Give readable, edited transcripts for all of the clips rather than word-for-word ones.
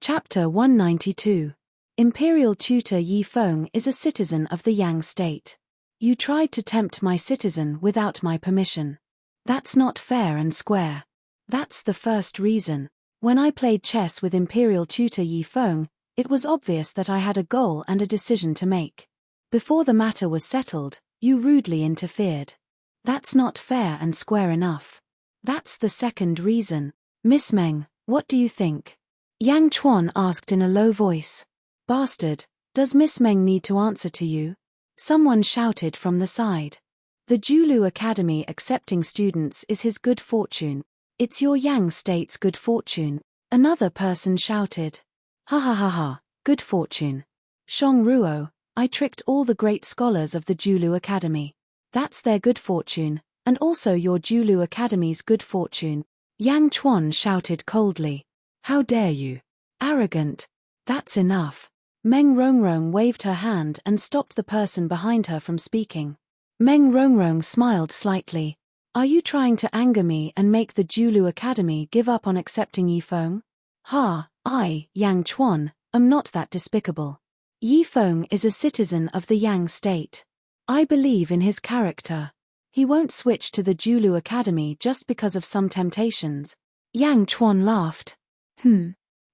Chapter 192. Imperial Tutor Yi Feng is a citizen of the Yang state. You tried to tempt my citizen without my permission. That's not fair and square. That's the first reason. When I played chess with Imperial Tutor Yi Feng, it was obvious that I had a goal and a decision to make. Before the matter was settled, you rudely interfered. That's not fair and square enough. That's the second reason. Miss Meng, what do you think? Yang Chuan asked in a low voice. Bastard, does Miss Meng need to answer to you? Someone shouted from the side. The Julu Academy accepting students is his good fortune. It's your Yang state's good fortune. Another person shouted. Ha ha ha ha, good fortune. Shong Ruo, I tricked all the great scholars of the Julu Academy. That's their good fortune, and also your Julu Academy's good fortune. Yang Chuan shouted coldly. How dare you? Arrogant. That's enough. Meng Rongrong waved her hand and stopped the person behind her from speaking. Meng Rongrong smiled slightly. Are you trying to anger me and make the Julu Academy give up on accepting Yi Feng? Ha, I, Yang Chuan, am not that despicable. Yi Feng is a citizen of the Yang state. I believe in his character. He won't switch to the Julu Academy just because of some temptations. Yang Chuan laughed.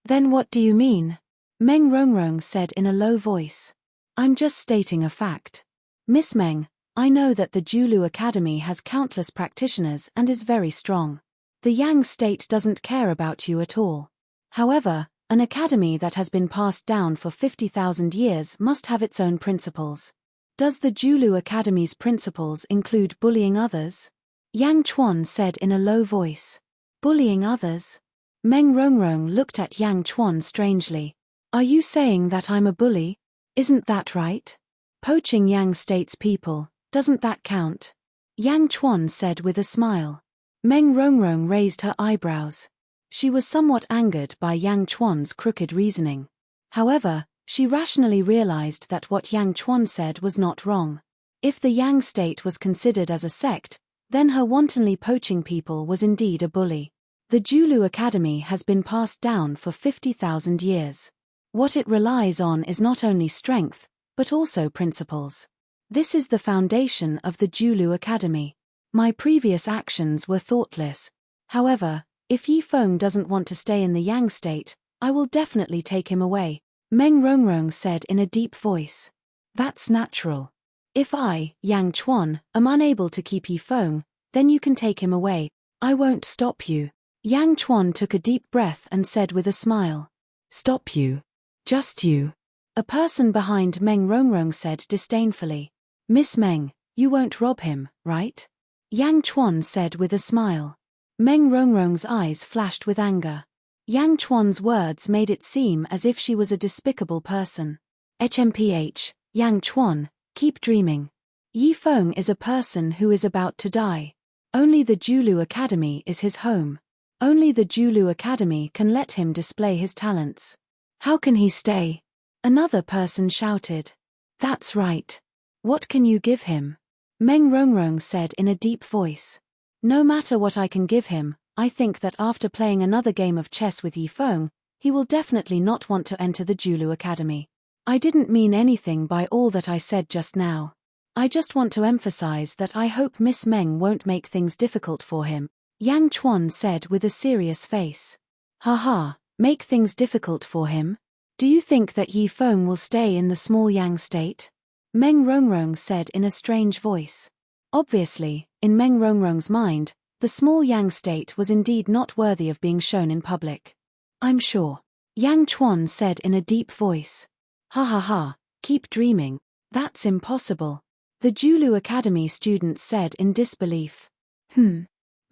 Then what do you mean? Meng Rongrong said in a low voice. I'm just stating a fact. Miss Meng, I know that the Julu Academy has countless practitioners and is very strong. The Yang state doesn't care about you at all. However, an academy that has been passed down for 50,000 years must have its own principles. Does the Julu Academy's principles include bullying others? Yang Chuan said in a low voice. Bullying others? Meng Rongrong looked at Yang Chuan strangely. Are you saying that I'm a bully? Isn't that right? Poaching Yang state's people, doesn't that count? Yang Chuan said with a smile. Meng Rongrong raised her eyebrows. She was somewhat angered by Yang Chuan's crooked reasoning. However, she rationally realized that what Yang Chuan said was not wrong. If the Yang state was considered as a sect, then her wantonly poaching people was indeed a bully. The Julu Academy has been passed down for 50,000 years. What it relies on is not only strength, but also principles. This is the foundation of the Julu Academy. My previous actions were thoughtless. However, if Yi Feng doesn't want to stay in the Yang state, I will definitely take him away, Meng Rongrong said in a deep voice. That's natural. If I, Yang Chuan, am unable to keep Yi Feng, then you can take him away. I won't stop you. Yang Chuan took a deep breath and said with a smile. Stop you? Just you? A person behind Meng Rongrong said disdainfully. Miss Meng, you won't rob him, right? Yang Chuan said with a smile. Meng Rongrong's eyes flashed with anger. Yang Chuan's words made it seem as if she was a despicable person. HMPH, Yang Chuan, keep dreaming. Yi Feng is a person who is about to die. Only the Julu Academy is his home. Only the Julu Academy can let him display his talents. How can he stay? Another person shouted. That's right. What can you give him? Meng Rongrong said in a deep voice. No matter what I can give him, I think that after playing another game of chess with Yi Feng, he will definitely not want to enter the Julu Academy. I didn't mean anything by all that I said just now. I just want to emphasize that I hope Miss Meng won't make things difficult for him, Yang Chuan said with a serious face. Ha, make things difficult for him? Do you think that Yi Feng will stay in the small Yang state? Meng Rongrong said in a strange voice. Obviously, in Meng Rongrong's mind, the small Yang state was indeed not worthy of being shown in public. I'm sure. Yang Chuan said in a deep voice. Ha, keep dreaming. That's impossible. The Julu Academy students said in disbelief.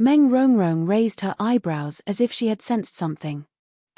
Meng Rongrong raised her eyebrows as if she had sensed something.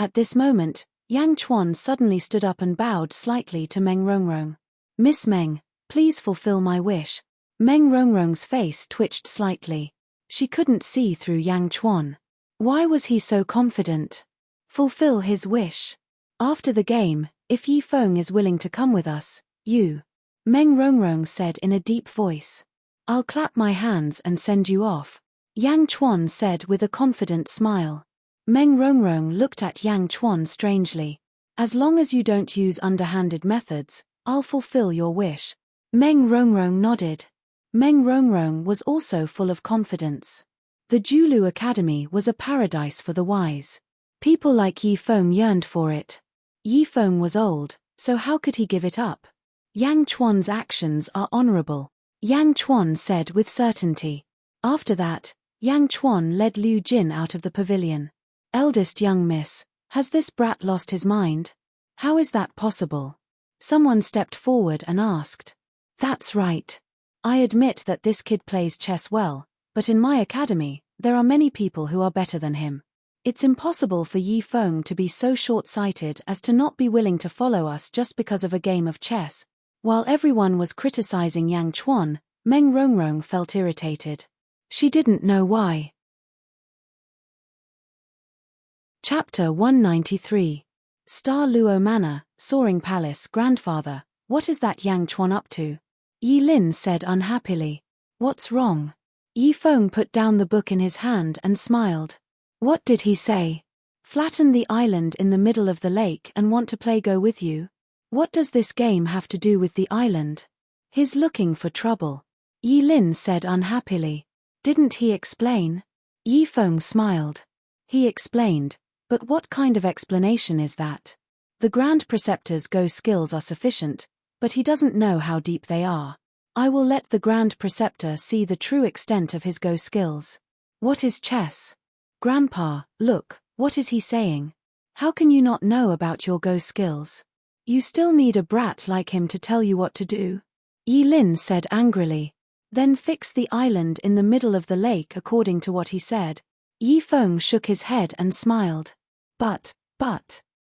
At this moment, Yang Chuan suddenly stood up and bowed slightly to Meng Rongrong. Miss Meng, please fulfill my wish. Meng Rongrong's face twitched slightly. She couldn't see through Yang Chuan. Why was he so confident? Fulfill his wish. After the game, if Yi Feng is willing to come with us, you. Meng Rongrong said in a deep voice. I'll clap my hands and send you off. Yang Chuan said with a confident smile. Meng Rongrong looked at Yang Chuan strangely. As long as you don't use underhanded methods, I'll fulfill your wish. Meng Rongrong nodded. Meng Rongrong was also full of confidence. The Julu Academy was a paradise for the wise. People like Yi Feng yearned for it. Yi Feng was old, so how could he give it up? Yang Chuan's actions are honorable, Yang Chuan said with certainty. After that, Yang Chuan led Liu Jin out of the pavilion. Eldest young miss, has this brat lost his mind? How is that possible? Someone stepped forward and asked. That's right. I admit that this kid plays chess well, but in my academy, there are many people who are better than him. It's impossible for Yi Feng to be so short-sighted as to not be willing to follow us just because of a game of chess. While everyone was criticizing Yang Chuan, Meng Rongrong felt irritated. She didn't know why. Chapter 193. Star Luo Manor, Soaring Palace. Grandfather, what is that Yang Chuan up to? Yi Lin said unhappily. What's wrong? Yi Feng put down the book in his hand and smiled. What did he say? Flatten the island in the middle of the lake and want to play Go with you? What does this game have to do with the island? He's looking for trouble. Yi Lin said unhappily. Didn't he explain? Yi Feng smiled. He explained, but what kind of explanation is that? The Grand Preceptor's Go skills are sufficient, but he doesn't know how deep they are. I will let the Grand Preceptor see the true extent of his Go skills. What is chess? Grandpa, look, what is he saying? How can you not know about your Go skills? You still need a brat like him to tell you what to do? Yi Lin said angrily. Then fix the island in the middle of the lake according to what he said. Yi Feng shook his head and smiled. But.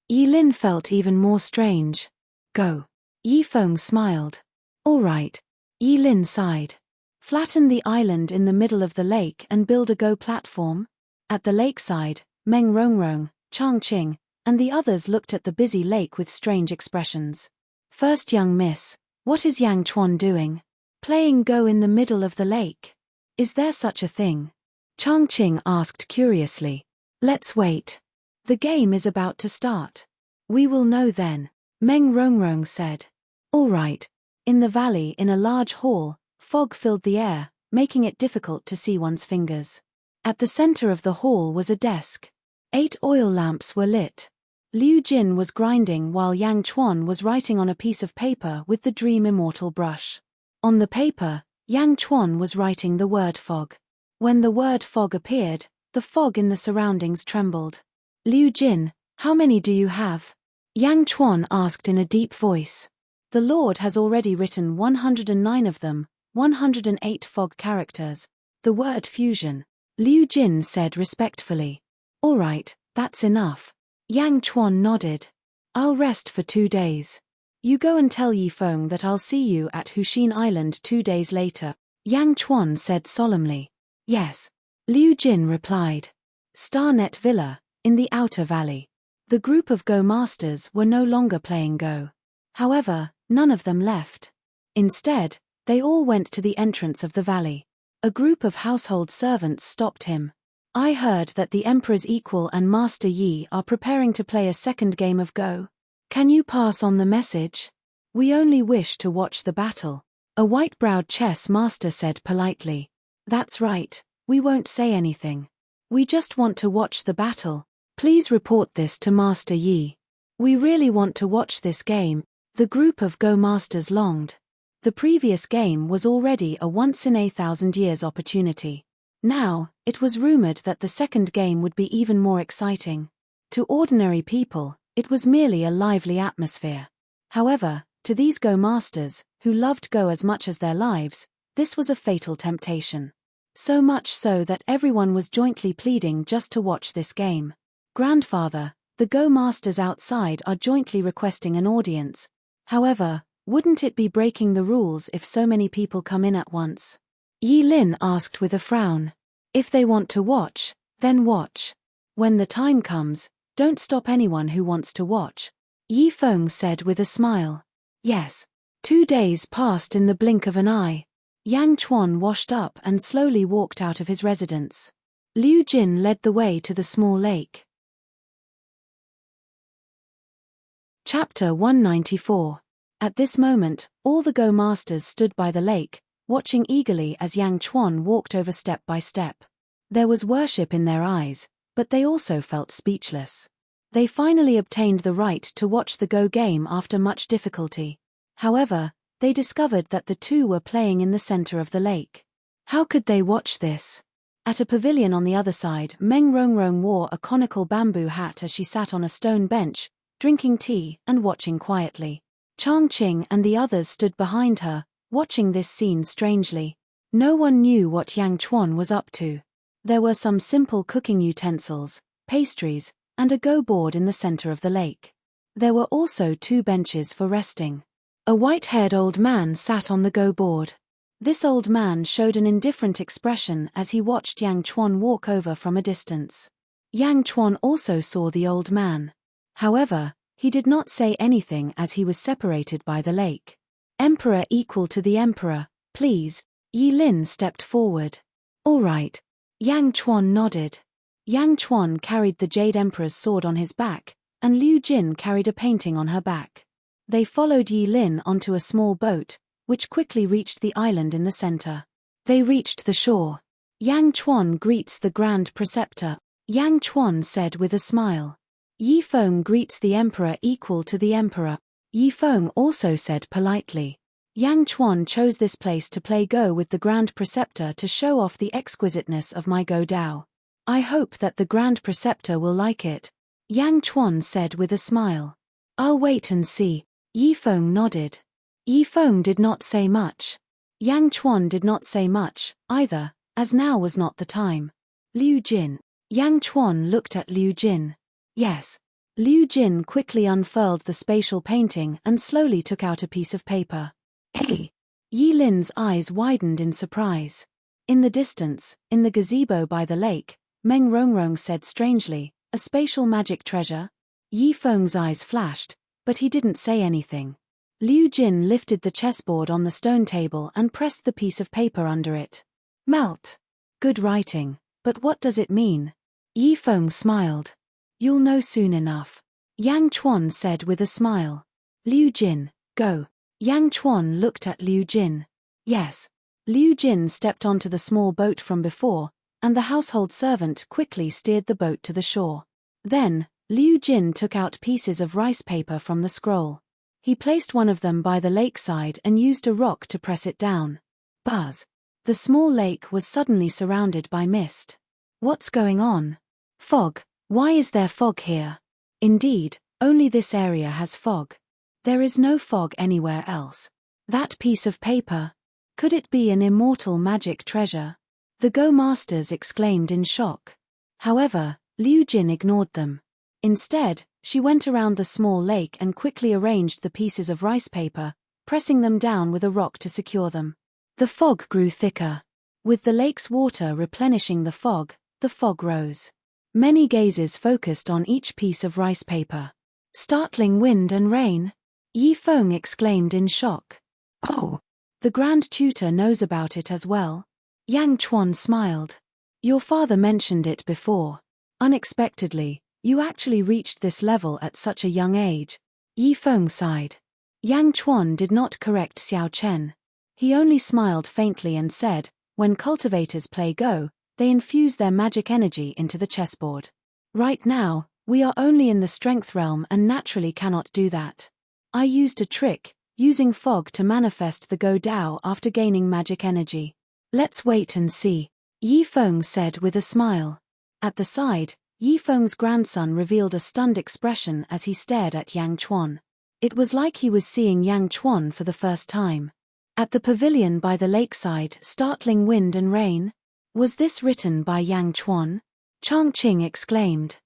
Yi Lin felt even more strange. Go. Yi Feng smiled. All right. Yi Lin sighed. Flatten the island in the middle of the lake and build a Go platform? At the lakeside, Meng Rongrong, Changqing, and the others looked at the busy lake with strange expressions. First young miss, what is Yang Chuan doing? Playing Go in the middle of the lake. Is there such a thing? Changqing asked curiously. Let's wait. The game is about to start. We will know then, Meng Rongrong said. All right. In the valley in a large hall, fog filled the air, making it difficult to see one's fingers. At the center of the hall was a desk. 8 oil lamps were lit. Liu Jin was grinding while Yang Chuan was writing on a piece of paper with the Dream Immortal brush. On the paper, Yang Chuan was writing the word fog. When the word fog appeared, the fog in the surroundings trembled. Liu Jin, how many do you have? Yang Chuan asked in a deep voice. The Lord has already written 109 of them, 108 fog characters. The word fusion. Liu Jin said respectfully. All right, that's enough. Yang Chuan nodded. I'll rest for 2 days. You go and tell Yi Feng that I'll see you at Huxin Island 2 days later, Yang Chuan said solemnly. Yes. Liu Jin replied. Starnet Villa, in the outer valley. The group of Go masters were no longer playing Go. However, none of them left. Instead, they all went to the entrance of the valley. A group of household servants stopped him. I heard that the Emperor's equal and Master Yi are preparing to play a second game of Go. Can you pass on the message? We only wish to watch the battle. A white-browed chess master said politely. That's right, we won't say anything. We just want to watch the battle. Please report this to Master Yi. We really want to watch this game, the group of Go masters longed. The previous game was already a once-in-a-thousand-years opportunity. Now, it was rumored that the second game would be even more exciting. To ordinary people, it was merely a lively atmosphere. However, to these Go masters, who loved Go as much as their lives, this was a fatal temptation. So much so that everyone was jointly pleading just to watch this game. Grandfather, the Go masters outside are jointly requesting an audience. However, wouldn't it be breaking the rules if so many people come in at once? Yi Lin asked with a frown. If they want to watch, then watch. When the time comes, don't stop anyone who wants to watch. Yi Feng said with a smile. Yes. 2 days passed in the blink of an eye. Yang Chuan washed up and slowly walked out of his residence. Liu Jin led the way to the small lake. Chapter 194. At this moment, all the Go masters stood by the lake, watching eagerly as Yang Chuan walked over step by step. There was worship in their eyes, but they also felt speechless. They finally obtained the right to watch the Go game after much difficulty. However, they discovered that the two were playing in the center of the lake. How could they watch this? At a pavilion on the other side, Meng Rongrong wore a conical bamboo hat as she sat on a stone bench, drinking tea and watching quietly. Chang Qing and the others stood behind her, watching this scene strangely. No one knew what Yang Chuan was up to. There were some simple cooking utensils, pastries, and a Go board in the center of the lake. There were also 2 benches for resting. A white-haired old man sat on the Go board. This old man showed an indifferent expression as he watched Yang Chuan walk over from a distance. Yang Chuan also saw the old man. However, he did not say anything as he was separated by the lake. Emperor equal to the emperor, please. Yi Lin stepped forward. All right. Yang Chuan nodded. Yang Chuan carried the Jade Emperor's sword on his back, and Liu Jin carried a painting on her back. They followed Yi Lin onto a small boat, which quickly reached the island in the center. They reached the shore. Yang Chuan greets the Grand Preceptor, Yang Chuan said with a smile. Yi Feng greets the emperor equal to the emperor, Yi Feng also said politely. Yang Chuan chose this place to play Go with the Grand Preceptor to show off the exquisiteness of my Go Dao. I hope that the Grand Preceptor will like it, Yang Chuan said with a smile. I'll wait and see, Yi Feng nodded. Yi Feng did not say much. Yang Chuan did not say much, either, as now was not the time. Liu Jin. Yang Chuan looked at Liu Jin. Yes. Liu Jin quickly unfurled the spatial painting and slowly took out a piece of paper. Hey! Yi Lin's eyes widened in surprise. In the distance, in the gazebo by the lake, Meng Rongrong said strangely, a spatial magic treasure? Yi Feng's eyes flashed, but he didn't say anything. Liu Jin lifted the chessboard on the stone table and pressed the piece of paper under it. Melt. Good writing, but what does it mean? Yi Feng smiled. You'll know soon enough. Yang Chuan said with a smile. Liu Jin, go. Yang Chuan looked at Liu Jin. Yes. Liu Jin stepped onto the small boat from before, and the household servant quickly steered the boat to the shore. Then, Liu Jin took out pieces of rice paper from the scroll. He placed one of them by the lakeside and used a rock to press it down. Buzz. The small lake was suddenly surrounded by mist. What's going on? Fog. Why is there fog here? Indeed, only this area has fog. There is no fog anywhere else. That piece of paper. Could it be an immortal magic treasure? The Go masters exclaimed in shock. However, Liu Jin ignored them. Instead, she went around the small lake and quickly arranged the pieces of rice paper, pressing them down with a rock to secure them. The fog grew thicker. With the lake's water replenishing the fog rose. Many gazes focused on each piece of rice paper. Startling wind and rain? Yi Feng exclaimed in shock. Oh! The Grand Tutor knows about it as well. Yang Chuan smiled. Your father mentioned it before. Unexpectedly, you actually reached this level at such a young age. Yi Feng sighed. Yang Chuan did not correct Xiao Chen. He only smiled faintly and said, when cultivators play Go, they infuse their magic energy into the chessboard. Right now, we are only in the strength realm and naturally cannot do that. I used a trick, using fog to manifest the Go Dao after gaining magic energy. Let's wait and see, Yi Feng said with a smile. At the side, Yi Feng's grandson revealed a stunned expression as he stared at Yang Chuan. It was like he was seeing Yang Chuan for the first time. At the pavilion by the lakeside, startling wind and rain? Was this written by Yang Chuan? Chang Qing exclaimed.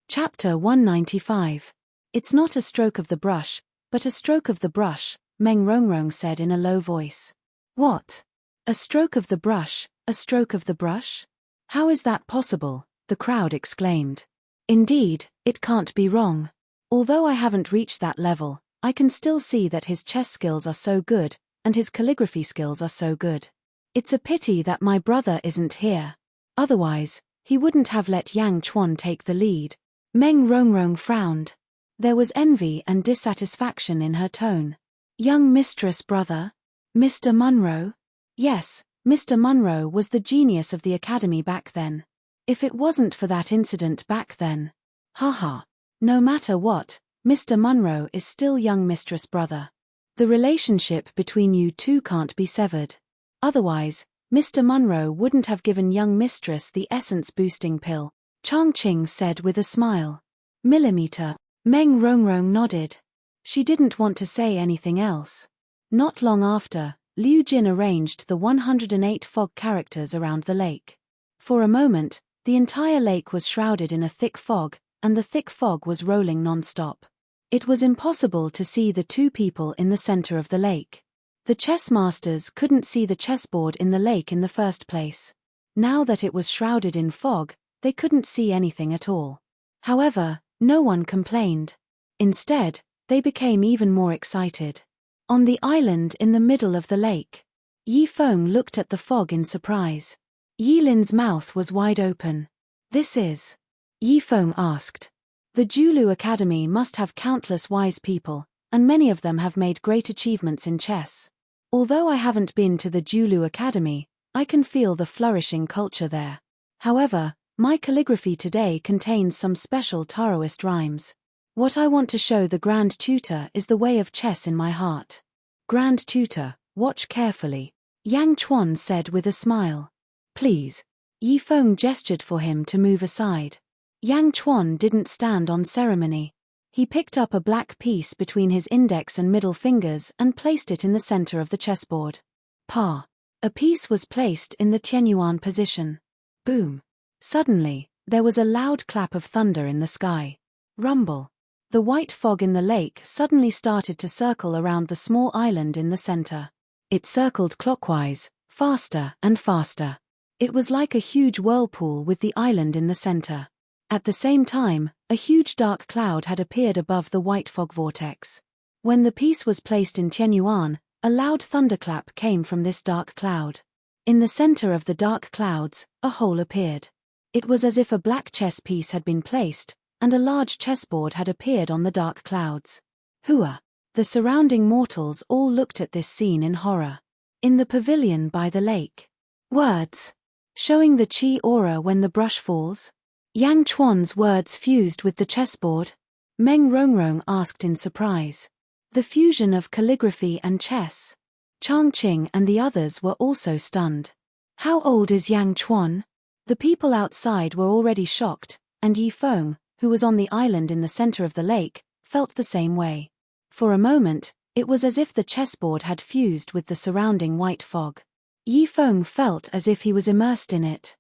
Chapter 195. It's not a stroke of the brush, but a stroke of the brush, Meng Rongrong said in a low voice. What? A stroke of the brush, a stroke of the brush? How is that possible? The crowd exclaimed. Indeed, it can't be wrong. Although I haven't reached that level, I can still see that his chess skills are so good, and his calligraphy skills are so good. It's a pity that my brother isn't here. Otherwise, he wouldn't have let Yang Chuan take the lead. Meng Rongrong frowned. There was envy and dissatisfaction in her tone. Young mistress brother? Mr. Munro? Yes, Mr. Munro was the genius of the academy back then. If it wasn't for that incident back then. Haha. No matter what, Mr. Munro is still young mistress brother. The relationship between you two can't be severed. Otherwise, Mr. Munro wouldn't have given young mistress the essence-boosting pill, Changqing said with a smile. Millimeter. Meng Rongrong nodded. She didn't want to say anything else. Not long after, Liu Jin arranged the 108 fog characters around the lake. For a moment, the entire lake was shrouded in a thick fog, and the thick fog was rolling non-stop. It was impossible to see the two people in the center of the lake. The chess masters couldn't see the chessboard in the lake in the first place. Now that it was shrouded in fog, they couldn't see anything at all. However, no one complained. Instead, they became even more excited. On the island in the middle of the lake, Yi Feng looked at the fog in surprise. Yi Lin's mouth was wide open. This is? Yi Feng asked. The Julu Academy must have countless wise people, and many of them have made great achievements in chess. Although I haven't been to the Julu Academy, I can feel the flourishing culture there. However, my calligraphy today contains some special Taoist rhymes. What I want to show the Grand Tutor is the way of chess in my heart. Grand Tutor, watch carefully, Yang Chuan said with a smile. Please. Yi Feng gestured for him to move aside. Yang Chuan didn't stand on ceremony. He picked up a black piece between his index and middle fingers and placed it in the center of the chessboard. Pa. A piece was placed in the Tianyuan position. Boom. Suddenly, there was a loud clap of thunder in the sky. Rumble. The white fog in the lake suddenly started to circle around the small island in the center. It circled clockwise, faster and faster. It was like a huge whirlpool with the island in the center. At the same time, a huge dark cloud had appeared above the white fog vortex. When the piece was placed in Tianyuan, a loud thunderclap came from this dark cloud. In the center of the dark clouds, a hole appeared. It was as if a black chess piece had been placed, and a large chessboard had appeared on the dark clouds. Hua! The surrounding mortals all looked at this scene in horror. In the pavilion by the lake. Words. Showing the chi aura when the brush falls? Yang Chuan's words fused with the chessboard? Meng Rongrong asked in surprise. The fusion of calligraphy and chess. Changqing and the others were also stunned. How old is Yang Chuan? The people outside were already shocked, and Yi Feng, who was on the island in the center of the lake, felt the same way. For a moment, it was as if the chessboard had fused with the surrounding white fog. Yi Feng felt as if he was immersed in it.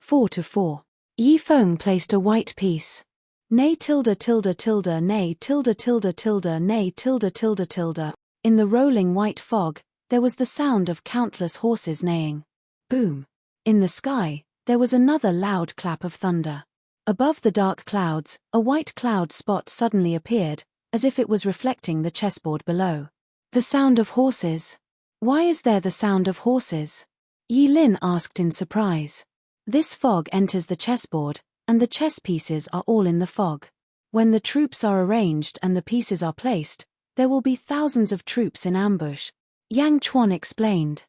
4-4. Yi Feng placed a white piece. Nay tilde tilde tilde nay tilde tilde tilde nay tilde tilde tilde. In the rolling white fog, there was the sound of countless horses neighing. Boom. In the sky, there was another loud clap of thunder. Above the dark clouds, a white cloud spot suddenly appeared, as if it was reflecting the chessboard below. The sound of horses. Why is there the sound of horses? Yi Lin asked in surprise. This fog enters the chessboard, and the chess pieces are all in the fog. When the troops are arranged and the pieces are placed, there will be thousands of troops in ambush. Yang Chuan explained.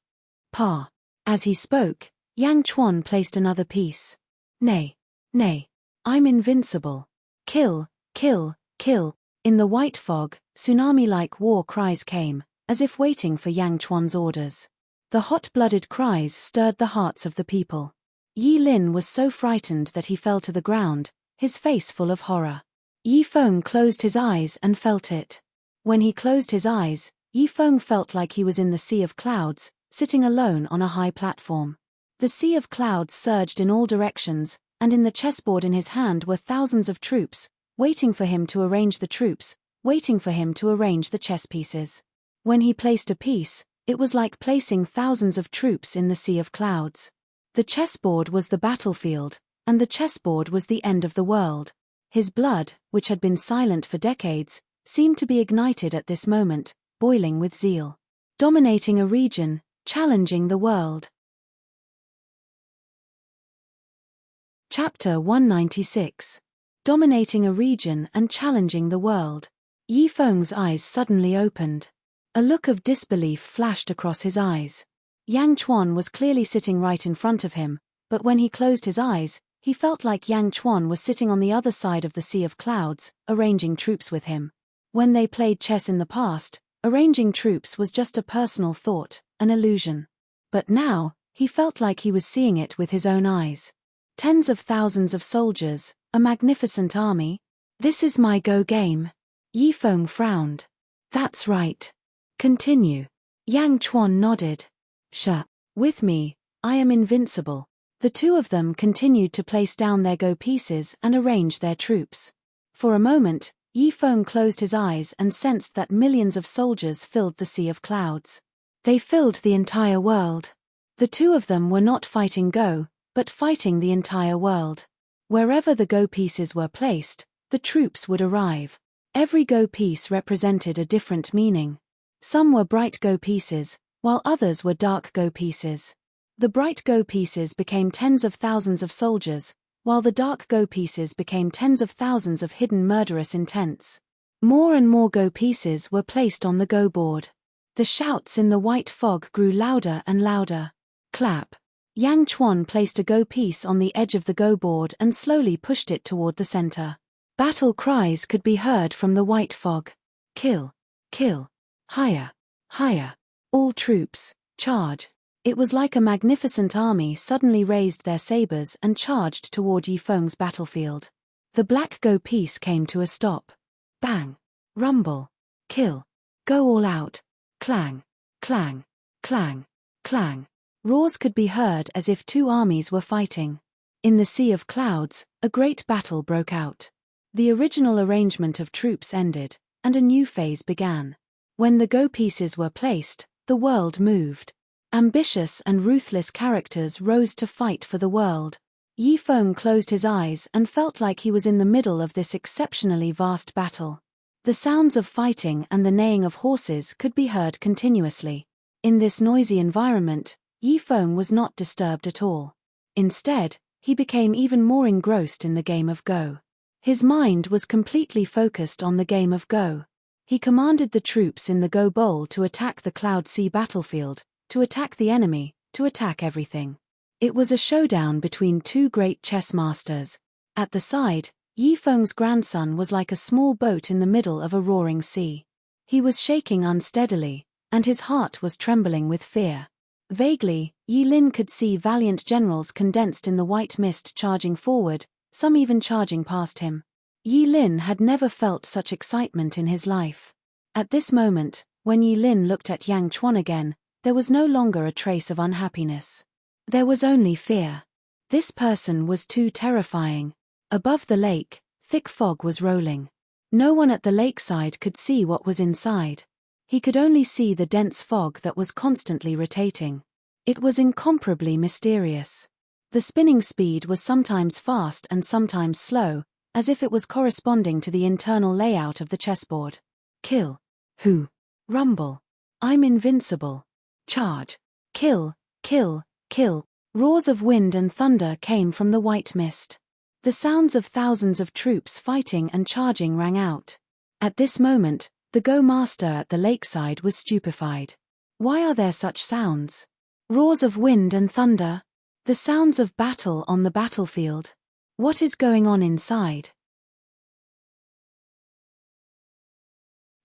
Pa. As he spoke, Yang Chuan placed another piece. Nay. Nay. I'm invincible. Kill, kill, kill. In the white fog, tsunami-like war cries came, as if waiting for Yang Chuan's orders. The hot-blooded cries stirred the hearts of the people. Yi Lin was so frightened that he fell to the ground, his face full of horror. Yi Feng closed his eyes and felt it. When he closed his eyes, Yi Feng felt like he was in the sea of clouds, sitting alone on a high platform. The sea of clouds surged in all directions, and in the chessboard in his hand were thousands of troops, waiting for him to arrange the troops, waiting for him to arrange the chess pieces. When he placed a piece, it was like placing thousands of troops in the sea of clouds. The chessboard was the battlefield, and the chessboard was the end of the world. His blood, which had been silent for decades, seemed to be ignited at this moment, boiling with zeal. Dominating a region, challenging the world. Chapter 196. dominating a region and challenging the world. Yi Feng's eyes suddenly opened. A look of disbelief flashed across his eyes. Yang Chuan was clearly sitting right in front of him, but when he closed his eyes, he felt like Yang Chuan was sitting on the other side of the sea of clouds, arranging troops with him. When they played chess in the past, arranging troops was just a personal thought, an illusion. But now, he felt like he was seeing it with his own eyes. Tens of thousands of soldiers, a magnificent army. This is my Go game. Yi Feng frowned. That's right. Continue. Yang Chuan nodded. With me, I am invincible. The two of them continued to place down their Go pieces and arrange their troops. For a moment, Yi Feng closed his eyes and sensed that millions of soldiers filled the sea of clouds. They filled the entire world. The two of them were not fighting Go, but fighting the entire world. Wherever the Go pieces were placed, the troops would arrive. Every Go piece represented a different meaning. Some were bright Go pieces, while others were dark Go pieces. The bright Go pieces became tens of thousands of soldiers, while the dark Go pieces became tens of thousands of hidden murderous intents. More and more Go pieces were placed on the Go board. The shouts in the white fog grew louder and louder. Clap. Yang Chuan placed a Go piece on the edge of the Go board and slowly pushed it toward the center. Battle cries could be heard from the white fog. Kill. Kill. Higher. Higher. All troops, charge. It was like a magnificent army suddenly raised their sabers and charged toward Yi Feng's battlefield. The black Go piece came to a stop. Bang. Rumble. Kill. Go all out. Clang. Clang. Clang. Clang. Roars could be heard as if two armies were fighting. In the sea of clouds, a great battle broke out. The original arrangement of troops ended, and a new phase began. When the Go pieces were placed, the world moved. Ambitious and ruthless characters rose to fight for the world. Yi Feng closed his eyes and felt like he was in the middle of this exceptionally vast battle. The sounds of fighting and the neighing of horses could be heard continuously. In this noisy environment, Yi Feng was not disturbed at all. Instead, he became even more engrossed in the game of Go. His mind was completely focused on the game of Go. He commanded the troops in the Go Bowl to attack the Cloud Sea battlefield, to attack the enemy, to attack everything. It was a showdown between two great chess masters. At the side, Yi Feng's grandson was like a small boat in the middle of a roaring sea. He was shaking unsteadily, and his heart was trembling with fear. Vaguely, Yi Lin could see valiant generals condensed in the white mist charging forward, some even charging past him. Yi Lin had never felt such excitement in his life. At this moment, when Yi Lin looked at Yang Chuan again, there was no longer a trace of unhappiness. There was only fear. This person was too terrifying. Above the lake, thick fog was rolling. No one at the lakeside could see what was inside. He could only see the dense fog that was constantly rotating. It was incomparably mysterious. The spinning speed was sometimes fast and sometimes slow, as if it was corresponding to the internal layout of the chessboard. Kill. Who? Rumble. I'm invincible. Charge. Kill, kill, kill. Roars of wind and thunder came from the white mist. The sounds of thousands of troops fighting and charging rang out. At this moment, the Go master at the lakeside was stupefied. Why are there such sounds? Roars of wind and thunder? The sounds of battle on the battlefield? What is going on inside?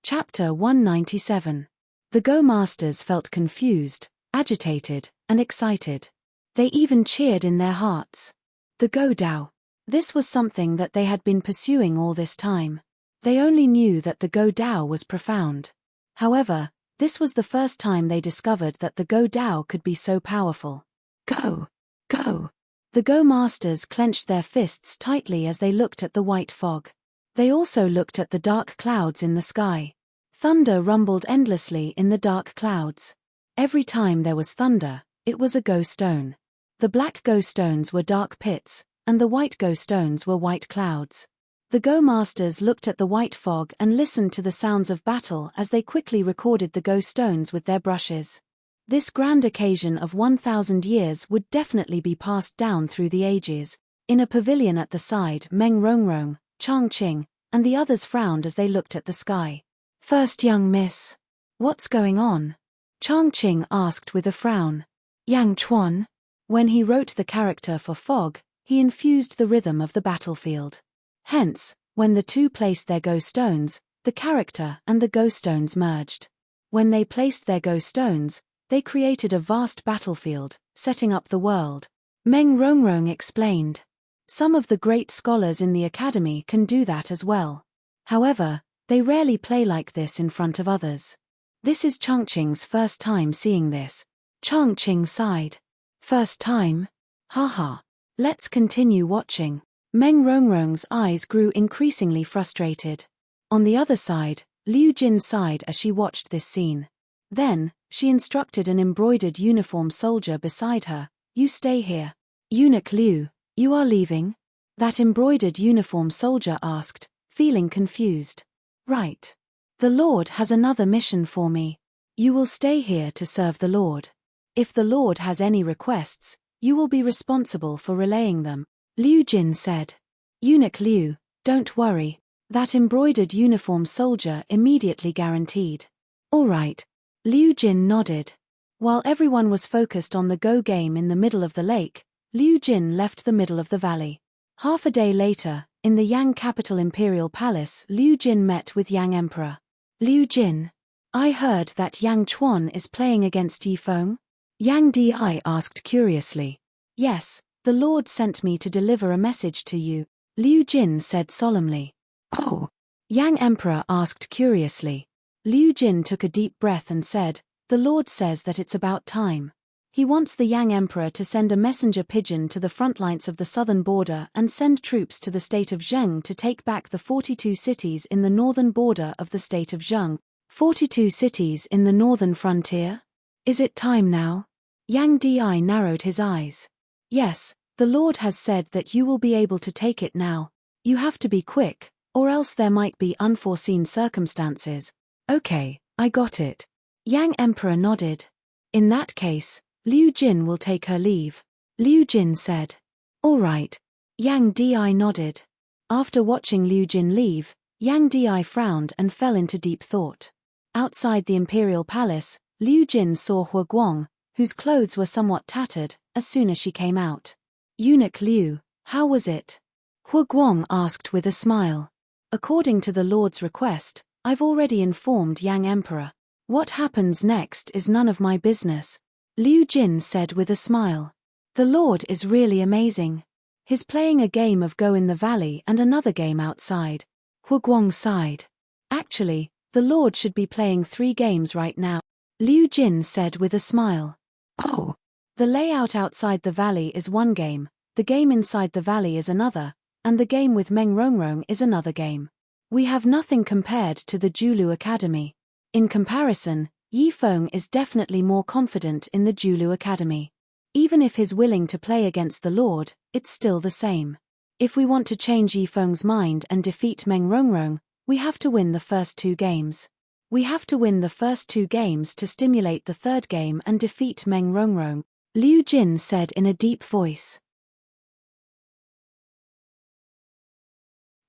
Chapter 197. The Go masters felt confused, agitated, and excited. They even cheered in their hearts. The Go Dao. This was something that they had been pursuing all this time. They only knew that the Go Dao was profound. However, this was the first time they discovered that the Go Dao could be so powerful. Go! Go! The Go masters clenched their fists tightly as they looked at the white fog. They also looked at the dark clouds in the sky. Thunder rumbled endlessly in the dark clouds. Every time there was thunder, it was a Go stone. The black Go stones were dark pits, and the white Go stones were white clouds. The Go masters looked at the white fog and listened to the sounds of battle as they quickly recorded the Go stones with their brushes. This grand occasion of 1,000 years would definitely be passed down through the ages. In a pavilion at the side, Meng Rongrong, Changqing, and the others frowned as they looked at the sky. First young miss. What's going on? Changqing asked with a frown. Yang Chuan. When he wrote the character for fog, he infused the rhythm of the battlefield. Hence, when the two placed their go stones, the character and the go stones merged. When they placed their go stones, they created a vast battlefield, setting up the world. Meng Rongrong explained. Some of the great scholars in the academy can do that as well. However, they rarely play like this in front of others. This is Changqing's first time seeing this. Changqing sighed. First time? Haha. Let's continue watching. Meng Rongrong's eyes grew increasingly frustrated. On the other side, Liu Jin sighed as she watched this scene. Then, she instructed an embroidered uniform soldier beside her, "You stay here." Eunuch Liu, you are leaving? That embroidered uniform soldier asked, feeling confused. Right. The Lord has another mission for me. You will stay here to serve the Lord. If the Lord has any requests, you will be responsible for relaying them, Liu Jin said. Eunuch Liu, don't worry. That embroidered uniform soldier immediately guaranteed. All right. Liu Jin nodded. While everyone was focused on the Go game in the middle of the lake, Liu Jin left the middle of the valley. Half a day later, in the Yang capital Imperial Palace, Liu Jin met with Yang Emperor. Liu Jin. I heard that Yang Chuan is playing against Yifeng? Yang Di asked curiously. Yes, the Lord sent me to deliver a message to you, Liu Jin said solemnly. Oh. Yang Emperor asked curiously. Liu Jin took a deep breath and said, the Lord says that it's about time. He wants the Yang Emperor to send a messenger pigeon to the front lines of the southern border and send troops to the state of Zheng to take back the 42 cities in the northern border of the state of Zheng. 42 cities in the northern frontier? Is it time now? Yang Di narrowed his eyes. Yes, the Lord has said that you will be able to take it now. You have to be quick, or else there might be unforeseen circumstances. Okay, I got it. Yang Emperor nodded. In that case, Liu Jin will take her leave. Liu Jin said. All right. Yang Di nodded. After watching Liu Jin leave, Yang Di frowned and fell into deep thought. Outside the Imperial Palace, Liu Jin saw Hua Guang, whose clothes were somewhat tattered, as soon as she came out. Eunuch Liu, how was it? Hua Guang asked with a smile. According to the Lord's request, I've already informed Yang Emperor. What happens next is none of my business. Liu Jin said with a smile. The Lord is really amazing. He's playing a game of Go in the Valley and another game outside. Hua Guang sighed. Actually, the Lord should be playing 3 games right now, Liu Jin said with a smile. Oh. The layout outside the valley is one game, the game inside the valley is another, and the game with Meng Rongrong is another game. We have nothing compared to the Julu Academy. In comparison, Yifeng is definitely more confident in the Julu Academy. Even if he's willing to play against the Lord, it's still the same. If we want to change Yifeng's mind and defeat Meng Rongrong, we have to win the first 2 games. We have to win the first 2 games to stimulate the third game and defeat Meng Rongrong, Liu Jin said in a deep voice.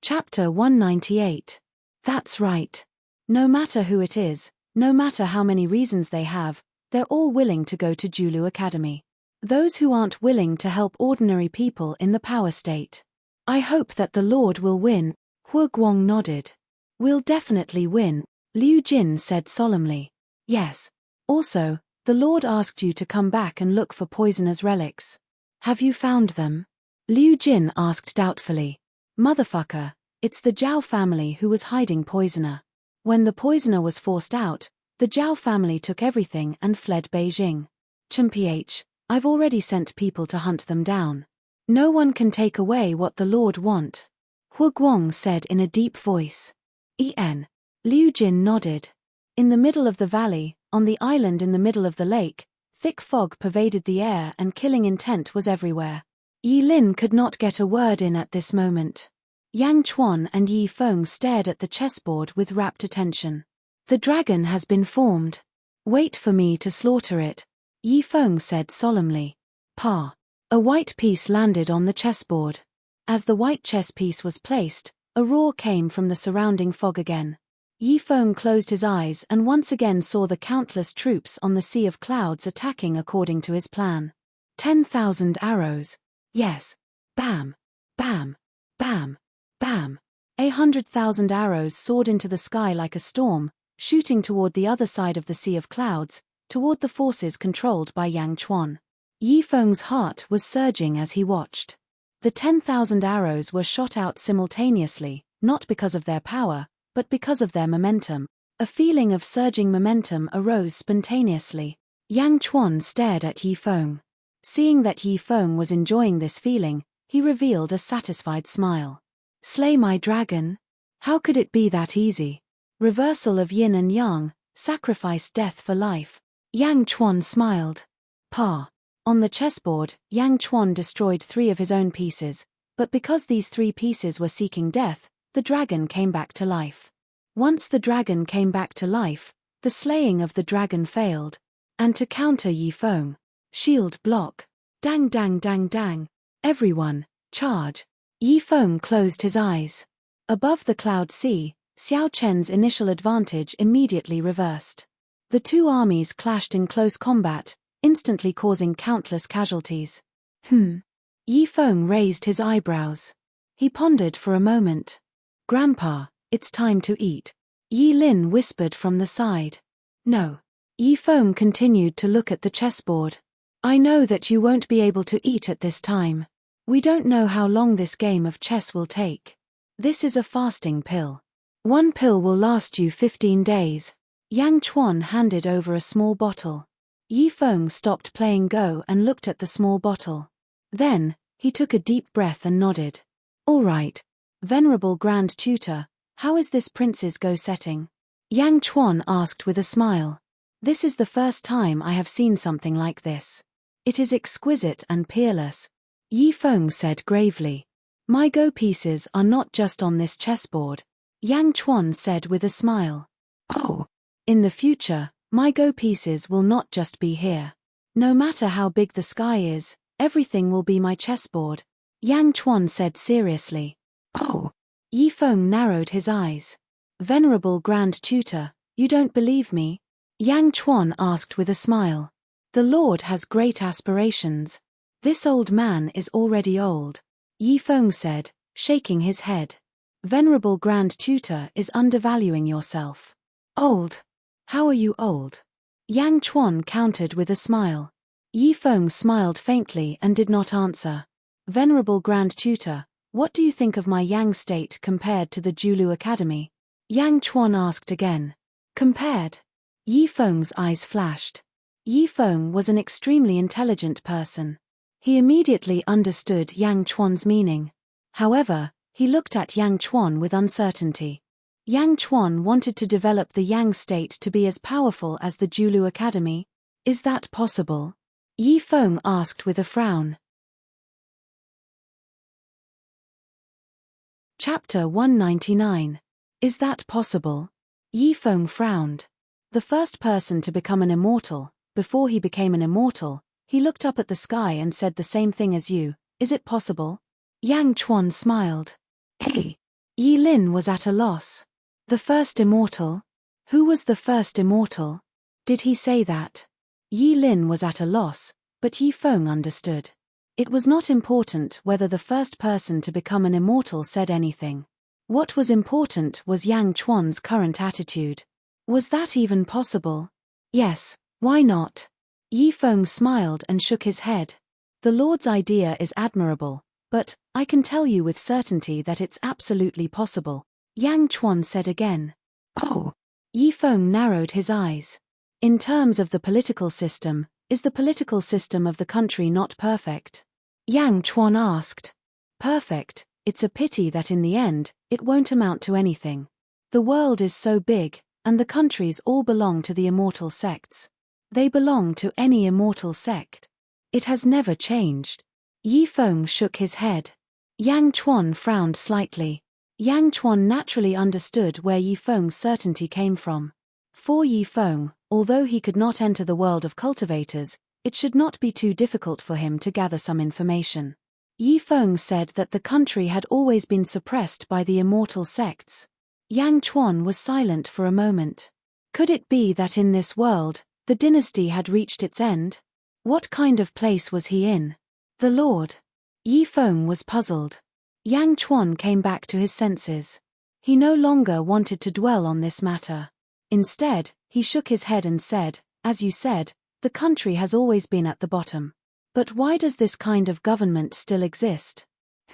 Chapter 198. That's right. No matter who it is, no matter how many reasons they have, they're all willing to go to Julu Academy. Those who aren't willing to help ordinary people in the power state. I hope that the Lord will win, Hua Guang nodded. We'll definitely win, Liu Jin said solemnly. Yes. Also, the Lord asked you to come back and look for poisoners' relics. Have you found them? Liu Jin asked doubtfully. Motherfucker, it's the Zhao family who was hiding poisoner. When the poisoner was forced out, the Zhao family took everything and fled Beijing. Chmph, I've already sent people to hunt them down. No one can take away what the Lord want. Hua Guang said in a deep voice. Liu Jin nodded. In the middle of the valley, on the island in the middle of the lake, thick fog pervaded the air and killing intent was everywhere. Yi Lin could not get a word in at this moment. Yang Chuan and Yifeng stared at the chessboard with rapt attention. The dragon has been formed. Wait for me to slaughter it, Yifeng said solemnly. Pa. A white piece landed on the chessboard. As the white chess piece was placed, A roar came from the surrounding fog again. Yi Feng closed his eyes and once again saw the countless troops on the sea of clouds attacking according to his plan. 10,000 arrows. Yes. Bam. Bam. Bam. Bam. 100,000 arrows soared into the sky like a storm, shooting toward the other side of the sea of clouds, toward the forces controlled by Yang Chuan. Yi Feng's heart was surging as he watched. The 10,000 arrows were shot out simultaneously, not because of their power, but because of their momentum. A feeling of surging momentum arose spontaneously. Yang Chuan stared at Yi Feng. Seeing that Yi Feng was enjoying this feeling, he revealed a satisfied smile. Slay my dragon? How could it be that easy? Reversal of yin and yang, sacrifice death for life. Yang Chuan smiled. Pa. On the chessboard, Yang Chuan destroyed 3 of his own pieces, but because these 3 pieces were seeking death, the dragon came back to life. Once the dragon came back to life, the slaying of the dragon failed. And to counter Yi Feng, shield block. Dang dang dang dang. Everyone, charge. Yi Feng closed his eyes. Above the cloud sea, Xiao Chen's initial advantage immediately reversed. The 2 armies clashed in close combat, instantly causing countless casualties. Yi Feng raised his eyebrows. He pondered for a moment. Grandpa, it's time to eat. Yi Lin whispered from the side. No. Yi Feng continued to look at the chessboard. I know that you won't be able to eat at this time. We don't know how long this game of chess will take. This is a fasting pill. 1 pill will last you 15 days. Yang Chuan handed over a small bottle. Yi Feng stopped playing Go and looked at the small bottle. Then, he took a deep breath and nodded. All right. Venerable Grand Tutor, how is this prince's Go setting? Yang Chuan asked with a smile. This is the first time I have seen something like this. It is exquisite and peerless. Yi Feng said gravely. My Go pieces are not just on this chessboard. Yang Chuan said with a smile. Oh. In the future, my Go pieces will not just be here. No matter how big the sky is, everything will be my chessboard. Yang Chuan said seriously. Oh. Yi Feng narrowed his eyes. Venerable Grand Tutor, you don't believe me? Yang Chuan asked with a smile. The Lord has great aspirations. This old man is already old. Yi Feng said, shaking his head. Venerable Grand Tutor is undervaluing yourself. Old? How are you old? Yang Chuan countered with a smile. Yi Feng smiled faintly and did not answer. Venerable Grand Tutor, what do you think of my Yang state compared to the Julu Academy? Yang Chuan asked again. Compared? Yi Feng's eyes flashed. Yi Feng was an extremely intelligent person. He immediately understood Yang Chuan's meaning. However, he looked at Yang Chuan with uncertainty. Yang Chuan wanted to develop the Yang state to be as powerful as the Julu Academy. Is that possible? Yi Feng asked with a frown. Chapter 199. Is that possible? Yi Feng frowned. The first person to become an immortal, before he became an immortal, he looked up at the sky and said the same thing as you. Is it possible? Yang Chuan smiled. Hey. Yi Lin was at a loss. The first immortal? Who was the first immortal? Did he say that? Yi Lin was at a loss, but Yi Feng understood. It was not important whether the first person to become an immortal said anything. What was important was Yang Chuan's current attitude. Was that even possible? Yes, why not? Yi Feng smiled and shook his head. The Lord's idea is admirable, but I can tell you with certainty that it's absolutely possible. Yang Chuan said again. Oh. Yi Feng narrowed his eyes. In terms of the political system, is the political system of the country not perfect? Yang Chuan asked. Perfect, it's a pity that in the end, it won't amount to anything. The world is so big, and the countries all belong to the immortal sects. They belong to any immortal sect. It has never changed. Yi Feng shook his head. Yang Chuan frowned slightly. Yang Chuan naturally understood where Yi Feng's certainty came from. For Yi Feng, although he could not enter the world of cultivators, it should not be too difficult for him to gather some information. Yi Feng said that the country had always been suppressed by the immortal sects. Yang Chuan was silent for a moment. Could it be that in this world, the dynasty had reached its end? What kind of place was he in? The Lord. Yi Feng was puzzled. Yang Chuan came back to his senses. He no longer wanted to dwell on this matter. Instead, he shook his head and said, "As you said, the country has always been at the bottom. But why does this kind of government still exist?"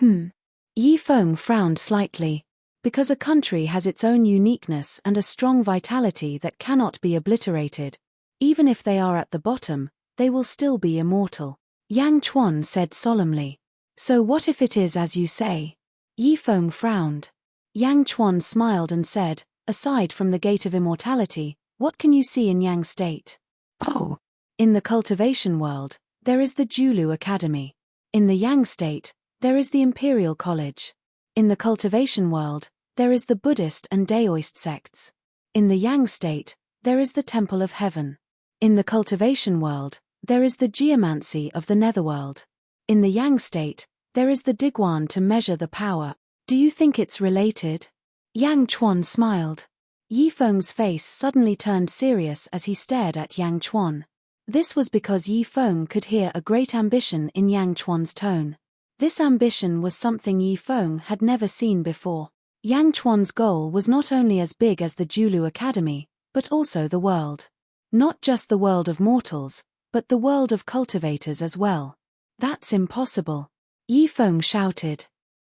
Yi Feng frowned slightly. Because a country has its own uniqueness and a strong vitality that cannot be obliterated. Even if they are at the bottom, they will still be immortal. Yang Chuan said solemnly. So what if it is as you say? Yi Feng frowned. Yang Chuan smiled and said, aside from the gate of immortality, what can you see in Yang State? Oh! In the cultivation world, there is the Julu Academy. In the Yang State, there is the Imperial College. In the cultivation world, there is the Buddhist and Daoist sects. In the Yang State, there is the Temple of Heaven. In the cultivation world, there is the geomancy of the netherworld. In the Yang State, there is the Diguan to measure the power. Do you think it's related? Yang Chuan smiled. Yi Feng's face suddenly turned serious as he stared at Yang Chuan. This was because Yi Feng could hear a great ambition in Yang Chuan's tone. This ambition was something Yi Feng had never seen before. Yang Chuan's goal was not only as big as the Julu Academy, but also the world. Not just the world of mortals, but the world of cultivators as well. That's impossible. Yi Feng shouted.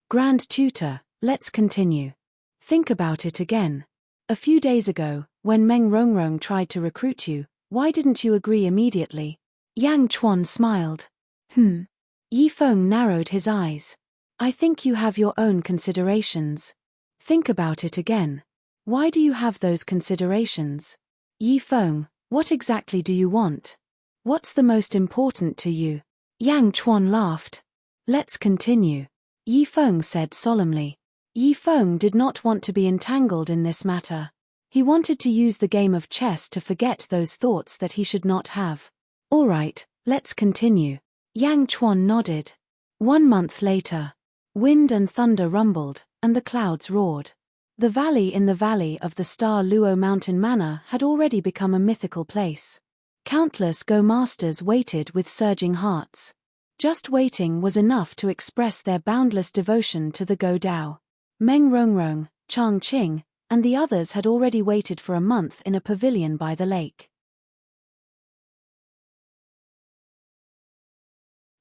Grand Tutor, let's continue. Think about it again. A few days ago, when Meng Rongrong tried to recruit you, why didn't you agree immediately? Yang Chuan smiled. Yi Feng narrowed his eyes. I think you have your own considerations. Think about it again. Why do you have those considerations? Yi Feng, what exactly do you want? What's the most important to you? Yang Chuan laughed. Let's continue. Yi Feng said solemnly. Yi Feng did not want to be entangled in this matter. He wanted to use the game of chess to forget those thoughts that he should not have. All right, let's continue. Yang Chuan nodded. 1 month later. Wind and thunder rumbled, and the clouds roared. The valley in the valley of the Star Luo Mountain Manor had already become a mythical place. Countless Go Masters waited with surging hearts. Just waiting was enough to express their boundless devotion to the Go Dao. Meng Rongrong, Chang Qing, and the others had already waited for a month in a pavilion by the lake.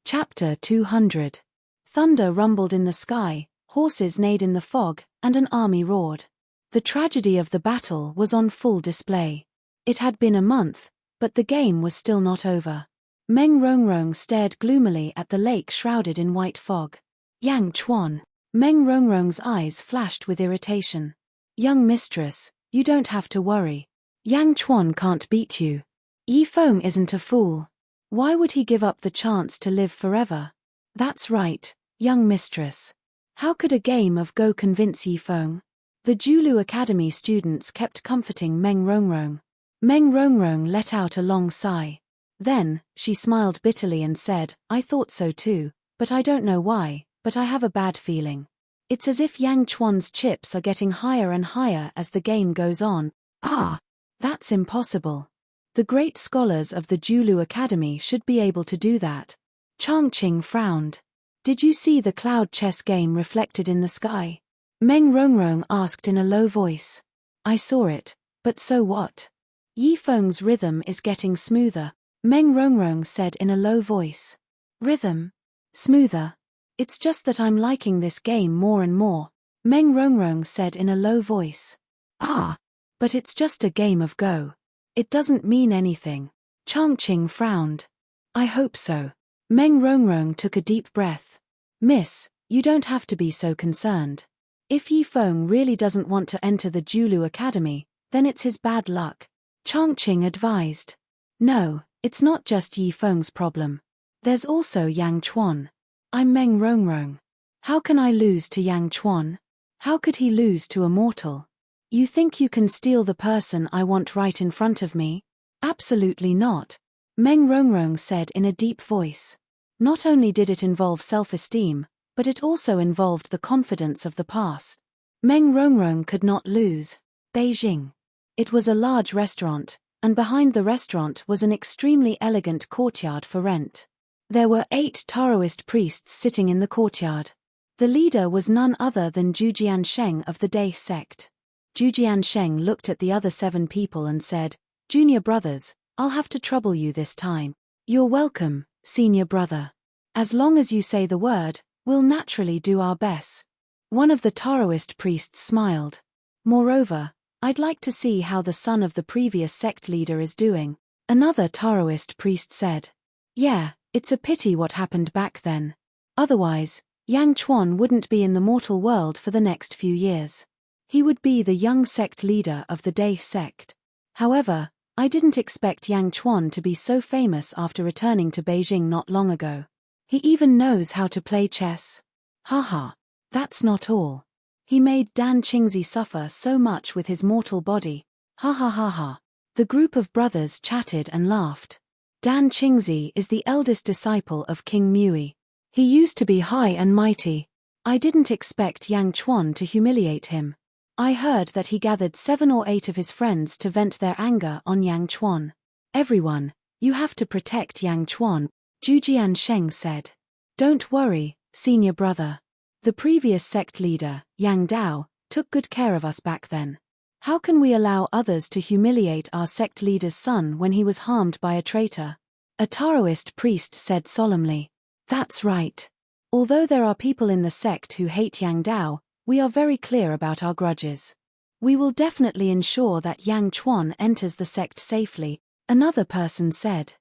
Chapter 200. Thunder rumbled in the sky, horses neighed in the fog, and an army roared. The tragedy of the battle was on full display. It had been a month, but the game was still not over. Meng Rongrong stared gloomily at the lake shrouded in white fog. Yang Chuan. Meng Rongrong's eyes flashed with irritation. Young mistress, you don't have to worry. Yang Chuan can't beat you. Yi Feng isn't a fool. Why would he give up the chance to live forever? That's right, young mistress. How could a game of Go convince Yi Feng? The Julu Academy students kept comforting Meng Rongrong. Meng Rongrong let out a long sigh. Then, she smiled bitterly and said, I thought so too, but I don't know why, but I have a bad feeling. It's as if Yang Chuan's chips are getting higher and higher as the game goes on. Ah! That's impossible. The great scholars of the Julu Academy should be able to do that. Chang Qing frowned. Did you see the cloud chess game reflected in the sky? Meng Rongrong asked in a low voice. I saw it, but so what? Yi Feng's rhythm is getting smoother, Meng Rongrong said in a low voice. Rhythm? Smoother? It's just that I'm liking this game more and more, Meng Rongrong said in a low voice. Ah! But it's just a game of Go. It doesn't mean anything. Chang Qing frowned. I hope so. Meng Rongrong took a deep breath. Miss, you don't have to be so concerned. If Yi Feng really doesn't want to enter the Julu Academy, then it's his bad luck. Chang Qing advised. No, it's not just Yi Feng's problem. There's also Yang Chuan. I'm Meng Rongrong. How can I lose to Yang Chuan? How could he lose to Immortal? You think you can steal the person I want right in front of me? Absolutely not, Meng Rongrong said in a deep voice. Not only did it involve self-esteem, but it also involved the confidence of the past. Meng Rongrong could not lose. Beijing. It was a large restaurant, and behind the restaurant was an extremely elegant courtyard for rent. There were 8 Taoist priests sitting in the courtyard. The leader was none other than Zhu Jiansheng of the Dai sect. Zhu Jiansheng looked at the other 7 people and said, "Junior brothers, I'll have to trouble you this time." "You're welcome, senior brother. As long as you say the word, we'll naturally do our best." One of the Taoist priests smiled. "Moreover, I'd like to see how the son of the previous sect leader is doing," another Taoist priest said. "Yeah, it's a pity what happened back then. Otherwise, Yang Chuan wouldn't be in the mortal world for the next few years. He would be the young sect leader of the Dai sect. However, I didn't expect Yang Chuan to be so famous after returning to Beijing not long ago. He even knows how to play chess. Haha, that's not all. He made Dan Qingzi suffer so much with his mortal body. Ha ha ha ha." The group of brothers chatted and laughed. Dan Qingzi is the eldest disciple of King Mui. He used to be high and mighty. I didn't expect Yang Chuan to humiliate him. I heard that he gathered 7 or 8 of his friends to vent their anger on Yang Chuan. "Everyone, you have to protect Yang Chuan," Zhu Jiansheng said. "Don't worry, senior brother. The previous sect leader, Yang Dao, took good care of us back then. How can we allow others to humiliate our sect leader's son when he was harmed by a traitor?" A Taoist priest said solemnly. "That's right. Although there are people in the sect who hate Yang Dao, we are very clear about our grudges. We will definitely ensure that Yang Chuan enters the sect safely," another person said.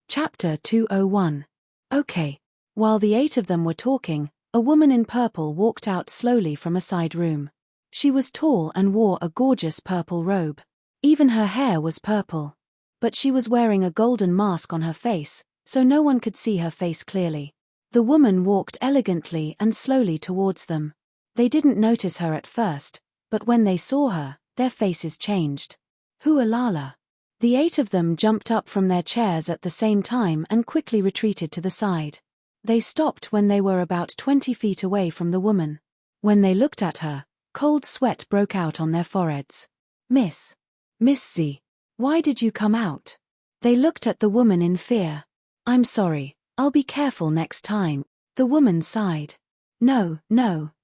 Chapter 201. Okay. While the 8 of them were talking, a woman in purple walked out slowly from a side room. She was tall and wore a gorgeous purple robe. Even her hair was purple. But she was wearing a golden mask on her face, so no one could see her face clearly. The woman walked elegantly and slowly towards them. They didn't notice her at first, but when they saw her, their faces changed. Hualala. The 8 of them jumped up from their chairs at the same time and quickly retreated to the side. They stopped when they were about 20 feet away from the woman. When they looked at her, cold sweat broke out on their foreheads. Miss Z, why did you come out?" They looked at the woman in fear. "I'm sorry. I'll be careful next time," the woman sighed. No,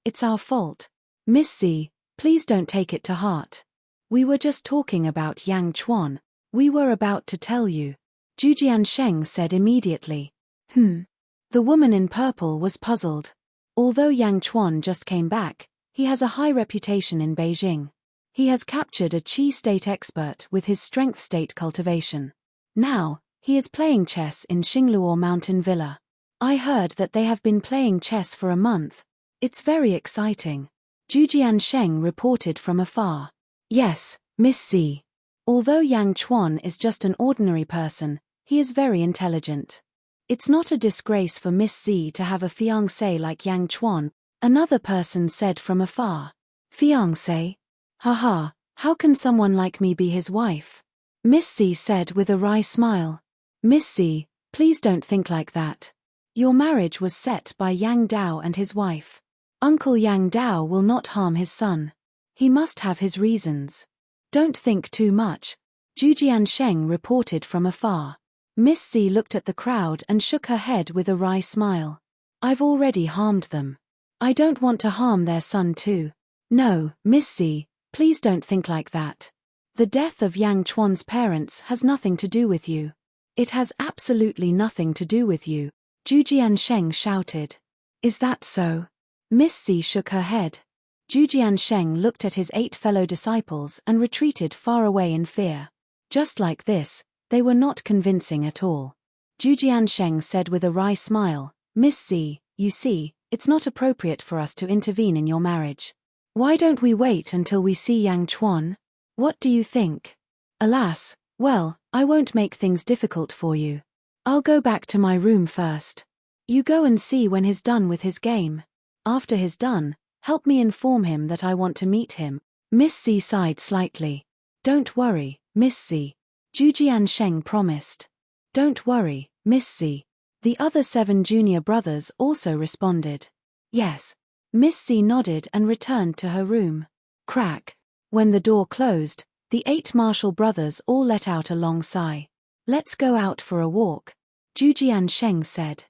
it's our fault. Miss Z, please don't take it to heart. We were just talking about Yang Chuan. We were about to tell you," Zhu Jiansheng said immediately. The woman in purple was puzzled. Although Yang Chuan just came back, he has a high reputation in Beijing. He has captured a Qi state expert with his strength state cultivation. Now, he is playing chess in Xingluo Mountain Villa. I heard that they have been playing chess for a month. It's very exciting. Zhu Jiansheng reported from afar. Yes, Miss Z. Although Yang Chuan is just an ordinary person, he is very intelligent. It's not a disgrace for Miss Z to have a fiancé like Yang Chuan, another person said from afar. Fiancé? Haha, how can someone like me be his wife? Miss Z said with a wry smile. Miss Z, please don't think like that. Your marriage was set by Yang Dao and his wife. Uncle Yang Dao will not harm his son. He must have his reasons. Don't think too much, Zhu Jiansheng reported from afar. Miss Z looked at the crowd and shook her head with a wry smile. I've already harmed them. I don't want to harm their son too. No, Miss Z, please don't think like that. The death of Yang Chuan's parents has nothing to do with you. It has absolutely nothing to do with you, Zhu Jiansheng shouted. Is that so? Miss Z shook her head. Zhu Jiansheng looked at his 8 fellow disciples and retreated far away in fear. Just like this, they were not convincing at all. Zhu Jiansheng said with a wry smile, Miss Z, you see, it's not appropriate for us to intervene in your marriage. Why don't we wait until we see Yang Chuan? What do you think? Alas, well, I won't make things difficult for you. I'll go back to my room first. You go and see when he's done with his game. After he's done, help me inform him that I want to meet him. Miss Z sighed slightly. Don't worry, Miss Z. Zhu Jiansheng promised. Don't worry, Miss Z. The other 7 junior brothers also responded. Yes. Miss Z nodded and returned to her room. Crack. When the door closed, the 8 martial brothers all let out a long sigh. Let's go out for a walk, Zhu Jiansheng said.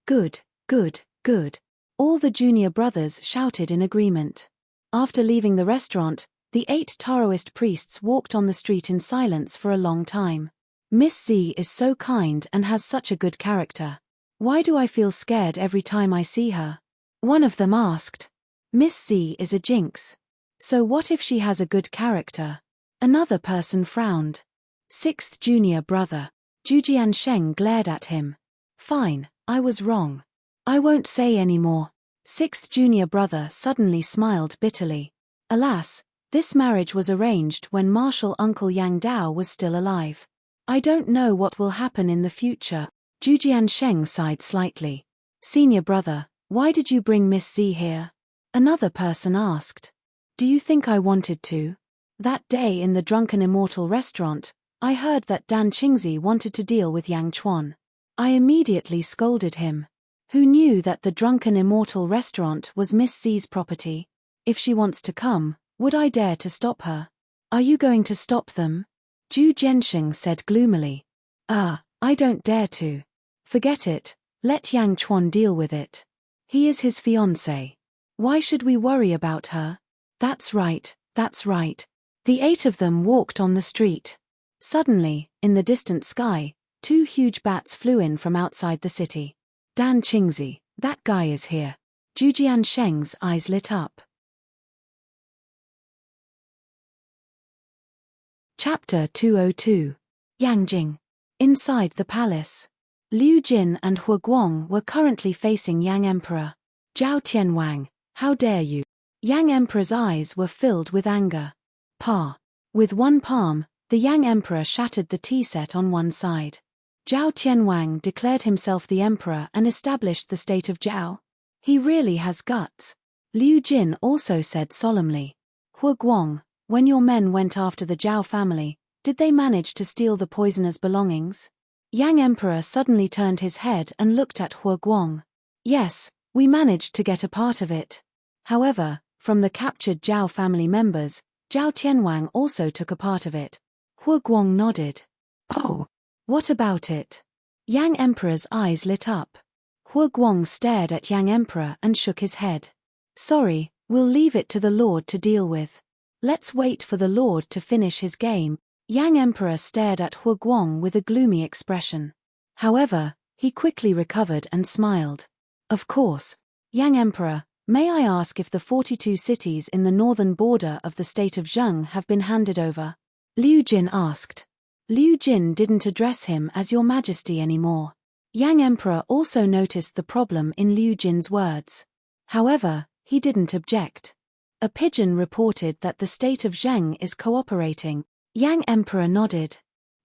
Good, good, good. All the junior brothers shouted in agreement. After leaving the restaurant, the 8 Taoist priests walked on the street in silence for a long time. Miss Z is so kind and has such a good character. Why do I feel scared every time I see her? One of them asked. Miss Z is a jinx. So what if she has a good character? Another person frowned. 6th junior brother. Zhu Jiansheng glared at him. Fine, I was wrong. I won't say any more. 6th junior brother suddenly smiled bitterly. Alas, this marriage was arranged when martial uncle Yang Dao was still alive. I don't know what will happen in the future. Zhu Jiansheng sighed slightly. Senior brother, why did you bring Miss Z here? Another person asked. Do you think I wanted to? That day in the drunken Immortal restaurant, I heard that Dan Qingzi wanted to deal with Yang Chuan. I immediately scolded him. Who knew that the drunken Immortal restaurant was Miss Z's property? If she wants to come, would I dare to stop her? Are you going to stop them? Zhu Jiansheng said gloomily. I don't dare to. Forget it, let Yang Chuan deal with it. He is his fiancé. Why should we worry about her? That's right, that's right. The 8 of them walked on the street. Suddenly, in the distant sky, 2 huge bats flew in from outside the city. Dan Qingzi, that guy is here. Zhu Jiansheng's eyes lit up. Chapter 202. Yangjing. Inside the palace. Liu Jin and Hu Guang were currently facing Yang Emperor. Zhao Tianwang, how dare you? Yang Emperor's eyes were filled with anger. Pa. With one palm, the Yang Emperor shattered the tea set on one side. Zhao Tianwang declared himself the emperor and established the state of Zhao. He really has guts. Liu Jin also said solemnly. Hu Guang, when your men went after the Zhao family, did they manage to steal the poisoner's belongings? Yang Emperor suddenly turned his head and looked at Hu Guang. Yes, we managed to get a part of it. However, from the captured Zhao family members, Zhao Tianwang also took a part of it. Hu Guang nodded. Oh, what about it? Yang Emperor's eyes lit up. Hu Guang stared at Yang Emperor and shook his head. Sorry, we'll leave it to the Lord to deal with. Let's wait for the Lord to finish his game. Yang Emperor stared at Hu Guang with a gloomy expression. However, he quickly recovered and smiled. Of course. Yang Emperor, may I ask if the 42 cities in the northern border of the state of Zheng have been handed over? Liu Jin asked. Liu Jin didn't address him as Your Majesty anymore. Yang Emperor also noticed the problem in Liu Jin's words. However, he didn't object. A pigeon reported that the state of Zheng is cooperating. Yang Emperor nodded.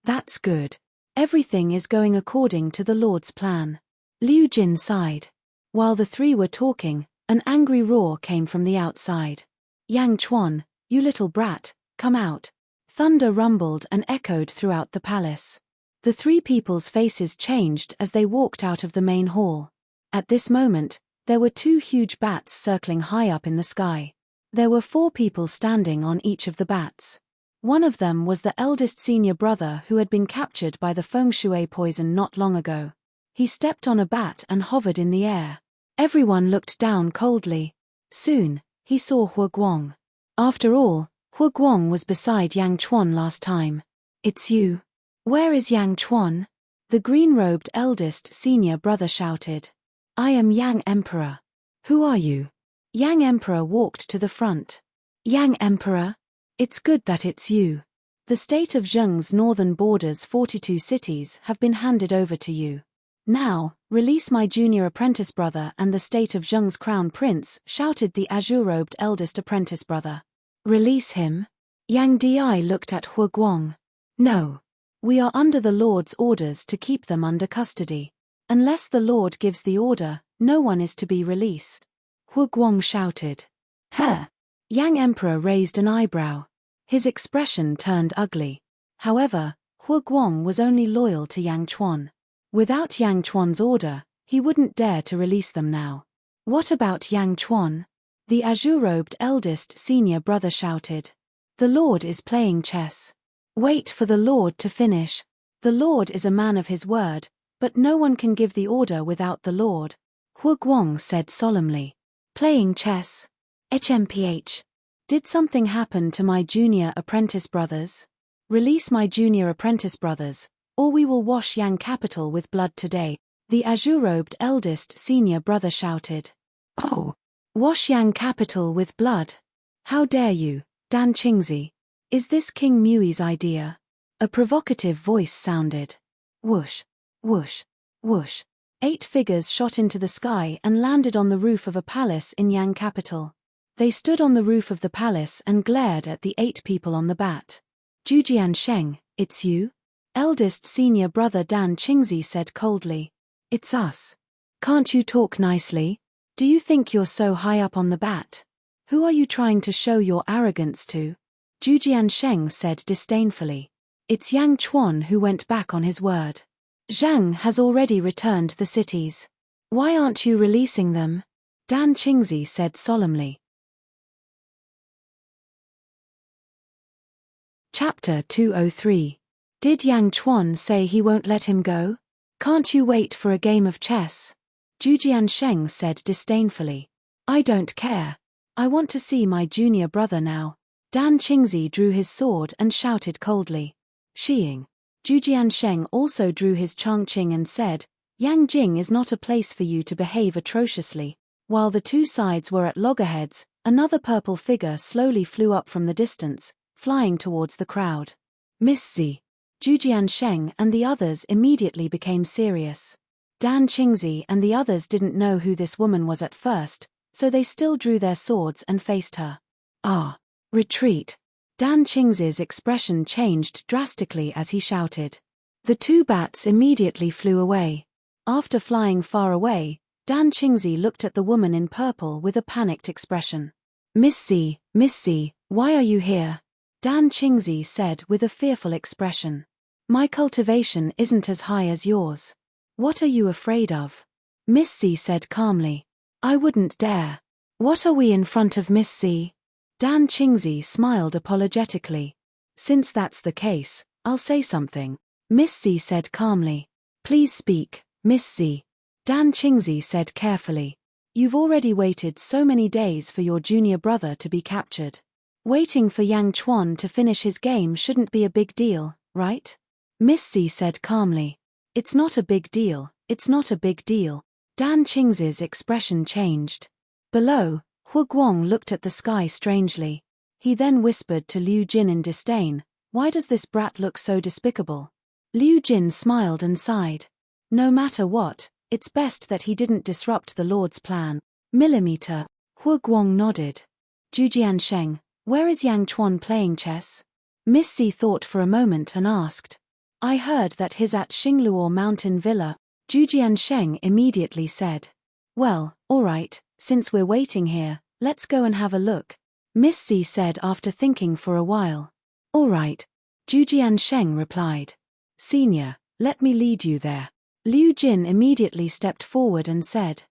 That's good. Everything is going according to the Lord's plan. Liu Jin sighed. While the 3 were talking, an angry roar came from the outside. Yang Chuan, you little brat, come out. Thunder rumbled and echoed throughout the palace. The 3 people's faces changed as they walked out of the main hall. At this moment, there were 2 huge bats circling high up in the sky. There were 4 people standing on each of the bats. One of them was the eldest senior brother who had been captured by the feng shui poison not long ago. He stepped on a bat and hovered in the air. Everyone looked down coldly. Soon, he saw Hu Guang. After all, Hu Guang was beside Yang Chuan last time. It's you. Where is Yang Chuan? The green-robed eldest senior brother shouted. I am Yang Emperor. Who are you? Yang Emperor walked to the front. Yang Emperor? It's good that it's you. The state of Zheng's northern borders 42 cities have been handed over to you. Now, release my junior apprentice brother and the state of Zheng's crown prince, shouted the azure-robed eldest apprentice brother. Release him? Yang Di looked at Hu Guang. No. We are under the Lord's orders to keep them under custody. Unless the Lord gives the order, no one is to be released. Hu Guang shouted. Huh! Yang Emperor raised an eyebrow. His expression turned ugly. However, Hu Guang was only loyal to Yang Chuan. Without Yang Chuan's order, he wouldn't dare to release them now. What about Yang Chuan? The azure-robed eldest senior brother shouted. The Lord is playing chess. Wait for the Lord to finish. The Lord is a man of his word, but no one can give the order without the Lord, Hu Guang said solemnly. Playing chess. HMPH. Did something happen to my junior apprentice brothers? Release my junior apprentice brothers, or we will wash Yang capital with blood today, the azure-robed eldest senior brother shouted. Oh! Wash Yang capital with blood? How dare you, Dan Qingzi? Is this King Mui's idea? A provocative voice sounded. Whoosh, whoosh, whoosh. 8 figures shot into the sky and landed on the roof of a palace in Yang capital. They stood on the roof of the palace and glared at the 8 people on the bat. Zhujian Sheng, it's you? Eldest senior brother Dan Qingzi said coldly. It's us. Can't you talk nicely? Do you think you're so high up on the bat? Who are you trying to show your arrogance to? Zhujian Sheng said disdainfully. It's Yang Chuan who went back on his word. Zhang has already returned the cities. Why aren't you releasing them? Dan Qingzi said solemnly. Chapter 203. Did Yang Chuan say he won't let him go? Can't you wait for a game of chess? Zhujian Sheng said disdainfully. I don't care. I want to see my junior brother now. Dan Qingzi drew his sword and shouted coldly. Shiying. Zhujian Sheng also drew his Changqing and said, Yang Jing is not a place for you to behave atrociously. While the two sides were at loggerheads, another purple figure slowly flew up from the distance, flying towards the crowd. Miss Z. Zhujian Sheng and the others immediately became serious. Dan Qingzi and the others didn't know who this woman was at first, so they still drew their swords and faced her. Ah! Retreat! Dan Qingzi's expression changed drastically as he shouted. The 2 bats immediately flew away. After flying far away, Dan Qingzi looked at the woman in purple with a panicked expression. Miss Z, why are you here? Dan Qingzi said with a fearful expression. My cultivation isn't as high as yours. What are you afraid of? Miss Z said calmly. I wouldn't dare. What are we in front of, Miss Z? Dan Qingzi smiled apologetically. Since that's the case, I'll say something. Miss Z said calmly. Please speak, Miss Z. Dan Qingzi said carefully. You've already waited so many days for your junior brother to be captured. Waiting for Yang Chuan to finish his game shouldn't be a big deal, right? Miss Z said calmly. It's not a big deal, it's not a big deal. Dan Qingzi's expression changed. Below, Hu Guang looked at the sky strangely. He then whispered to Liu Jin in disdain, Why does this brat look so despicable? Liu Jin smiled and sighed. No matter what, it's best that he didn't disrupt the Lord's plan. Millimeter. Hu Guang nodded. Zhujian Sheng, where is Yang Chuan playing chess? Miss Z thought for a moment and asked. I heard that he's at Xingluo Mountain Villa. Zhujian Sheng immediately said. Well, all right. Since we're waiting here, let's go and have a look. Miss Z said after thinking for a while. All right. Zhujian Sheng replied. Senior, let me lead you there. Liu Jin immediately stepped forward and said.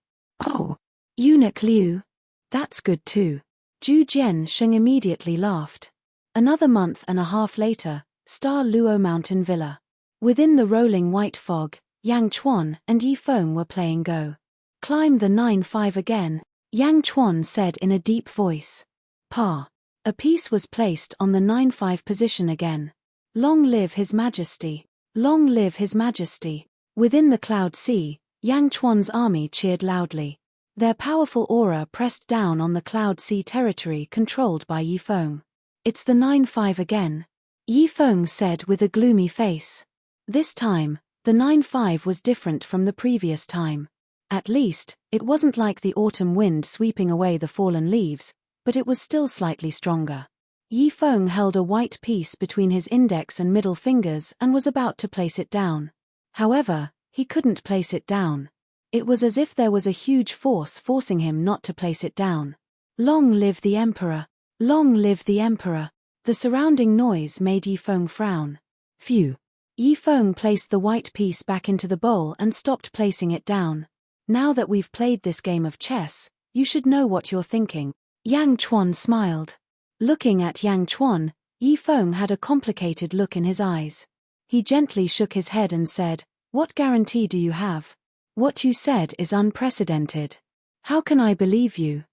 Oh, Eunuch Liu. That's good too. Zhujian Sheng immediately laughed. Another month and a half later, Star Luo Mountain Villa. Within the rolling white fog, Yang Chuan and Yi Feng were playing Go. Climb the 9-5 again, Yang Chuan said in a deep voice. Pa. A piece was placed on the 9-5 position again. Long live His Majesty. Long live His Majesty. Within the cloud sea, Yang Chuan's army cheered loudly. Their powerful aura pressed down on the cloud sea territory controlled by Yi Feng. It's the 9-5 again. Yi Feng said with a gloomy face. This time, the 9-5 was different from the previous time. At least, it wasn't like the autumn wind sweeping away the fallen leaves, but it was still slightly stronger. Yi Feng held a white piece between his index and middle fingers and was about to place it down. However, he couldn't place it down. It was as if there was a huge force forcing him not to place it down. Long live the Emperor! Long live the Emperor! The surrounding noise made Yi Feng frown. Phew! Yi Feng placed the white piece back into the bowl and stopped placing it down. Now that we've played this game of chess, you should know what you're thinking. Yang Chuan smiled. Looking at Yang Chuan, Yi Feng had a complicated look in his eyes. He gently shook his head and said, "What guarantee do you have? What you said is unprecedented. How can I believe you?"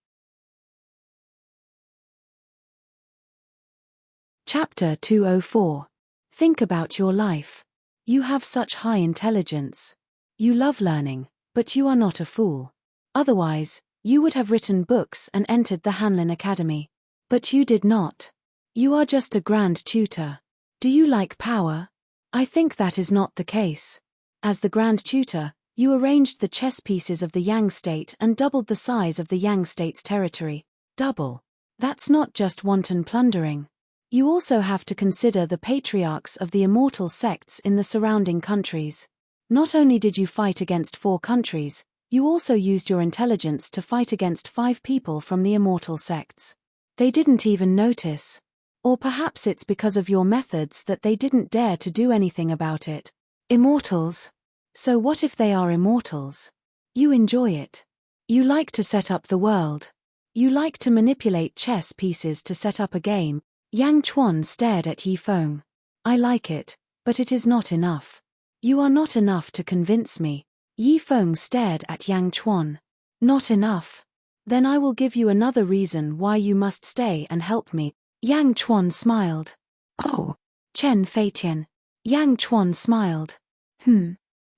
Chapter 204. Think about your life. You have such high intelligence. You love learning, but you are not a fool. Otherwise, you would have written books and entered the Hanlin Academy. But you did not. You are just a grand tutor. Do you like power? I think that is not the case. As the grand tutor, you arranged the chess pieces of the Yang state and doubled the size of the Yang state's territory. Double. That's not just wanton plundering. You also have to consider the patriarchs of the Immortal sects in the surrounding countries. Not only did you fight against 4 countries, you also used your intelligence to fight against 5 people from the Immortal sects. They didn't even notice. Or perhaps it's because of your methods that they didn't dare to do anything about it. Immortals? So what if they are immortals? You enjoy it. You like to set up the world. You like to manipulate chess pieces to set up a game. Yang Chuan stared at Yi Feng. I like it, but it is not enough. You are not enough to convince me. Yi Feng stared at Yang Chuan. Not enough? Then I will give you another reason why you must stay and help me. Yang Chuan smiled. Oh. Chen Feitian. Yang Chuan smiled.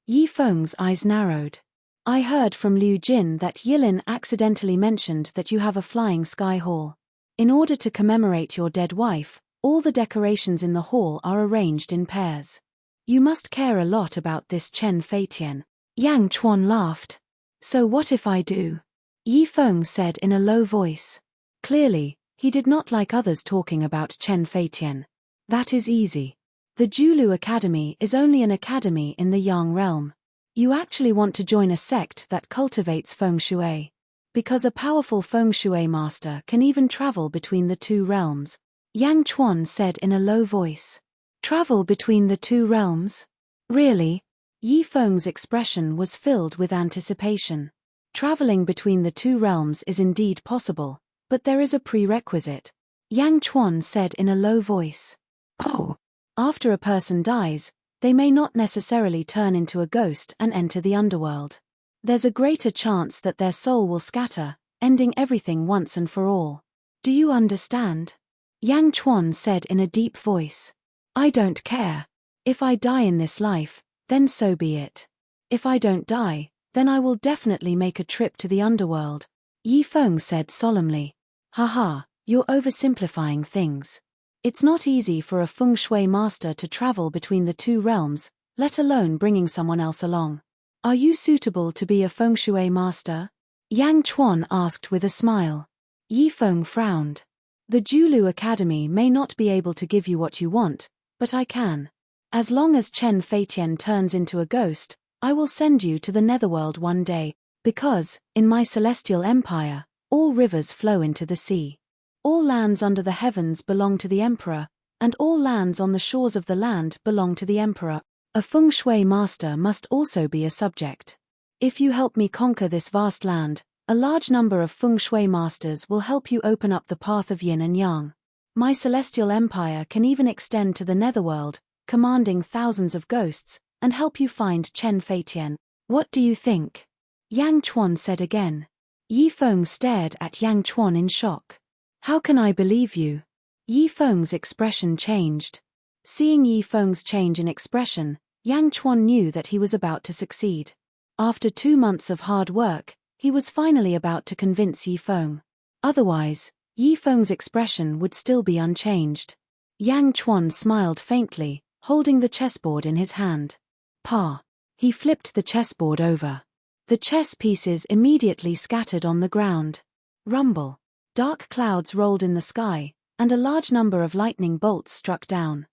Yi Feng's eyes narrowed. I heard from Liu Jin that Yilin accidentally mentioned that you have a flying sky hall. In order to commemorate your dead wife, all the decorations in the hall are arranged in pairs. You must care a lot about this, Chen Feitian. Yang Chuan laughed. So what if I do? Yi Feng said in a low voice. Clearly, he did not like others talking about Chen Feitian. That is easy. The Julu Academy is only an academy in the Yang realm. You actually want to join a sect that cultivates feng shui. Because a powerful feng shui master can even travel between the 2 realms. Yang Chuan said in a low voice. Travel between the 2 realms? Really? Yi Feng's expression was filled with anticipation. Traveling between the 2 realms is indeed possible, but there is a prerequisite. Yang Chuan said in a low voice. Oh. After a person dies, they may not necessarily turn into a ghost and enter the underworld. There's a greater chance that their soul will scatter, ending everything once and for all. Do you understand? Yang Chuan said in a deep voice. I don't care. If I die in this life, then so be it. If I don't die, then I will definitely make a trip to the underworld. Yi Feng said solemnly. Haha, you're oversimplifying things. It's not easy for a feng shui master to travel between the 2 realms, let alone bringing someone else along. Are you suitable to be a feng shui master? Yang Chuan asked with a smile. Yi Feng frowned. The Julu Academy may not be able to give you what you want, but I can. As long as Chen Feitian turns into a ghost, I will send you to the netherworld one day, because, in my celestial empire, all rivers flow into the sea. All lands under the heavens belong to the emperor, and all lands on the shores of the land belong to the emperor. A feng shui master must also be a subject. If you help me conquer this vast land, a large number of feng shui masters will help you open up the path of yin and yang. My celestial empire can even extend to the netherworld, commanding thousands of ghosts, and help you find Chen Feitian. What do you think? Yang Chuan said again. Yi Feng stared at Yang Chuan in shock. How can I believe you? Yi Feng's expression changed. Seeing Yi Feng's change in expression, Yang Chuan knew that he was about to succeed. After 2 months of hard work, he was finally about to convince Yi Feng. Otherwise, Yi Feng's expression would still be unchanged. Yang Chuan smiled faintly, holding the chessboard in his hand. Pa. He flipped the chessboard over. The chess pieces immediately scattered on the ground. Rumble. Dark clouds rolled in the sky, and a large number of lightning bolts struck down.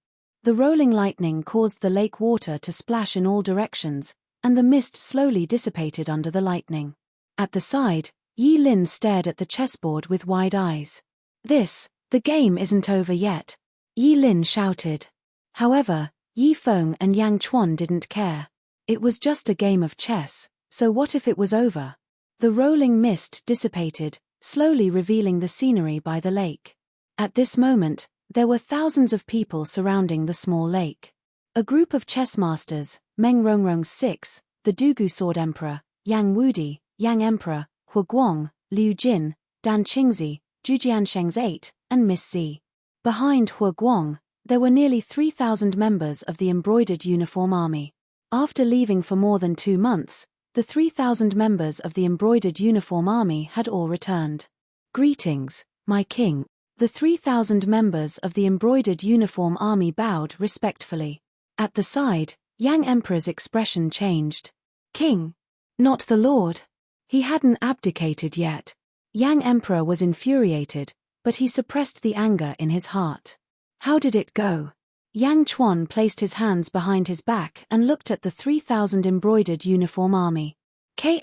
The rolling lightning caused the lake water to splash in all directions, and the mist slowly dissipated under the lightning. At the side, Yi Lin stared at the chessboard with wide eyes. The game isn't over yet. Yi Lin shouted. However, Yi Feng and Yang Chuan didn't care. It was just a game of chess, so what if it was over? The rolling mist dissipated, slowly revealing the scenery by the lake. At this moment, there were thousands of people surrounding the small lake. A group of chess masters, Meng Rongrong's 6, the Dugu Sword Emperor, Yang Wudi, Yang Emperor, Hua Guang, Liu Jin, Dan Qingzi, Zhu Jiansheng's 8, and Miss Z. Behind Hua Guang, there were nearly 3,000 members of the embroidered uniform army. After leaving for more than 2 months, the 3,000 members of the embroidered uniform army had all returned. Greetings, my king. The 3,000 members of the embroidered uniform army bowed respectfully. At the side, Yang Emperor's expression changed. King? Not the Lord? He hadn't abdicated yet. Yang Emperor was infuriated, but he suppressed the anger in his heart. How did it go? Yang Chuan placed his hands behind his back and looked at the 3,000 embroidered uniform army. Ka.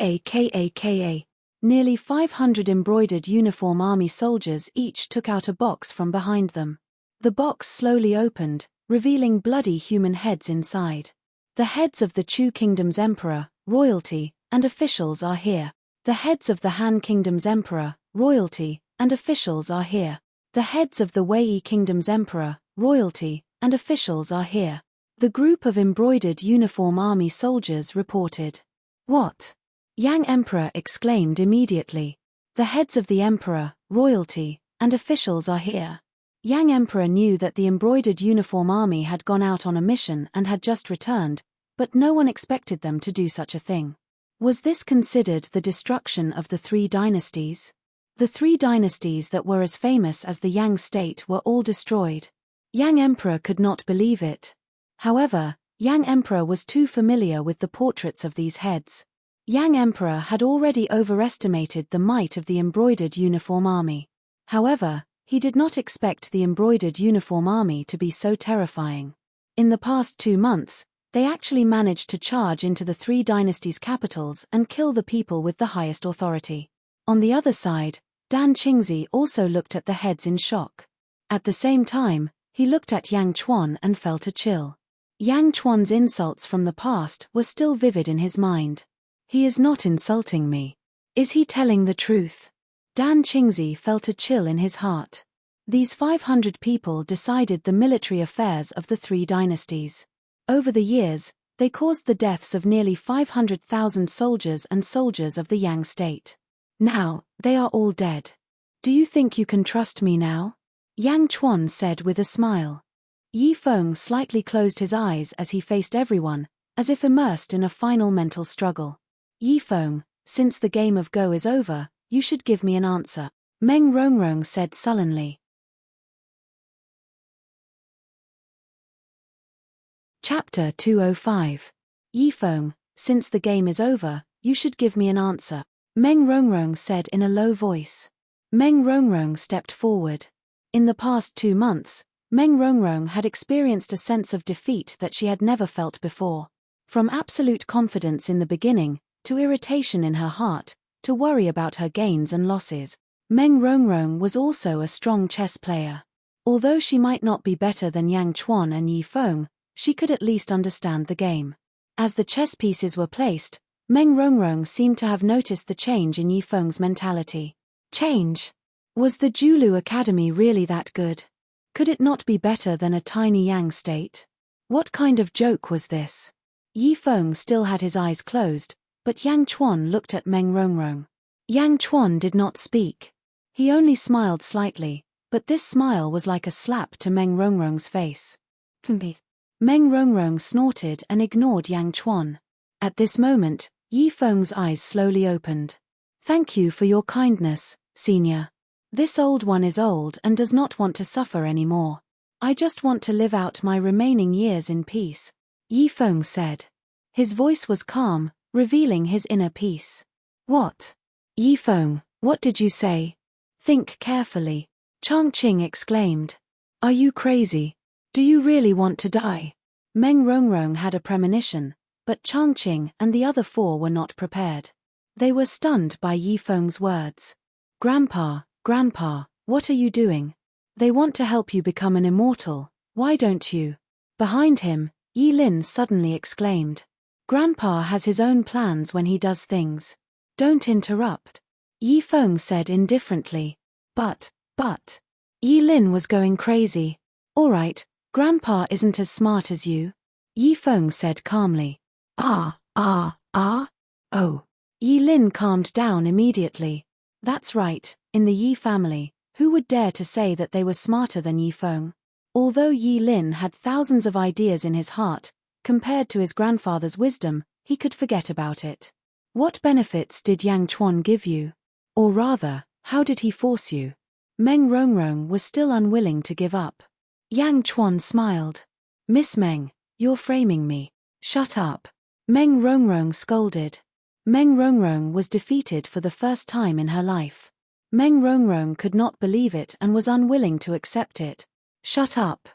Nearly 500 embroidered uniform army soldiers each took out a box from behind them. The box slowly opened, revealing bloody human heads inside. The heads of the Chu Kingdom's emperor, royalty, and officials are here. The heads of the Han Kingdom's emperor, royalty, and officials are here. The heads of the Wei Kingdom's emperor, royalty, and officials are here. The group of embroidered uniform army soldiers reported. What? Yang Emperor exclaimed immediately. The heads of the emperor, royalty, and officials are here. Yang Emperor knew that the embroidered uniform army had gone out on a mission and had just returned, but no one expected them to do such a thing. Was this considered the destruction of the 3 dynasties? The 3 dynasties that were as famous as the Yang state were all destroyed. Yang Emperor could not believe it. However, Yang Emperor was too familiar with the portraits of these heads. Yang Emperor had already overestimated the might of the embroidered uniform army. However, he did not expect the embroidered uniform army to be so terrifying. In the past 2 months, they actually managed to charge into the 3 dynasties' capitals and kill the people with the highest authority. On the other side, Dan Qingzi also looked at the heads in shock. At the same time, he looked at Yang Chuan and felt a chill. Yang Chuan's insults from the past were still vivid in his mind. He is not insulting me. Is he telling the truth? Dan Qingzi felt a chill in his heart. These 500 people decided the military affairs of the 3 dynasties. Over the years, they caused the deaths of nearly 500,000 soldiers and soldiers of the Yang state. Now, they are all dead. Do you think you can trust me now? Yang Chuan said with a smile. Yi Feng slightly closed his eyes as he faced everyone, as if immersed in a final mental struggle. Yi Feng, since the game of Go is over, you should give me an answer, Meng Rongrong said sullenly. Chapter 205. Yi Feng, since the game is over, you should give me an answer, Meng Rongrong said in a low voice. Meng Rongrong stepped forward. In the past 2 months, Meng Rongrong had experienced a sense of defeat that she had never felt before. From absolute confidence in the beginning, to irritation in her heart, to worry about her gains and losses, Meng Rongrong was also a strong chess player. Although she might not be better than Yang Chuan and Yi Feng, she could at least understand the game. As the chess pieces were placed, Meng Rongrong seemed to have noticed the change in Yi Feng's mentality. Change? Was the Julu Academy really that good? Could it not be better than a tiny Yang state? What kind of joke was this? Yi Feng still had his eyes closed, but Yang Chuan looked at Meng Rongrong. Yang Chuan did not speak. He only smiled slightly, but this smile was like a slap to Meng Rongrong's face. Meng Rongrong snorted and ignored Yang Chuan. At this moment, Yi Feng's eyes slowly opened. Thank you for your kindness, senior. This old one is old and does not want to suffer anymore. I just want to live out my remaining years in peace, Yi Feng said. His voice was calm, revealing his inner peace. What? Yi Feng, what did you say? Think carefully. Chongqing exclaimed. Are you crazy? Do you really want to die? Meng Rongrong had a premonition, but Chongqing and the other 4 were not prepared. They were stunned by Yi Feng's words. Grandpa, what are you doing? They want to help you become an immortal, why don't you? Behind him, Yi Lin suddenly exclaimed. Grandpa has his own plans when he does things. Don't interrupt. Yi Feng said indifferently. But. Yi Lin was going crazy. Alright, Grandpa isn't as smart as you. Yi Feng said calmly. Oh. Yi Lin calmed down immediately. That's right, in the Yi family, who would dare to say that they were smarter than Yi Feng? Although Yi Lin had thousands of ideas in his heart, compared to his grandfather's wisdom, he could forget about it. What benefits did Yang Chuan give you? Or rather, how did he force you? Meng Rongrong was still unwilling to give up. Yang Chuan smiled. Miss Meng, you're framing me. Shut up. Meng Rongrong scolded. Meng Rongrong was defeated for the first time in her life. Meng Rongrong could not believe it and was unwilling to accept it. Shut up.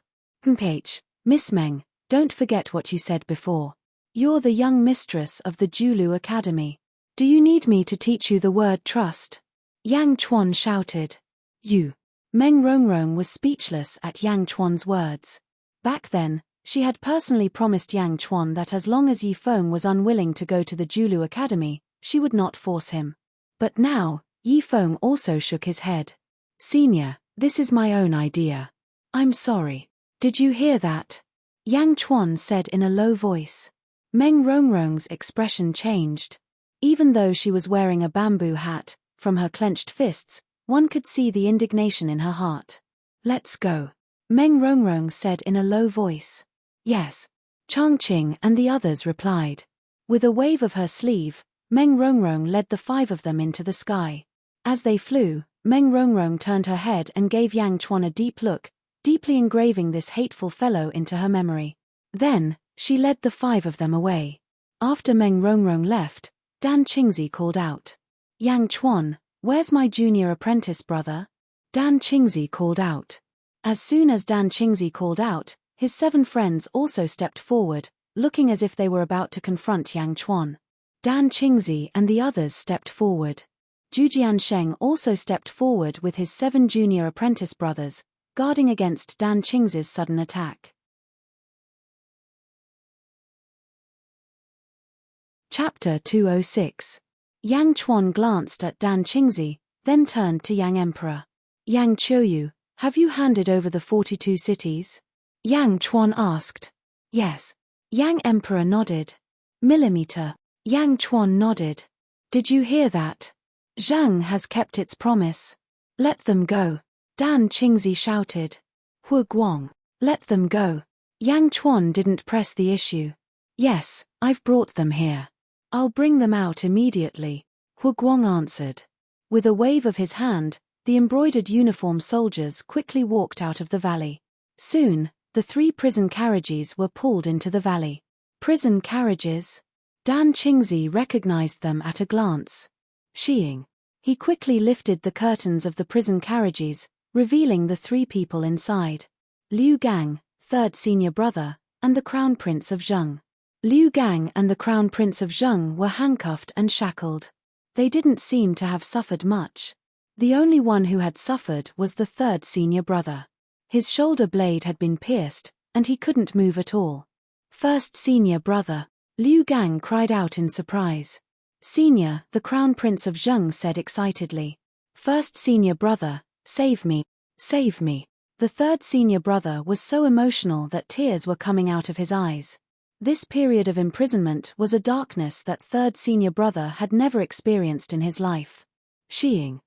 Miss Meng, don't forget what you said before. You're the young mistress of the Julu Academy. Do you need me to teach you the word trust? Yang Chuan shouted. You. Meng Rongrong was speechless at Yang Chuan's words. Back then, she had personally promised Yang Chuan that as long as Yi Feng was unwilling to go to the Julu Academy, she would not force him. But now, Yi Feng also shook his head. Senior, this is my own idea. I'm sorry. Did you hear that? Yang Chuan said in a low voice. Meng Rongrong's expression changed. Even though she was wearing a bamboo hat, from her clenched fists, one could see the indignation in her heart. Let's go. Meng Rongrong said in a low voice. Yes. Changqing and the others replied. With a wave of her sleeve, Meng Rongrong led the 5 of them into the sky. As they flew, Meng Rongrong turned her head and gave Yang Chuan a deep look, deeply engraving this hateful fellow into her memory. Then, she led the 5 of them away. After Meng Rongrong left, Dan Qingzi called out. Yang Chuan, where's my junior apprentice brother? Dan Qingzi called out. As soon as Dan Qingzi called out, his 7 friends also stepped forward, looking as if they were about to confront Yang Chuan. Dan Qingzi and the others stepped forward. Zhu Jiansheng also stepped forward with his 7 junior apprentice brothers, guarding against Dan Qingzi's sudden attack. Chapter 206. Yang Chuan glanced at Dan Qingzi, then turned to Yang Emperor. Yang Qiuyu, have you handed over the 42 cities? Yang Chuan asked. Yes. Yang Emperor nodded. Millimeter. Yang Chuan nodded. Did you hear that? Zhang has kept its promise. Let them go. Dan Qingzi shouted. Hu Guang. Let them go. Yang Chuan didn't press the issue. Yes, I've brought them here. I'll bring them out immediately, Hu Guang answered. With a wave of his hand, the embroidered uniform soldiers quickly walked out of the valley. Soon, the 3 prison carriages were pulled into the valley. Prison carriages? Dan Qingzi recognized them at a glance. Sheeing. He quickly lifted the curtains of the prison carriages, revealing the 3 people inside. Liu Gang, 3rd senior brother, and the Crown Prince of Zheng. Liu Gang and the Crown Prince of Zheng were handcuffed and shackled. They didn't seem to have suffered much. The only one who had suffered was the 3rd senior brother. His shoulder blade had been pierced, and he couldn't move at all. 1st senior brother, Liu Gang cried out in surprise. Senior, the Crown Prince of Zheng said excitedly. 1st senior brother, save me, save me. The 3rd senior brother was so emotional that tears were coming out of his eyes. This period of imprisonment was a darkness that 3rd senior brother had never experienced in his life. Sheeing.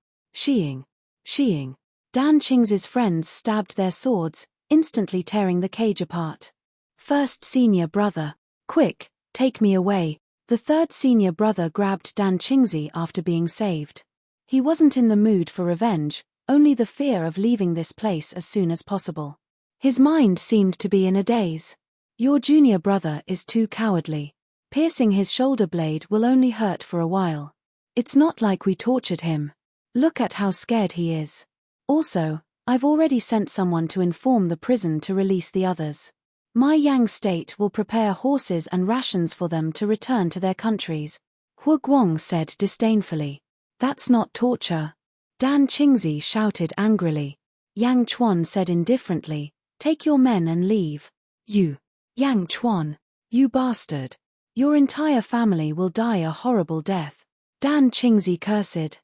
Dan Qingzi's friends stabbed their swords, instantly tearing the cage apart. 1st senior brother. Quick, take me away. The 3rd senior brother grabbed Dan Qingzi after being saved. He wasn't in the mood for revenge, only the fear of leaving this place as soon as possible. His mind seemed to be in a daze. Your junior brother is too cowardly. Piercing his shoulder blade will only hurt for a while. It's not like we tortured him. Look at how scared he is. Also, I've already sent someone to inform the prison to release the others. My Yang state will prepare horses and rations for them to return to their countries. Hu Guang said disdainfully. That's not torture. Dan Qingzi shouted angrily. Yang Chuan said indifferently, take your men and leave. Yang Chuan, you bastard. Your entire family will die a horrible death. Dan Qingzi cursed.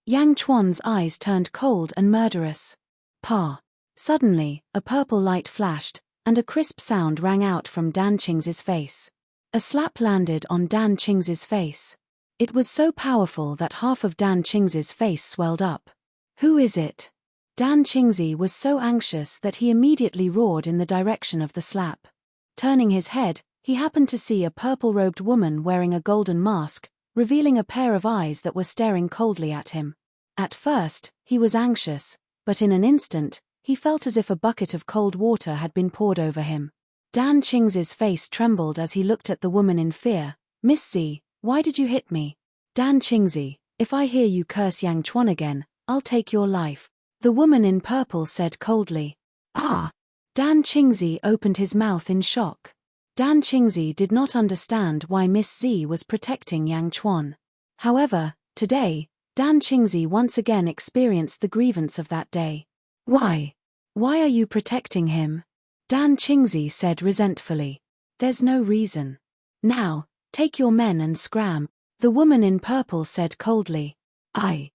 Yang Chuan's eyes turned cold and murderous. Pa. Suddenly, a purple light flashed, and a crisp sound rang out from Dan Qingzi's face. A slap landed on Dan Qingzi's face. It was so powerful that half of Dan Qingzi's face swelled up. Who is it? Dan Qingzi was so anxious that he immediately roared in the direction of the slap. Turning his head, he happened to see a purple-robed woman wearing a golden mask, revealing a pair of eyes that were staring coldly at him. At first, he was anxious, but in an instant, he felt as if a bucket of cold water had been poured over him. Dan Qingzi's face trembled as he looked at the woman in fear. Miss Z, why did you hit me? Dan Qingzi, if I hear you curse Yang Chuan again, I'll take your life. The woman in purple said coldly. Ah! Dan Qingzi opened his mouth in shock. Dan Qingzi did not understand why Miss Z was protecting Yang Chuan. However, today, Dan Qingzi once again experienced the grievance of that day. Why? Why are you protecting him? Dan Qingzi said resentfully. There's no reason. Now, take your men and scram, the woman in purple said coldly. I.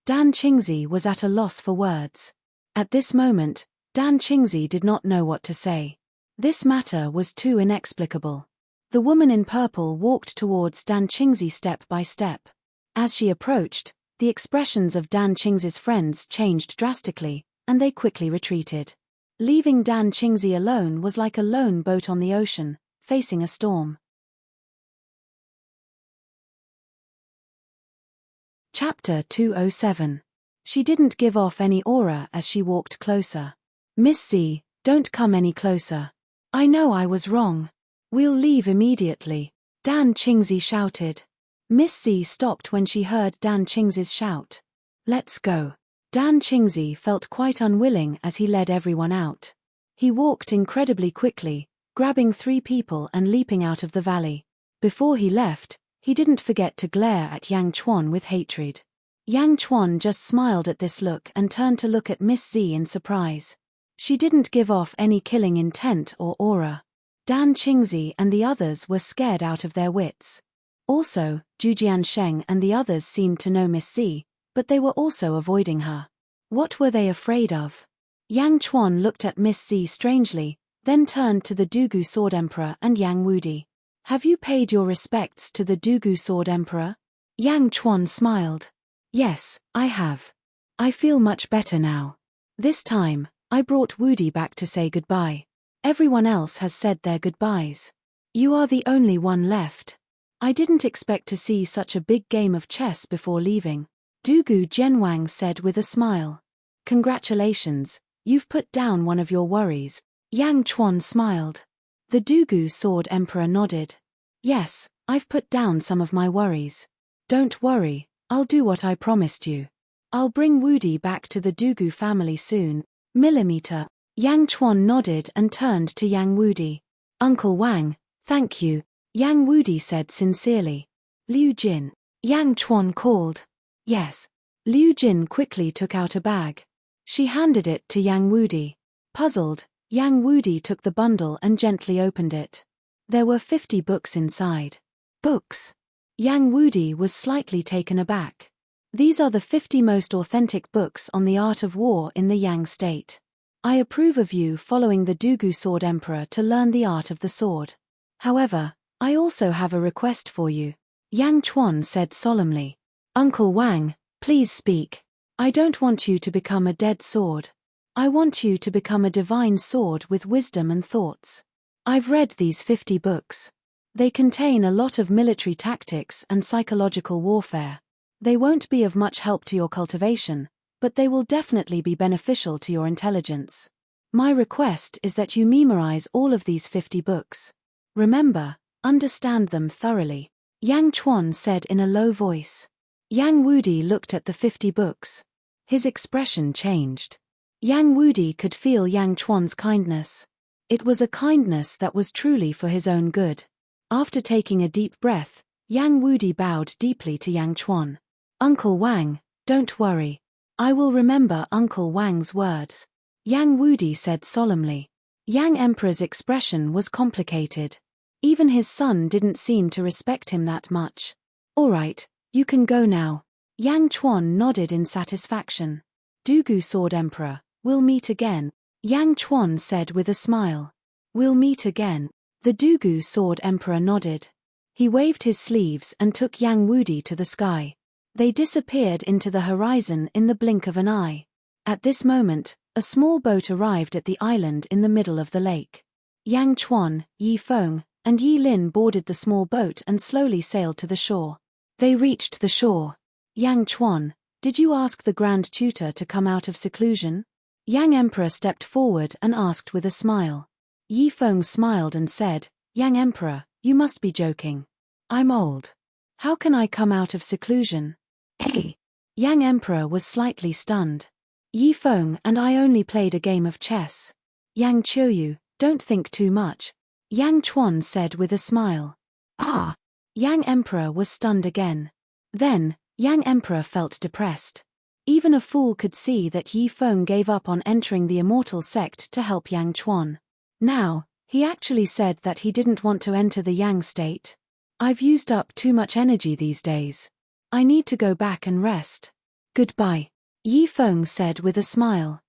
Dan Qingzi was at a loss for words. At this moment, Dan Qingzi did not know what to say. This matter was too inexplicable. The woman in purple walked towards Dan Qingzi step by step. As she approached, the expressions of Dan Qingzi's friends changed drastically, and they quickly retreated. Leaving Dan Qingzi alone was like a lone boat on the ocean, facing a storm. Chapter 207. She didn't give off any aura as she walked closer. Miss Z, don't come any closer. I know I was wrong. We'll leave immediately. Dan Qingzi shouted. Miss Z stopped when she heard Dan Qingzi's shout. Let's go. Dan Qingzi felt quite unwilling as he led everyone out. He walked incredibly quickly, grabbing 3 people and leaping out of the valley. Before he left, he didn't forget to glare at Yang Chuan with hatred. Yang Chuan just smiled at this look and turned to look at Miss Z in surprise. She didn't give off any killing intent or aura. Dan Qingzi and the others were scared out of their wits. Also, Zhu Jiansheng and the others seemed to know Miss Z, but they were also avoiding her. What were they afraid of? Yang Chuan looked at Miss Z strangely, then turned to the Dugu Sword Emperor and Yang Wudi. Have you paid your respects to the Dugu Sword Emperor? Yang Chuan smiled. Yes, I have. I feel much better now. This time, I brought Wudi back to say goodbye. Everyone else has said their goodbyes. You are the only one left. I didn't expect to see such a big game of chess before leaving. Dugu Zhenwang said with a smile. Congratulations, you've put down one of your worries. Yang Chuan smiled. The Dugu Sword Emperor nodded. Yes, I've put down some of my worries. Don't worry, I'll do what I promised you. I'll bring Wudi back to the Dugu family soon. Millimeter. Yang Chuan nodded and turned to Yang Wudi. Uncle Wang, thank you, Yang Wudi said sincerely. Liu Jin. Yang Chuan called. Yes. Liu Jin quickly took out a bag. She handed it to Yang Wudi. Puzzled, Yang Wudi took the bundle and gently opened it. There were 50 books inside. Books? Yang Wudi was slightly taken aback. These are the 50 most authentic books on the art of war in the Yang state. I approve of you following the Dugu Sword Emperor to learn the art of the sword. However, I also have a request for you. Yang Chuan said solemnly. Uncle Wang, please speak. I don't want you to become a dead sword. I want you to become a divine sword with wisdom and thoughts. I've read these 50 books. They contain a lot of military tactics and psychological warfare. They won't be of much help to your cultivation, but they will definitely be beneficial to your intelligence. My request is that you memorize all of these 50 books. Remember, understand them thoroughly. Yang Chuan said in a low voice. Yang Wudi looked at the 50 books. His expression changed. Yang Wudi could feel Yang Chuan's kindness. It was a kindness that was truly for his own good. After taking a deep breath, Yang Wudi bowed deeply to Yang Chuan. Uncle Wang, don't worry. I will remember Uncle Wang's words. Yang Wudi said solemnly. Yang Emperor's expression was complicated. Even his son didn't seem to respect him that much. All right, you can go now. Yang Chuan nodded in satisfaction. Dugu Sword Emperor, we'll meet again, Yang Chuan said with a smile. We'll meet again. The Dugu Sword Emperor nodded. He waved his sleeves and took Yang Wudi to the sky. They disappeared into the horizon in the blink of an eye. At this moment, a small boat arrived at the island in the middle of the lake. Yang Chuan, Yi Feng, and Yi Lin boarded the small boat and slowly sailed to the shore. They reached the shore. Yang Chuan, did you ask the Grand Tutor to come out of seclusion? Yang Emperor stepped forward and asked with a smile. Yi Feng smiled and said, Yang Emperor, you must be joking. I'm old. How can I come out of seclusion? Hey! Yang Emperor was slightly stunned. Yi Feng and I only played a game of chess. Yang Qiuyu, don't think too much, Yang Chuan said with a smile. Ah! Yang Emperor was stunned again. Then, Yang Emperor felt depressed. Even a fool could see that Yi Feng gave up on entering the Immortal sect to help Yang Chuan. Now, he actually said that he didn't want to enter the Yang state. I've used up too much energy these days. I need to go back and rest. Goodbye, Yi Feng said with a smile.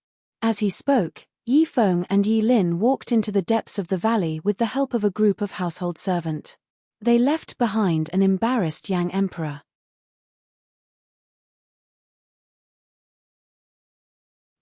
As he spoke, Yi Feng and Yi Lin walked into the depths of the valley with the help of a group of household servant. They left behind an embarrassed Yang Emperor.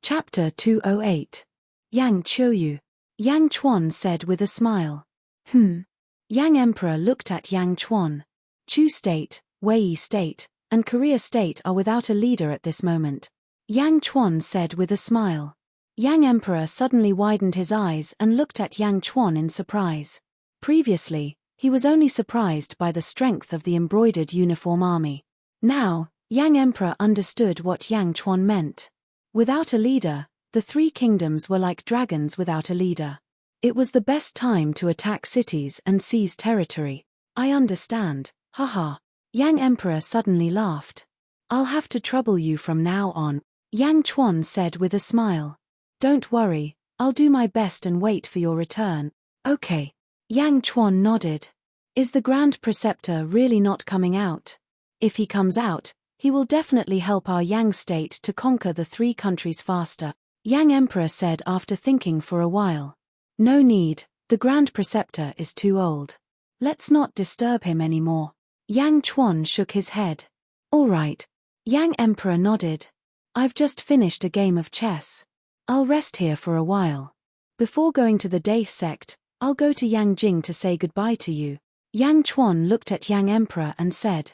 Chapter 208. Yang Qiuyu. Yang Chuan said with a smile. Yang Emperor looked at Yang Chuan. Chu State, Wei State, and Korea State are without a leader at this moment. Yang Chuan said with a smile. Yang Emperor suddenly widened his eyes and looked at Yang Chuan in surprise. Previously, he was only surprised by the strength of the embroidered uniform army. Now, Yang Emperor understood what Yang Chuan meant. Without a leader, the three kingdoms were like dragons without a leader. It was the best time to attack cities and seize territory. I understand, haha. Yang Emperor suddenly laughed. I'll have to trouble you from now on, Yang Chuan said with a smile. Don't worry, I'll do my best and wait for your return. Okay. Yang Chuan nodded. Is the Grand Preceptor really not coming out? If he comes out, he will definitely help our Yang state to conquer the three countries faster, Yang Emperor said after thinking for a while. No need, the Grand Preceptor is too old. Let's not disturb him anymore. Yang Chuan shook his head. All right. Yang Emperor nodded. I've just finished a game of chess. I'll rest here for a while. Before going to the Day sect, I'll go to Yangjing to say goodbye to you. Yang Chuan looked at Yang Emperor and said.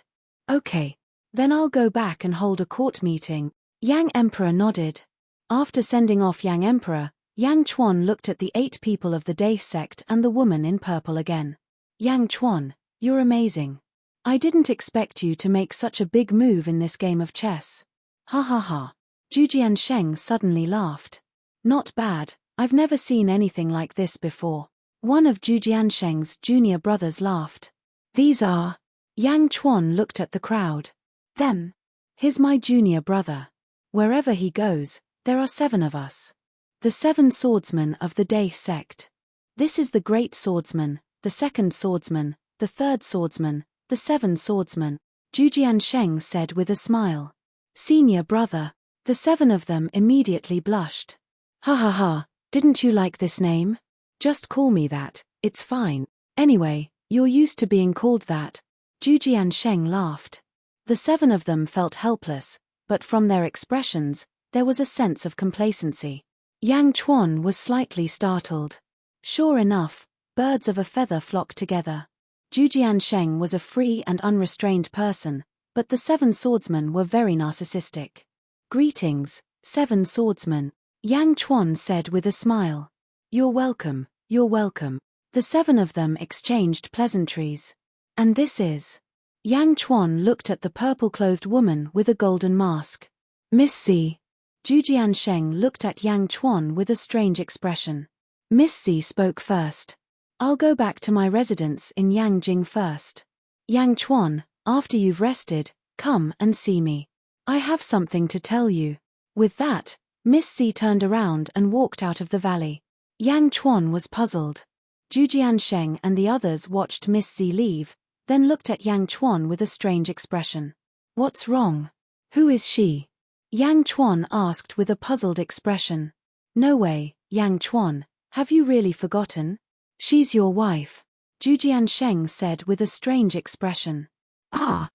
Okay. Then I'll go back and hold a court meeting. Yang Emperor nodded. After sending off Yang Emperor, Yang Chuan looked at the 8 people of the Day sect and the woman in purple again. Yang Chuan, you're amazing. I didn't expect you to make such a big move in this game of chess. Ha ha ha. Zhu Jiansheng suddenly laughed. Not bad, I've never seen anything like this before. One of Zhu Jiansheng's junior brothers laughed. These are... Yang Chuan looked at the crowd. Them. He's my junior brother. Wherever he goes, there are 7 of us. The 7 swordsmen of the Day sect. This is the Great Swordsman, the 2nd Swordsman, the 3rd Swordsman, the 7th Swordsman, Zhu Jiansheng said with a smile. Senior brother. The 7 of them immediately blushed. Ha ha ha, didn't you like this name? Just call me that, it's fine. Anyway, you're used to being called that. Zhu Jiansheng laughed. The 7 of them felt helpless, but from their expressions, there was a sense of complacency. Yang Chuan was slightly startled. Sure enough, birds of a feather flocked together. Zhu Jiansheng was a free and unrestrained person, but the 7 swordsmen were very narcissistic. Greetings, 7 swordsmen, Yang Chuan said with a smile. You're welcome, you're welcome. The 7 of them exchanged pleasantries. And this is... Yang Chuan looked at the purple-clothed woman with a golden mask. Miss C. Zhu Jiansheng looked at Yang Chuan with a strange expression. Miss C spoke first. I'll go back to my residence in Yangjing first. Yang Chuan, after you've rested, come and see me. I have something to tell you. With that, Miss C turned around and walked out of the valley. Yang Chuan was puzzled. Zhu Jiansheng and the others watched Miss Z leave, then looked at Yang Chuan with a strange expression. What's wrong? Who is she? Yang Chuan asked with a puzzled expression. No way, Yang Chuan, have you really forgotten? She's your wife, Zhu Jiansheng said with a strange expression. Ah!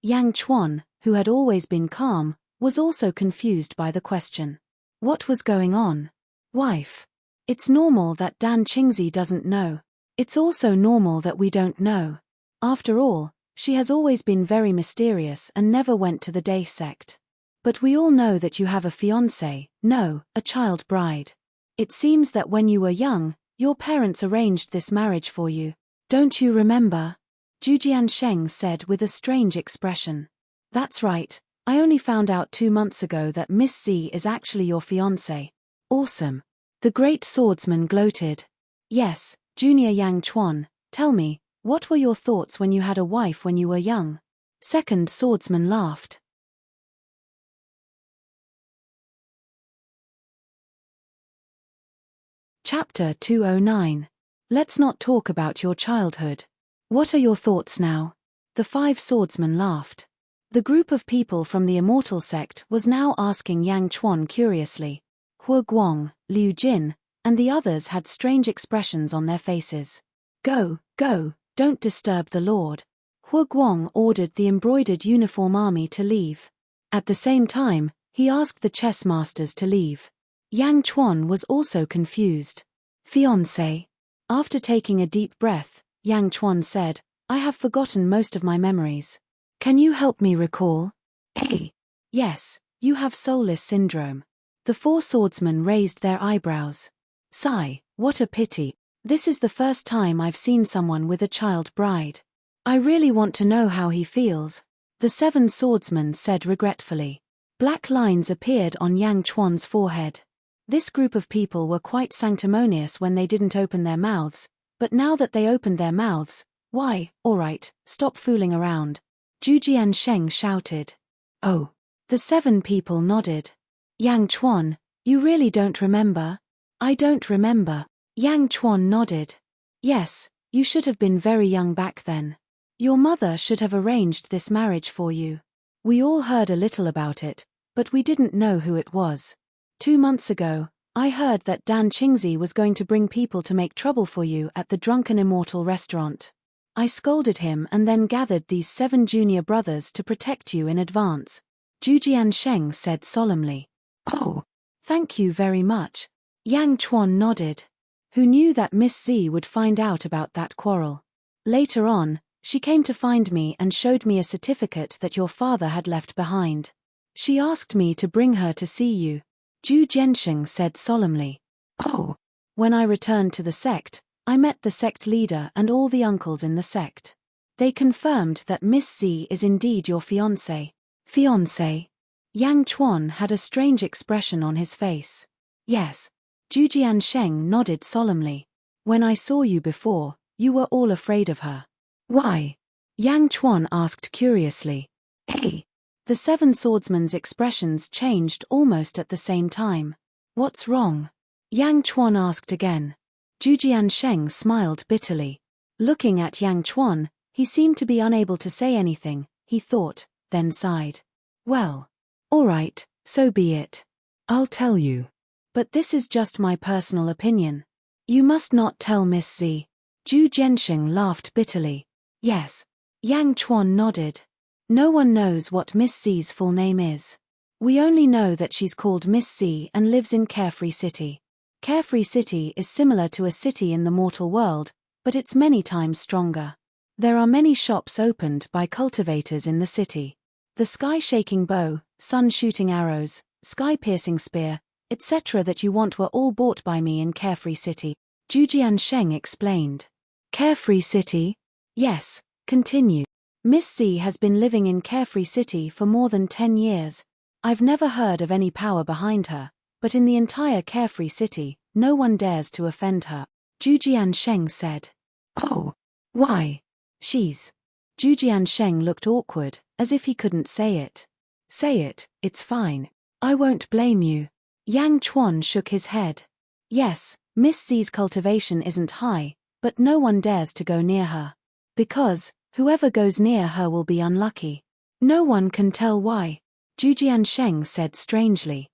Yang Chuan, who had always been calm, was also confused by the question. What was going on? Wife. It's normal that Dan Qingzi doesn't know. It's also normal that we don't know. After all, she has always been very mysterious and never went to the day sect. But we all know that you have a fiancé, no, a child bride. It seems that when you were young, your parents arranged this marriage for you. Don't you remember? Zhu Jiansheng said with a strange expression. That's right, I only found out 2 months ago that Miss Z is actually your fiancé. Awesome. The great swordsman gloated. Yes, Junior Yang Chuan, tell me, what were your thoughts when you had a wife when you were young? Second swordsman laughed. Chapter 209. Let's not talk about your childhood. What are your thoughts now? The 5 swordsmen laughed. The group of people from the Immortal sect was now asking Yang Chuan curiously. Hua Guang, Liu Jin, and the others had strange expressions on their faces. Go, don't disturb the Lord. Hua Guang ordered the embroidered uniform army to leave. At the same time, he asked the chess masters to leave. Yang Chuan was also confused. Fiancé. After taking a deep breath, Yang Chuan said, I have forgotten most of my memories. Can you help me recall? Yes, you have soulless syndrome. The 4 swordsmen raised their eyebrows. Sigh, what a pity. This is the first time I've seen someone with a child bride. I really want to know how he feels. The 7 swordsmen said regretfully. Black lines appeared on Yang Chuan's forehead. This group of people were quite sanctimonious when they didn't open their mouths, but now that they opened their mouths, why, alright, stop fooling around. Zhu Jiansheng shouted. Oh. The 7 people nodded. Yang Chuan, you really don't remember? I don't remember. Yang Chuan nodded. Yes, you should have been very young back then. Your mother should have arranged this marriage for you. We all heard a little about it, but we didn't know who it was. 2 months ago, I heard that Dan Qingzi was going to bring people to make trouble for you at the Drunken Immortal restaurant. I scolded him and then gathered these 7 junior brothers to protect you in advance. Zhu Jiansheng said solemnly. Oh, thank you very much. Yang Chuan nodded. Who knew that Miss Z would find out about that quarrel? Later on, she came to find me and showed me a certificate that your father had left behind. She asked me to bring her to see you. Zhu Jiansheng said solemnly. Oh. When I returned to the sect, I met the sect leader and all the uncles in the sect. They confirmed that Miss Z is indeed your fiancé. Fiancé? Yang Chuan had a strange expression on his face. Yes. Zhu Jiansheng nodded solemnly. When I saw you before, you were all afraid of her. Why? Yang Chuan asked curiously. The 7 swordsmen's expressions changed almost at the same time. What's wrong? Yang Chuan asked again. Zhu Jiansheng smiled bitterly. Looking at Yang Chuan, he seemed to be unable to say anything, he thought, then sighed. Well. Alright, so be it. I'll tell you. But this is just my personal opinion. You must not tell Miss Z. Zhu Jiansheng laughed bitterly. Yes. Yang Chuan nodded. No one knows what Miss Z's full name is. We only know that she's called Miss Z and lives in Carefree City. Carefree City is similar to a city in the mortal world, but it's many times stronger. There are many shops opened by cultivators in the city. The sky-shaking bow, sun-shooting arrows, sky-piercing spear, etc. that you want were all bought by me in Carefree City, Zhu Jiansheng explained. Carefree City? Yes, continue. Miss Z has been living in Carefree City for more than 10 years. I've never heard of any power behind her, but in the entire Carefree City, no one dares to offend her, Zhu Jiansheng said. Oh. Why? She's. Zhu Jiansheng looked awkward, as if he couldn't say it. Say it, it's fine. I won't blame you. Yang Chuan shook his head. Yes, Miss Zi's cultivation isn't high, but no one dares to go near her. Because, whoever goes near her will be unlucky. No one can tell why, Zhu Jiansheng said strangely.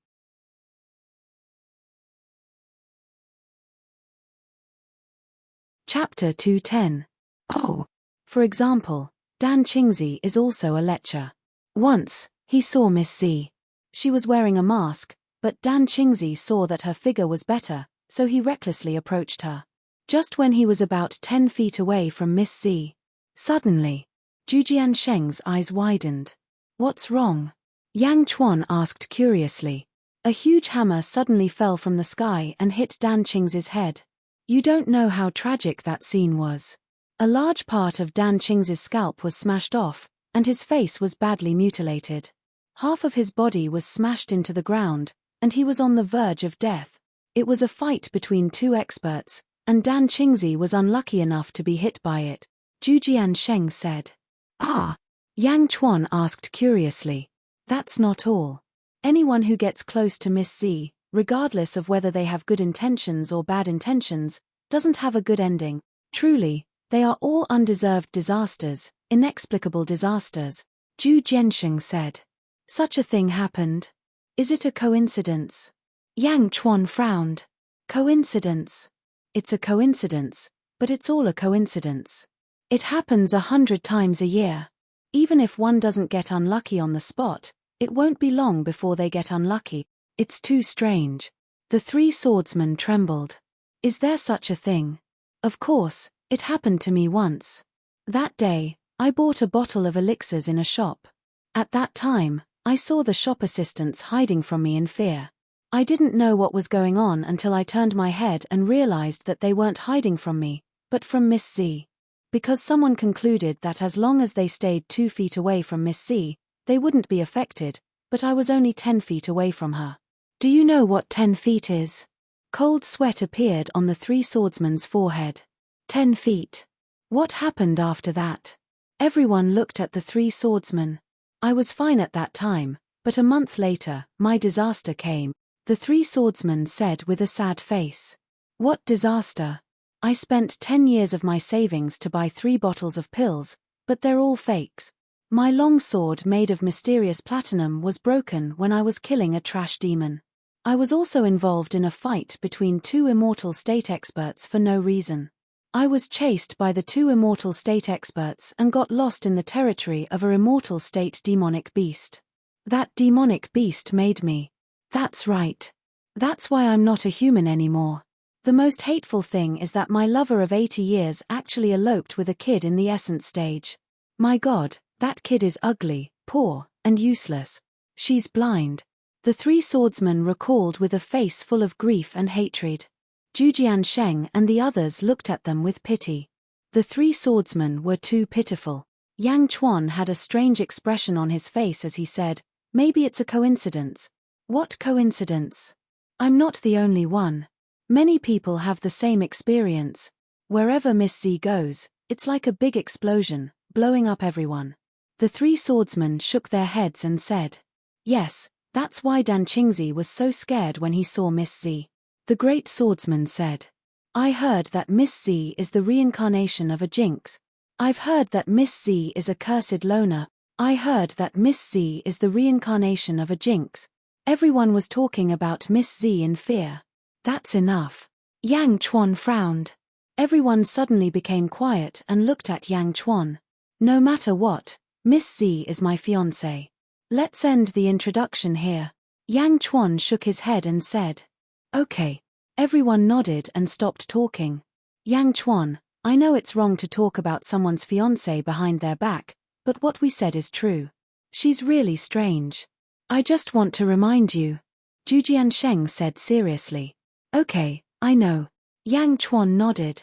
Chapter 210. Oh. For example, Dan Qingzi is also a lecher. Once, he saw Miss Z. She was wearing a mask, but Dan Qingzi saw that her figure was better, so he recklessly approached her. Just when he was about 10 feet away from Miss Z. Suddenly, Zhu Jiansheng's eyes widened. What's wrong? Yang Chuan asked curiously. A huge hammer suddenly fell from the sky and hit Dan Qingzi's head. You don't know how tragic that scene was. A large part of Dan Qingzi's scalp was smashed off, and his face was badly mutilated. Half of his body was smashed into the ground, and he was on the verge of death. It was a fight between two experts, and Dan Qingzi was unlucky enough to be hit by it, Zhu Jiansheng said. Ah? Yang Chuan asked curiously. That's not all. Anyone who gets close to Miss Z, regardless of whether they have good intentions or bad intentions, doesn't have a good ending. Truly, they are all undeserved disasters, inexplicable disasters, Zhu Jiansheng said. Such a thing happened. Is it a coincidence? Yang Chuan frowned. Coincidence? It's a coincidence, but it's all a coincidence. It happens 100 times a year. Even if one doesn't get unlucky on the spot, it won't be long before they get unlucky. It's too strange. The three swordsmen trembled. Is there such a thing? Of course, it happened to me once. That day, I bought a bottle of elixirs in a shop. At that time, I saw the shop assistants hiding from me in fear. I didn't know what was going on until I turned my head and realized that they weren't hiding from me, but from Miss Z. Because someone concluded that as long as they stayed 2 feet away from Miss Z, they wouldn't be affected, but I was only 10 feet away from her. Do you know what 10 feet is? Cold sweat appeared on the three swordsmen's forehead. 10 feet. What happened after that? Everyone looked at the three swordsmen. I was fine at that time, but a month later, my disaster came, the three swordsmen said with a sad face. What disaster? I spent 10 years of my savings to buy 3 bottles of pills, but they're all fakes. My long sword made of mysterious platinum was broken when I was killing a trash demon. I was also involved in a fight between 2 immortal state experts for no reason. I was chased by the 2 immortal state experts and got lost in the territory of a immortal state demonic beast. That demonic beast made me. That's right. That's why I'm not a human anymore. The most hateful thing is that my lover of 80 years actually eloped with a kid in the essence stage. My God, that kid is ugly, poor, and useless. She's blind. The three swordsmen recalled with a face full of grief and hatred. Zhu Jiansheng and the others looked at them with pity. The three swordsmen were too pitiful. Yang Chuan had a strange expression on his face as he said, maybe it's a coincidence. What coincidence? I'm not the only one. Many people have the same experience. Wherever Miss Z goes, it's like a big explosion, blowing up everyone. The three swordsmen shook their heads and said, yes, that's why Dan Qingzi was so scared when he saw Miss Z. The great swordsman said, I heard that Miss Z is the reincarnation of a jinx. I've heard that Miss Z is a cursed loner. I heard that Miss Z is the reincarnation of a jinx. Everyone was talking about Miss Z in fear. That's enough. Yang Chuan frowned. Everyone suddenly became quiet and looked at Yang Chuan. No matter what, Miss Z is my fiancé. Let's end the introduction here. Yang Chuan shook his head and said, okay. Everyone nodded and stopped talking. Yang Chuan, I know it's wrong to talk about someone's fiancé behind their back, but what we said is true. She's really strange. I just want to remind you. Zhu Jiansheng said seriously. Okay, I know. Yang Chuan nodded.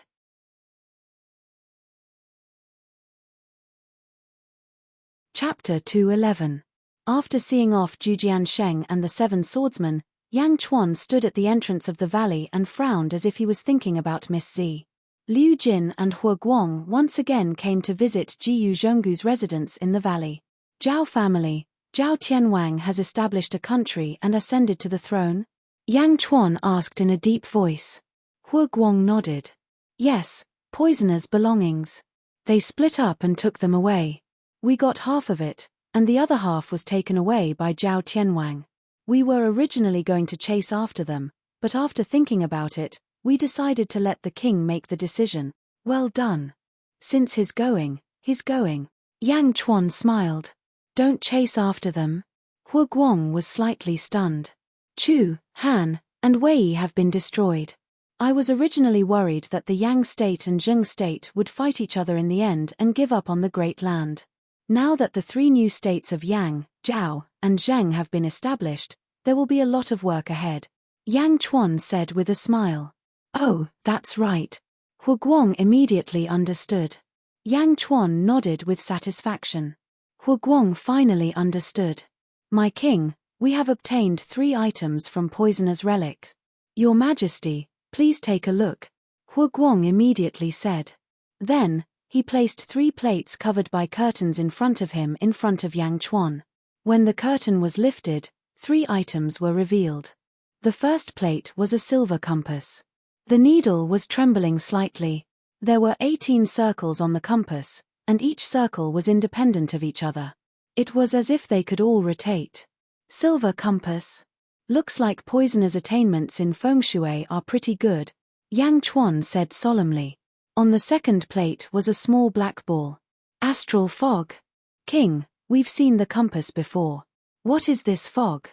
Chapter 211. After seeing off Zhu Jiansheng and the 7 swordsmen, Yang Chuan stood at the entrance of the valley and frowned as if he was thinking about Miss Z. Liu Jin and Hua Guang once again came to visit Jiyu Zhonggu's residence in the valley. Zhao family, Zhao Tianwang has established a country and ascended to the throne. Yang Chuan asked in a deep voice. Hu Guang nodded. Yes, poisoner's belongings. They split up and took them away. We got half of it, and the other half was taken away by Zhao Tianwang. We were originally going to chase after them, but after thinking about it, we decided to let the king make the decision. Well done. Since he's going, he's going. Yang Chuan smiled. Don't chase after them. Hu Guang was slightly stunned. Chu, Han, and Wei have been destroyed. I was originally worried that the Yang state and Zheng state would fight each other in the end and give up on the Great Land. Now that the 3 new states of Yang, Zhao, and Zheng have been established, there will be a lot of work ahead. Yang Chuan said with a smile. Oh, that's right. Hu Guang immediately understood. Yang Chuan nodded with satisfaction. Hu Guang finally understood. My king, we have obtained 3 items from Poisoner's relics. Your Majesty, please take a look. Hu Guang immediately said. Then, he placed 3 plates covered by curtains in front of him in front of Yang Chuan. When the curtain was lifted, 3 items were revealed. The first plate was a silver compass. The needle was trembling slightly. There were 18 circles on the compass, and each circle was independent of each other. It was as if they could all rotate. Silver compass. Looks like Poisoner's attainments in feng shui are pretty good, Yang Chuan said solemnly. On the second plate was a small black ball. Astral fog. King, we've seen the compass before. What is this fog?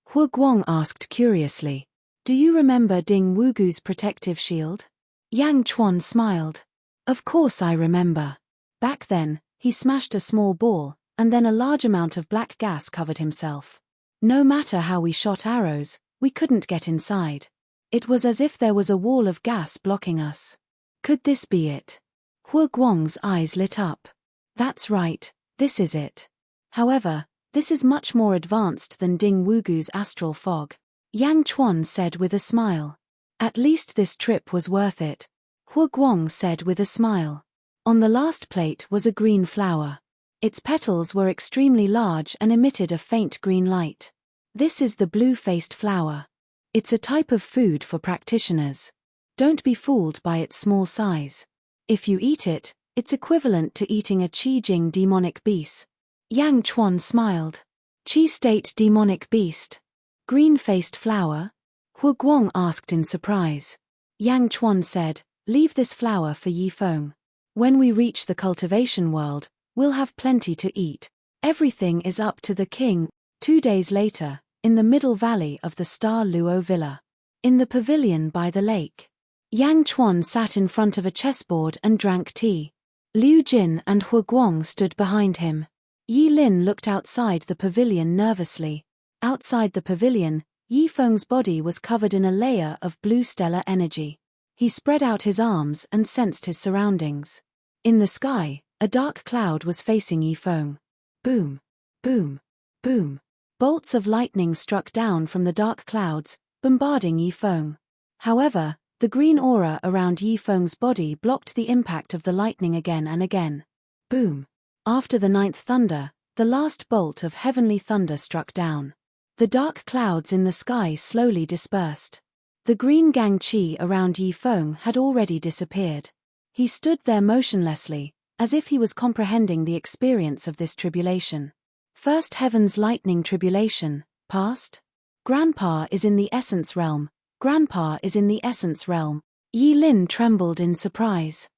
Hu Guang asked curiously. Do you remember Ding Wugu's protective shield? Yang Chuan smiled. Of course I remember. Back then, he smashed a small ball, and then a large amount of black gas covered himself. No matter how we shot arrows, we couldn't get inside. It was as if there was a wall of gas blocking us. Could this be it? Hu Guang's eyes lit up. That's right, this is it. However, this is much more advanced than Ding Wugu's astral fog. Yang Chuan said with a smile. At least this trip was worth it. Hu Guang said with a smile. On the last plate was a green flower. Its petals were extremely large and emitted a faint green light. This is the blue-faced flower. It's a type of food for practitioners. Don't be fooled by its small size. If you eat it, it's equivalent to eating a Qi Jing demonic beast. Yang Chuan smiled. Qi state demonic beast. Green-faced flower? Hu Guang asked in surprise. Yang Chuan said, leave this flower for Yi Feng. When we reach the cultivation world, we'll have plenty to eat. Everything is up to the king. 2 days later, in the middle valley of the Star Luo Villa. In the pavilion by the lake. Yang Chuan sat in front of a chessboard and drank tea. Liu Jin and Hu Guang stood behind him. Yi Lin looked outside the pavilion nervously. Outside the pavilion, Yi Feng's body was covered in a layer of blue stellar energy. He spread out his arms and sensed his surroundings. In the sky, a dark cloud was facing Yi Feng. Boom, boom, boom. Bolts of lightning struck down from the dark clouds, bombarding Yi Feng. However, the green aura around Yi Feng's body blocked the impact of the lightning again and again. Boom. After the 9th thunder, the last bolt of heavenly thunder struck down. The dark clouds in the sky slowly dispersed. The green gang qi around Yi Feng had already disappeared. He stood there motionlessly, as if he was comprehending the experience of this tribulation. First heaven's lightning tribulation, past? Grandpa is in the essence realm. Grandpa is in the essence realm. Yi Lin trembled in surprise.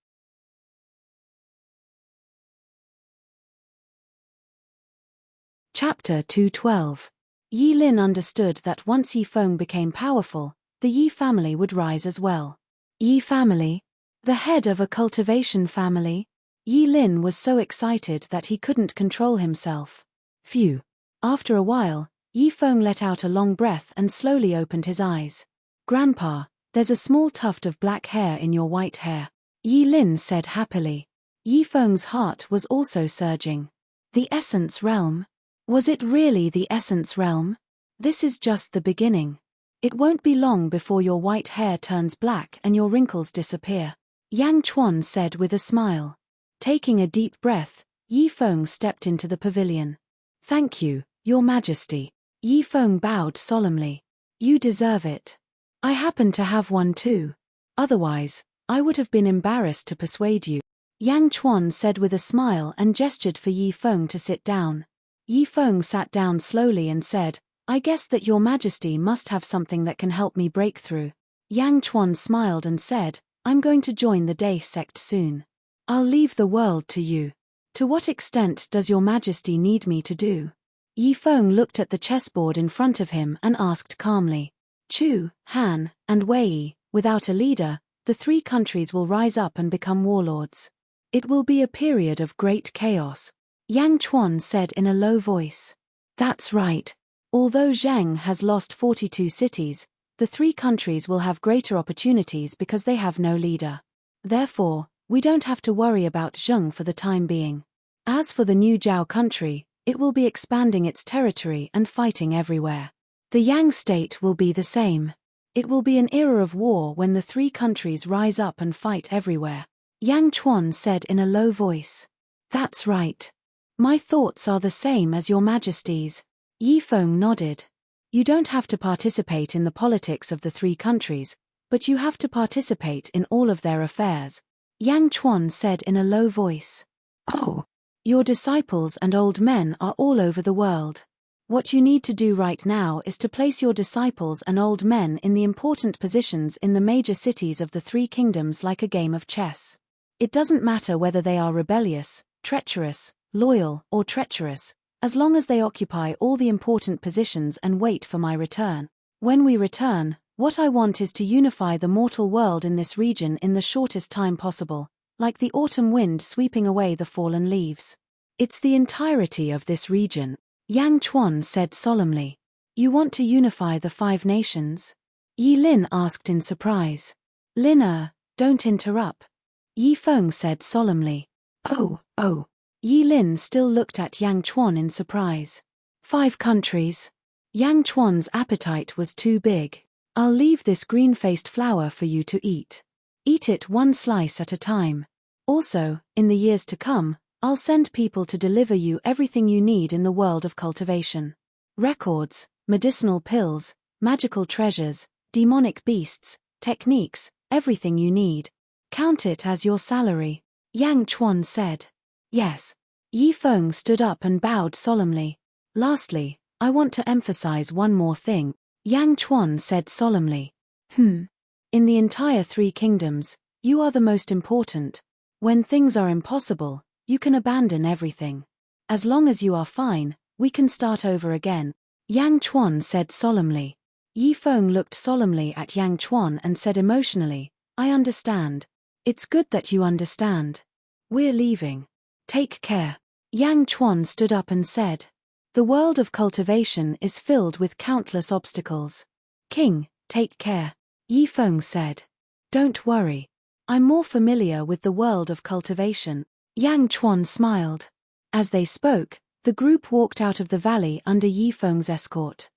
Chapter 212. Yi Lin understood that once Yi Feng became powerful, the Yi family would rise as well. Yi family? The head of a cultivation family? Yi Lin was so excited that he couldn't control himself. Phew. After a while, Yi Feng let out a long breath and slowly opened his eyes. Grandpa, there's a small tuft of black hair in your white hair, Yi Lin said happily. Yi Feng's heart was also surging. The essence realm? Was it really the essence realm? This is just the beginning. It won't be long before your white hair turns black and your wrinkles disappear, Yang Chuan said with a smile. Taking a deep breath, Yi Feng stepped into the pavilion. Thank you, Your Majesty. Yi Feng bowed solemnly. You deserve it. I happen to have one too. Otherwise, I would have been embarrassed to persuade you. Yang Chuan said with a smile and gestured for Yi Feng to sit down. Yi Feng sat down slowly and said, I guess that your majesty must have something that can help me break through. Yang Chuan smiled and said, I'm going to join the Day sect soon. I'll leave the world to you. To what extent does your majesty need me to do? Yi Feng looked at the chessboard in front of him and asked calmly. Chu, Han, and Wei, without a leader, the three countries will rise up and become warlords. It will be a period of great chaos. Yang Chuan said in a low voice. That's right. Although Zheng has lost 42 cities, the three countries will have greater opportunities because they have no leader. Therefore, we don't have to worry about Zheng for the time being. As for the new Zhao country, it will be expanding its territory and fighting everywhere. The Yang state will be the same. It will be an era of war when the three countries rise up and fight everywhere. Yang Chuan said in a low voice. That's right. My thoughts are the same as your majesty's. Yi Feng nodded. You don't have to participate in the politics of the three countries, but you have to participate in all of their affairs. Yang Chuan said in a low voice. Oh. Your disciples and old men are all over the world. What you need to do right now is to place your disciples and old men in the important positions in the major cities of the three kingdoms like a game of chess. It doesn't matter whether they are rebellious, treacherous, loyal, or treacherous, as long as they occupy all the important positions and wait for my return. When we return, what I want is to unify the mortal world in this region in the shortest time possible, like the autumn wind sweeping away the fallen leaves. It's the entirety of this region, Yang Chuan said solemnly. You want to unify the 5 nations? Yi Lin asked in surprise. Lin, don't interrupt. Yi Feng said solemnly. Oh. Yi Lin still looked at Yang Chuan in surprise. 5 countries. Yang Chuan's appetite was too big. I'll leave this green-faced flower for you to eat. Eat it one slice at a time. Also, in the years to come, I'll send people to deliver you everything you need in the world of cultivation. Records, medicinal pills, magical treasures, demonic beasts, techniques, everything you need. Count it as your salary. Yang Chuan said. Yes. Yi Feng stood up and bowed solemnly. Lastly, I want to emphasize one more thing, Yang Chuan said solemnly. In the entire 3 kingdoms, you are the most important. When things are impossible, you can abandon everything. As long as you are fine, we can start over again. Yang Chuan said solemnly. Yi Feng looked solemnly at Yang Chuan and said emotionally, I understand. It's good that you understand. We're leaving. Take care. Yang Chuan stood up and said. The world of cultivation is filled with countless obstacles. King, take care. Yi Feng said. Don't worry. I'm more familiar with the world of cultivation. Yang Chuan smiled. As they spoke, the group walked out of the valley under Yi Feng's escort.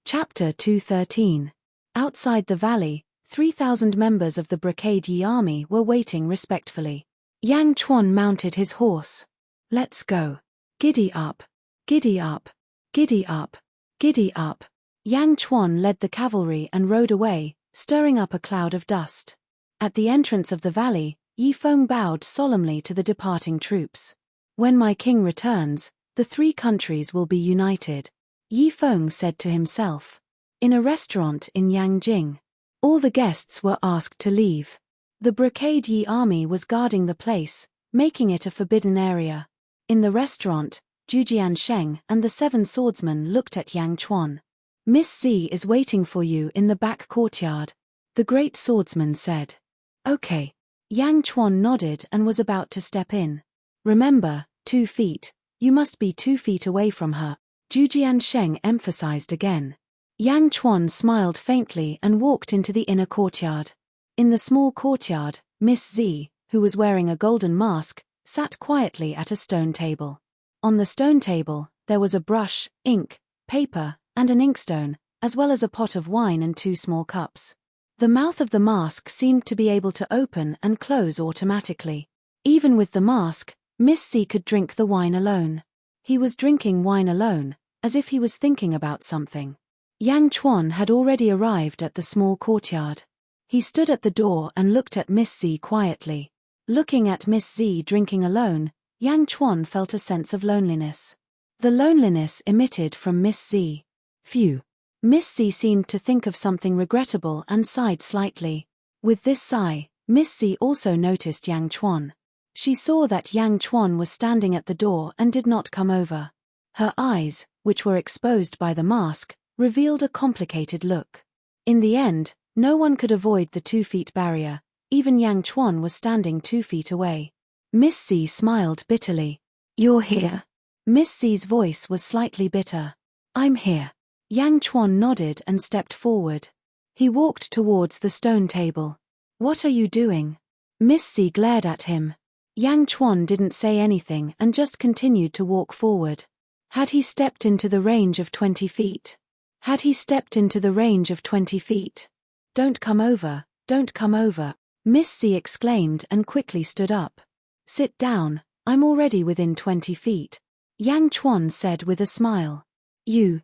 Chapter 213. Outside the valley, 3,000 members of the Brigade Yi army were waiting respectfully. Yang Chuan mounted his horse. Let's go. Giddy up. Giddy up. Giddy up. Giddy up. Yang Chuan led the cavalry and rode away, stirring up a cloud of dust. At the entrance of the valley, Yi Feng bowed solemnly to the departing troops. When my king returns, the 3 countries will be united, Yi Feng said to himself. In a restaurant in Yangjing, all the guests were asked to leave. The Brigade Yi army was guarding the place, making it a forbidden area. In the restaurant, Zhujian Sheng and the 7 swordsmen looked at Yang Chuan. Miss Z is waiting for you in the back courtyard, the great swordsman said. Okay. Yang Chuan nodded and was about to step in. Remember, 2 feet. You must be 2 feet away from her, Zhujian Sheng emphasized again. Yang Chuan smiled faintly and walked into the inner courtyard. In the small courtyard, Miss Z, who was wearing a golden mask, sat quietly at a stone table. On the stone table, there was a brush, ink, paper, and an inkstone, as well as a pot of wine and 2 small cups. The mouth of the mask seemed to be able to open and close automatically. Even with the mask, Miss Z could drink the wine alone. He was drinking wine alone, as if he was thinking about something. Yang Chuan had already arrived at the small courtyard. He stood at the door and looked at Miss Z quietly. Looking at Miss Z drinking alone, Yang Chuan felt a sense of loneliness. The loneliness emitted from Miss Z. Phew. Miss Z seemed to think of something regrettable and sighed slightly. With this sigh, Miss Z also noticed Yang Chuan. She saw that Yang Chuan was standing at the door and did not come over. Her eyes, which were exposed by the mask, revealed a complicated look. In the end, no one could avoid the 2-feet barrier. Even Yang Chuan was standing 2 feet away. Miss Z smiled bitterly. "You're here?" Miss Z's voice was slightly bitter. "I'm here." Yang Chuan nodded and stepped forward. He walked towards the stone table. "What are you doing?" Miss Z glared at him. Yang Chuan didn't say anything and just continued to walk forward. Had he stepped into the range of 20 feet? Had he stepped into the range of 20 feet? "Don't come over, don't come over," Miss Z exclaimed and quickly stood up. "Sit down, I'm already within 20 feet. Yang Chuan said with a smile. You,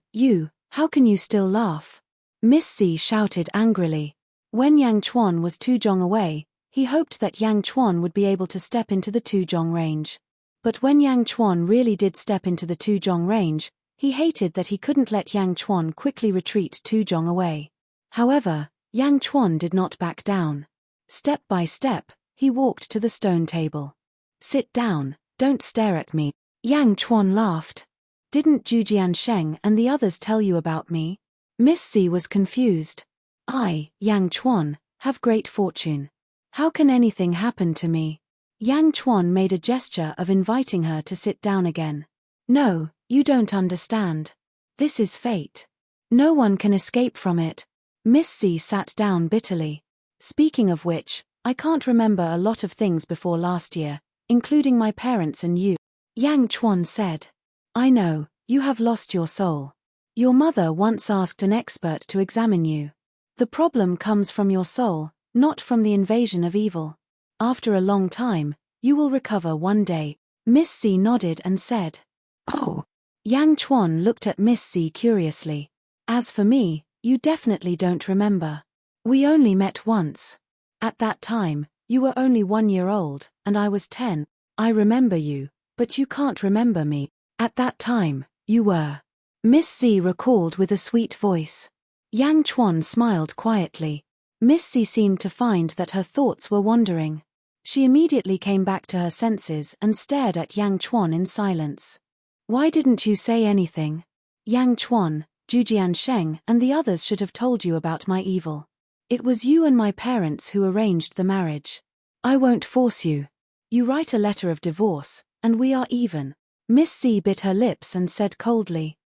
how can you still laugh?" Miss Z shouted angrily. When Yang Chuan was 2 jong away, he hoped that Yang Chuan would be able to step into the 2 jong range. But when Yang Chuan really did step into the 2 jong range, he hated that he couldn't let Yang Chuan quickly retreat 2 jong away. However, Yang Chuan did not back down. Step by step, he walked to the stone table. "Sit down, don't stare at me." Yang Chuan laughed. "Didn't Zhujian Sheng and the others tell you about me?" Miss Z was confused. "I, Yang Chuan, have great fortune. How can anything happen to me?" Yang Chuan made a gesture of inviting her to sit down again. "No, you don't understand. This is fate. No one can escape from it." Miss Z sat down bitterly. "Speaking of which, I can't remember a lot of things before last year, including my parents and you," Yang Chuan said. "I know, you have lost your soul. Your mother once asked an expert to examine you. The problem comes from your soul, not from the invasion of evil. After a long time, you will recover one day." Miss Z nodded and said, "Oh." Yang Chuan looked at Miss Z curiously. "As for me, you definitely don't remember. We only met once. At that time, you were only 1 year old, and I was 10. I remember you, but you can't remember me. At that time, you were." Miss Z recalled with a sweet voice. Yang Chuan smiled quietly. Miss Z seemed to find that her thoughts were wandering. She immediately came back to her senses and stared at Yang Chuan in silence. "Why didn't you say anything? Yang Chuan, Zhujian Sheng and the others should have told you about my evil. It was you and my parents who arranged the marriage. I won't force you. You write a letter of divorce, and we are even." Miss Z bit her lips and said coldly.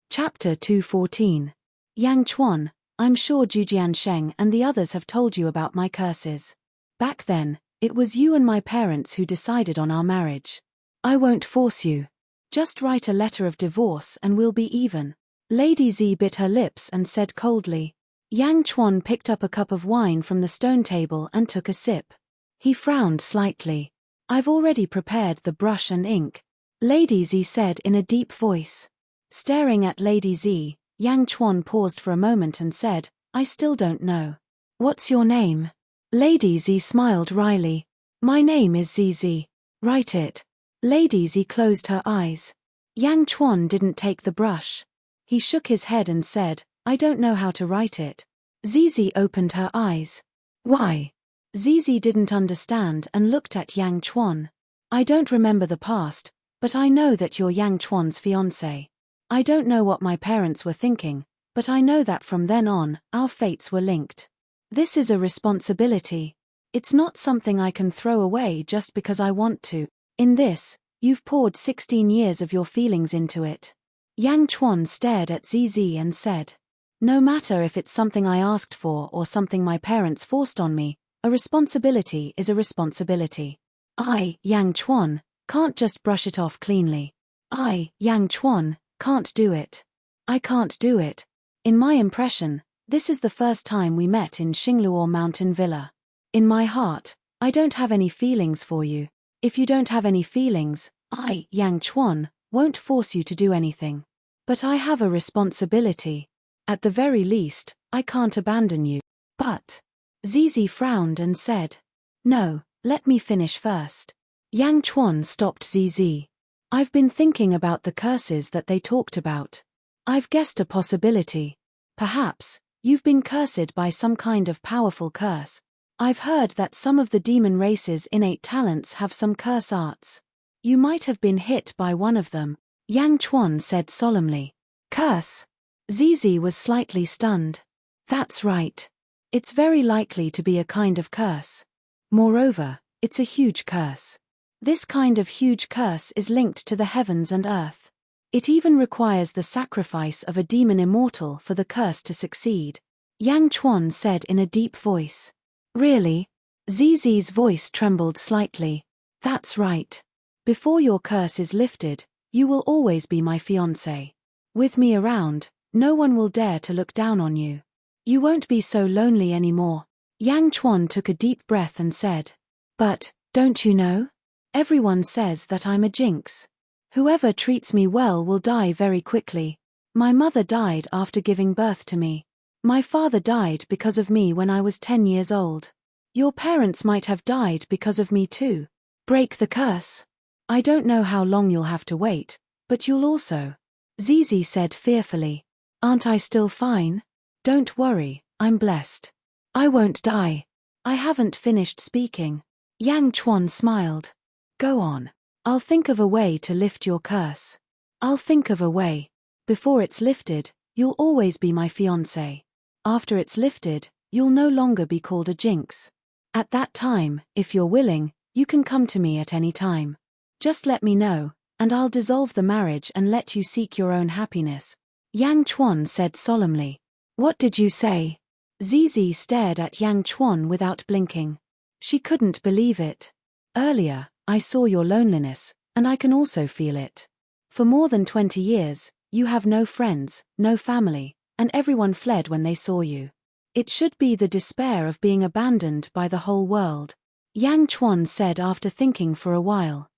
Chapter 214. Yang Chuan, I'm sure Zhujian Sheng and the others have told you about my curses. Back then, it was you and my parents who decided on our marriage. I won't force you. Just write a letter of divorce and we'll be even. Lady Z bit her lips and said coldly. Yang Chuan picked up a cup of wine from the stone table and took a sip. He frowned slightly. I've already prepared the brush and ink, Lady Z said in a deep voice. Staring at Lady Z, Yang Chuan paused for a moment and said, I still don't know. What's your name? Lady Z smiled wryly. My name is ZZ. Write it. Lady Z closed her eyes. Yang Chuan didn't take the brush. He shook his head and said, I don't know how to write it. ZZ opened her eyes. Why? ZZ didn't understand and looked at Yang Chuan. I don't remember the past, but I know that you're Yang Chuan's fiancé. I don't know what my parents were thinking, but I know that from then on, our fates were linked. This is a responsibility. It's not something I can throw away just because I want to. In this, you've poured 16 years of your feelings into it. Yang Chuan stared at ZZ and said, no matter if it's something I asked for or something my parents forced on me, a responsibility is a responsibility. I, Yang Chuan, can't just brush it off cleanly. I, Yang Chuan, can't do it. I can't do it. In my impression, this is the first time we met in Xingluo Mountain Villa. In my heart, I don't have any feelings for you. If you don't have any feelings, I, Yang Chuan, won't force you to do anything. But I have a responsibility. At the very least, I can't abandon you. But Zizi frowned and said, "No, let me finish first." Yang Chuan stopped Zizi. "I've been thinking about the curses that they talked about. I've guessed a possibility. Perhaps you've been cursed by some kind of powerful curse. I've heard that some of the demon race's innate talents have some curse arts. You might have been hit by one of them," Yang Chuan said solemnly. "Curse?" Zizi was slightly stunned. "That's right. It's very likely to be a kind of curse. Moreover, it's a huge curse. This kind of huge curse is linked to the heavens and earth. It even requires the sacrifice of a demon immortal for the curse to succeed," Yang Chuan said in a deep voice. "Really?" Zizi's voice trembled slightly. "That's right. Before your curse is lifted, you will always be my fiancé. With me around, no one will dare to look down on you. You won't be so lonely anymore." Yang Chuan took a deep breath and said, "But, don't you know? Everyone says that I'm a jinx. Whoever treats me well will die very quickly. My mother died after giving birth to me. My father died because of me when I was 10 years old. Your parents might have died because of me too. Break the curse. I don't know how long you'll have to wait, but you'll also." Zizi said fearfully. "Aren't I still fine? Don't worry, I'm blessed. I won't die." "I haven't finished speaking." Yang Chuan smiled. "Go on. I'll think of a way to lift your curse. I'll think of a way. Before it's lifted, you'll always be my fiancé. After it's lifted, you'll no longer be called a jinx. At that time, if you're willing, you can come to me at any time. Just let me know, and I'll dissolve the marriage and let you seek your own happiness," Yang Chuan said solemnly. "What did you say?" Zizi stared at Yang Chuan without blinking. She couldn't believe it. "Earlier, I saw your loneliness, and I can also feel it. For more than 20 years, you have no friends, no family, and everyone fled when they saw you. It should be the despair of being abandoned by the whole world," Yang Chuan said after thinking for a while.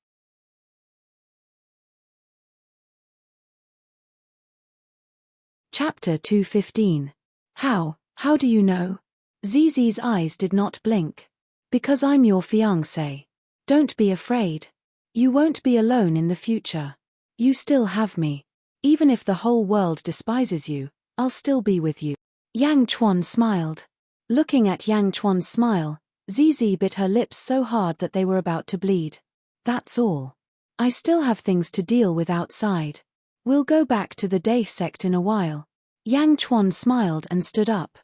Chapter 215. How do you know? Zizi's eyes did not blink. "Because I'm your fiancé. Don't be afraid. You won't be alone in the future. You still have me. Even if the whole world despises you, I'll still be with you." Yang Chuan smiled. Looking at Yang Chuan's smile, Zizi bit her lips so hard that they were about to bleed. "That's all. I still have things to deal with outside. We'll go back to the Day sect in a while." Yang Chuan smiled and stood up.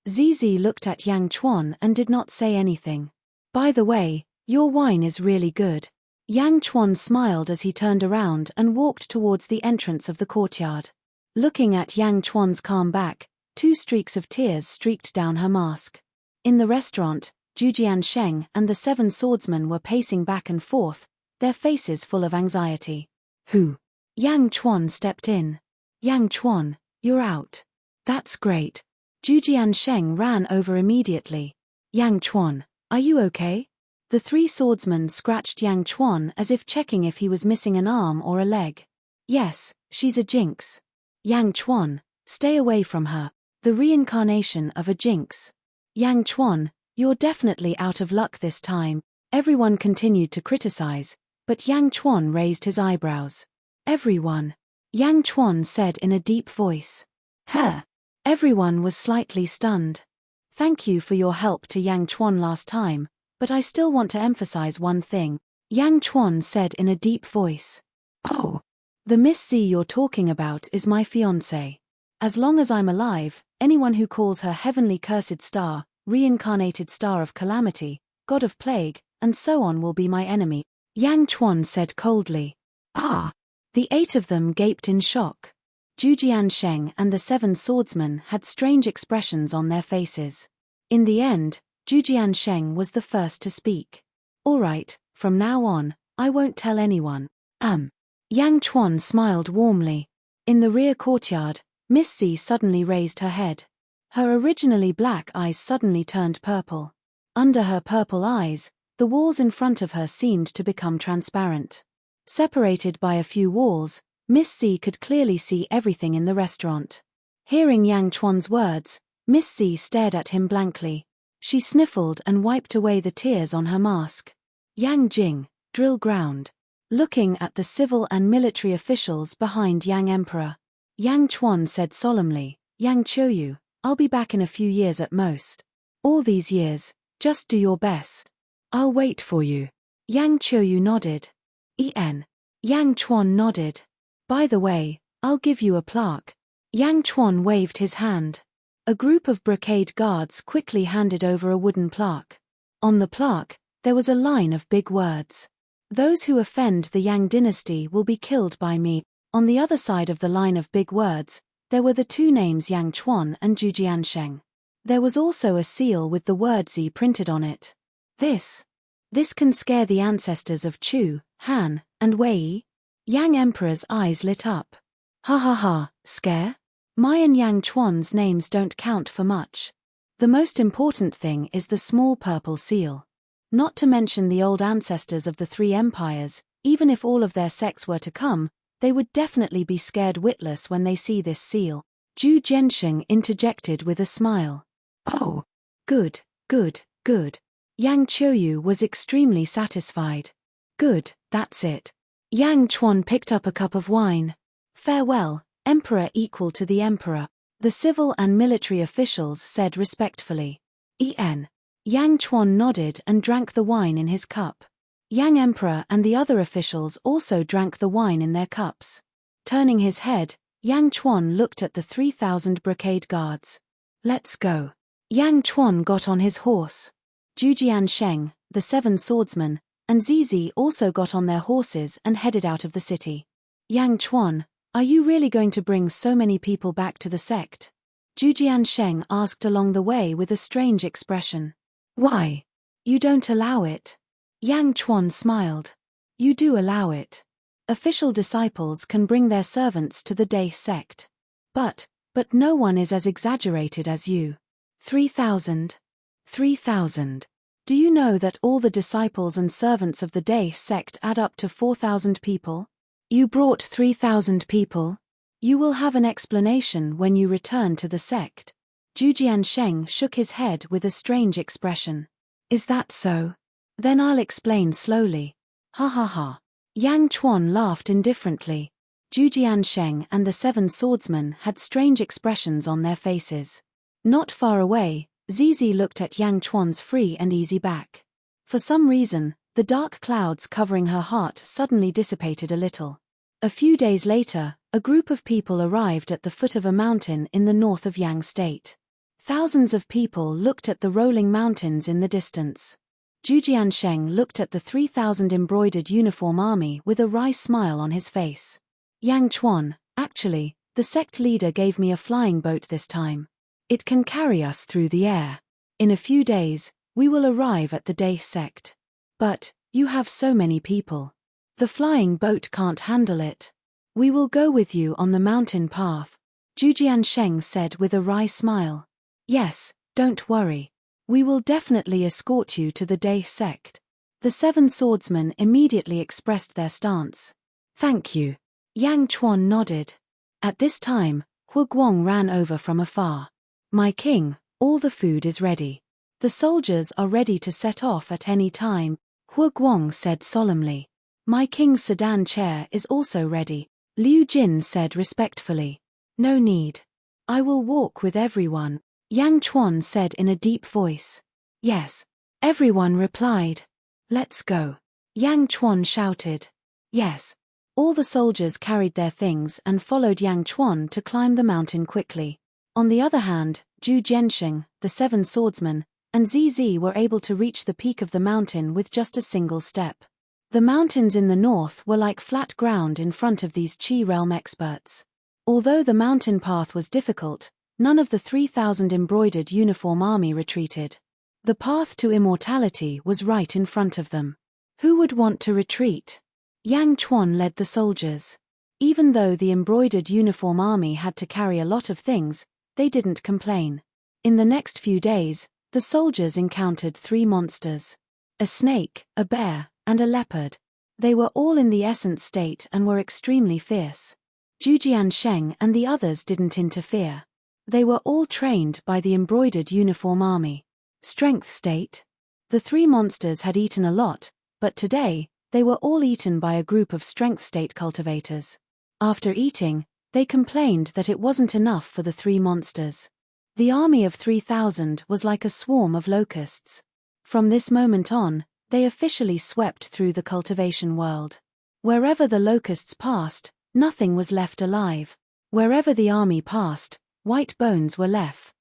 Zizi looked at Yang Chuan and did not say anything. "By the way, your wine is really good." Yang Chuan smiled as he turned around and walked towards the entrance of the courtyard. Looking at Yang Chuan's calm back, 2 streaks of tears streaked down her mask. In the restaurant, Zhujian Sheng and the 7 swordsmen were pacing back and forth, their faces full of anxiety. "Who?" Yang Chuan stepped in. "Yang Chuan, you're out." "That's great." Zhujian Sheng ran over immediately. "Yang Chuan, are you okay?" The 3 swordsmen scratched Yang Chuan as if checking if he was missing an arm or a leg. "Yes, she's a jinx." "Yang Chuan, stay away from her. The reincarnation of a jinx." "Yang Chuan, you're definitely out of luck this time." Everyone continued to criticize, but Yang Chuan raised his eyebrows. "Everyone?" Yang Chuan said in a deep voice. "Huh." Everyone was slightly stunned. "Thank you for your help to Yang Chuan last time, but I still want to emphasize one thing," Yang Chuan said in a deep voice. "Oh. The Miss Z you're talking about is my fiancé. As long as I'm alive, anyone who calls her heavenly cursed star, reincarnated star of calamity, god of plague, and so on will be my enemy," Yang Chuan said coldly. "Ah!" The 8 of them gaped in shock. Zhujian Sheng and the 7 swordsmen had strange expressions on their faces. In the end, Zhujian Sheng was the first to speak. "All right, from now on, I won't tell anyone." Yang Chuan smiled warmly. In the rear courtyard, Miss Z suddenly raised her head. Her originally black eyes suddenly turned purple. Under her purple eyes, The walls in front of her seemed to become transparent. Separated by a few walls, Miss Z could clearly see everything in the restaurant. Hearing Yang Chuan's words, Miss Z stared at him blankly. She sniffled and wiped away the tears on her mask. Yang Jing, drill ground. Looking at the civil and military officials behind Yang Emperor, Yang Chuan said solemnly, Yang Qiuyu, I'll be back in a few years at most. All these years, just do your best. I'll wait for you. Yang Qiuyu nodded. Yang Chuan nodded. By the way, I'll give you a plaque. Yang Chuan waved his hand. A group of brocade guards quickly handed over a wooden plaque. On the plaque, there was a line of big words. Those who offend the Yang dynasty will be killed by me. On the other side of the line of big words, there were the two names Yang Chuan and Zhu Jiansheng. There was also a seal with the word Z printed on it. This can scare the ancestors of Chu, Han, and Wei. Yang Emperor's eyes lit up. Ha ha ha, scare? My and Yang Chuan's names don't count for much. The most important thing is the small purple seal. Not to mention the old ancestors of the three empires, even if all of their sects were to come, they would definitely be scared witless when they see this seal. Zhu Jiansheng interjected with a smile. Oh, good. Yang Qiuyu was extremely satisfied. Good, that's it. Yang Chuan picked up a cup of wine. Farewell, Emperor equal to the Emperor, the civil and military officials said respectfully. Yang Chuan nodded and drank the wine in his cup. Yang Emperor and the other officials also drank the wine in their cups. Turning his head, Yang Chuan looked at the 3,000 brocade guards. Let's go. Yang Chuan got on his horse. Zhu Jiansheng, the 7 swordsmen, and Zizi also got on their horses and headed out of the city. Yang Chuan, are you really going to bring so many people back to the sect? Zhu Jiansheng asked along the way with a strange expression. Why? You don't allow it? Yang Chuan smiled. You do allow it. Official disciples can bring their servants to the Dai sect. But no one is as exaggerated as you. 3,000. 3,000. Do you know that all the disciples and servants of the Dai sect add up to 4,000 people? You brought 3,000 people. You will have an explanation when you return to the sect. Zhu Jiansheng shook his head with a strange expression. Is that so? Then I'll explain slowly. Ha ha ha. Yang Chuan laughed indifferently. Zhu Jiansheng and the 7 swordsmen had strange expressions on their faces. Not far away, Zizi looked at Yang Chuan's free and easy back. For some reason, the dark clouds covering her heart suddenly dissipated a little. A few days later, a group of people arrived at the foot of a mountain in the north of Yang State. Thousands of people looked at the rolling mountains in the distance. Zhu Jiansheng looked at the 3,000 embroidered uniform army with a wry smile on his face. Yang Chuan, actually, the sect leader gave me a flying boat this time. It can carry us through the air. In a few days, we will arrive at the Dai sect. But, you have so many people. The flying boat can't handle it. We will go with you on the mountain path, Zhu Jiansheng said with a wry smile. Yes, don't worry. We will definitely escort you to the Dai sect. The 7 swordsmen immediately expressed their stance. Thank you. Yang Chuan nodded. At this time, Hu Guang ran over from afar. My king, all the food is ready. The soldiers are ready to set off at any time, Hu Guang said solemnly. My king's sedan chair is also ready, Liu Jin said respectfully. No need. I will walk with everyone, Yang Chuan said in a deep voice. Yes. Everyone replied. Let's go. Yang Chuan shouted. Yes. All the soldiers carried their things and followed Yang Chuan to climb the mountain quickly. On the other hand, Zhu Jiansheng, the 7 swordsmen, and Zizi were able to reach the peak of the mountain with just a single step. The mountains in the north were like flat ground in front of these Qi realm experts. Although the mountain path was difficult, none of the 3,000 embroidered uniform army retreated. The path to immortality was right in front of them. Who would want to retreat? Yang Chuan led the soldiers. Even though the embroidered uniform army had to carry a lot of things, they didn't complain. In the next few days, the soldiers encountered 3 monsters. a snake, a bear, and a leopard. They were all in the essence state and were extremely fierce. Zhujian Sheng and the others didn't interfere. They were all trained by the embroidered uniform army. Strength state. The three monsters had eaten a lot, but today, they were all eaten by a group of strength state cultivators. After eating, they complained that it wasn't enough for the three monsters. The army of 3,000 was like a swarm of locusts. From this moment on, they officially swept through the cultivation world. Wherever the locusts passed, nothing was left alive. Wherever the army passed, white bones were left.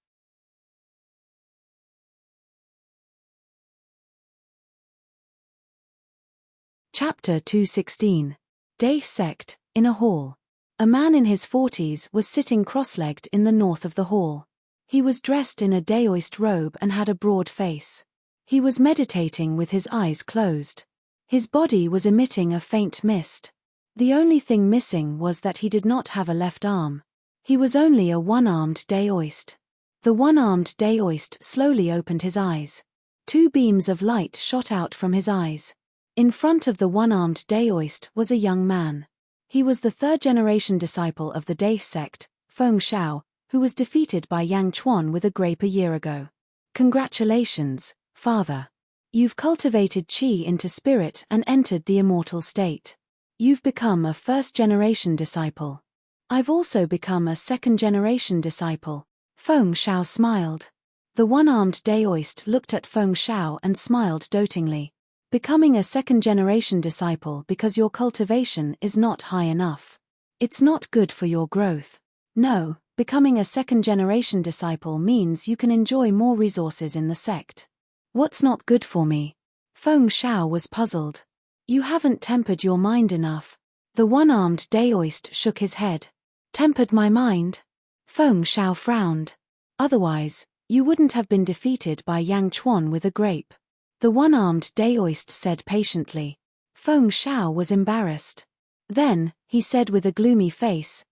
Chapter 216. Day Sect, in a hall. A man in his 40s was sitting cross-legged in the north of the hall. He was dressed in a Daoist robe and had a broad face. He was meditating with his eyes closed. His body was emitting a faint mist. The only thing missing was that he did not have a left arm. He was only a one-armed Daoist. The one-armed Daoist slowly opened his eyes. Two beams of light shot out from his eyes. In front of the one-armed Daoist was a young man. He was the third-generation disciple of the Day sect, Feng Shao, who was defeated by Yang Chuan with a grape a year ago. Congratulations, Father. You've cultivated qi into spirit and entered the immortal state. You've become a first-generation disciple. I've also become a second-generation disciple. Feng Shao smiled. The one-armed Daoist looked at Feng Shao and smiled dotingly. Becoming a second-generation disciple because your cultivation is not high enough. It's not good for your growth. No, becoming a second-generation disciple means you can enjoy more resources in the sect. What's not good for me? Feng Shao was puzzled. You haven't tempered your mind enough. The one-armed Daoist shook his head. Tempered my mind? Feng Shao frowned. Otherwise, you wouldn't have been defeated by Yang Chuan with a grape. The one-armed Daoist said patiently. Feng Shao was embarrassed. Then, he said with a gloomy face,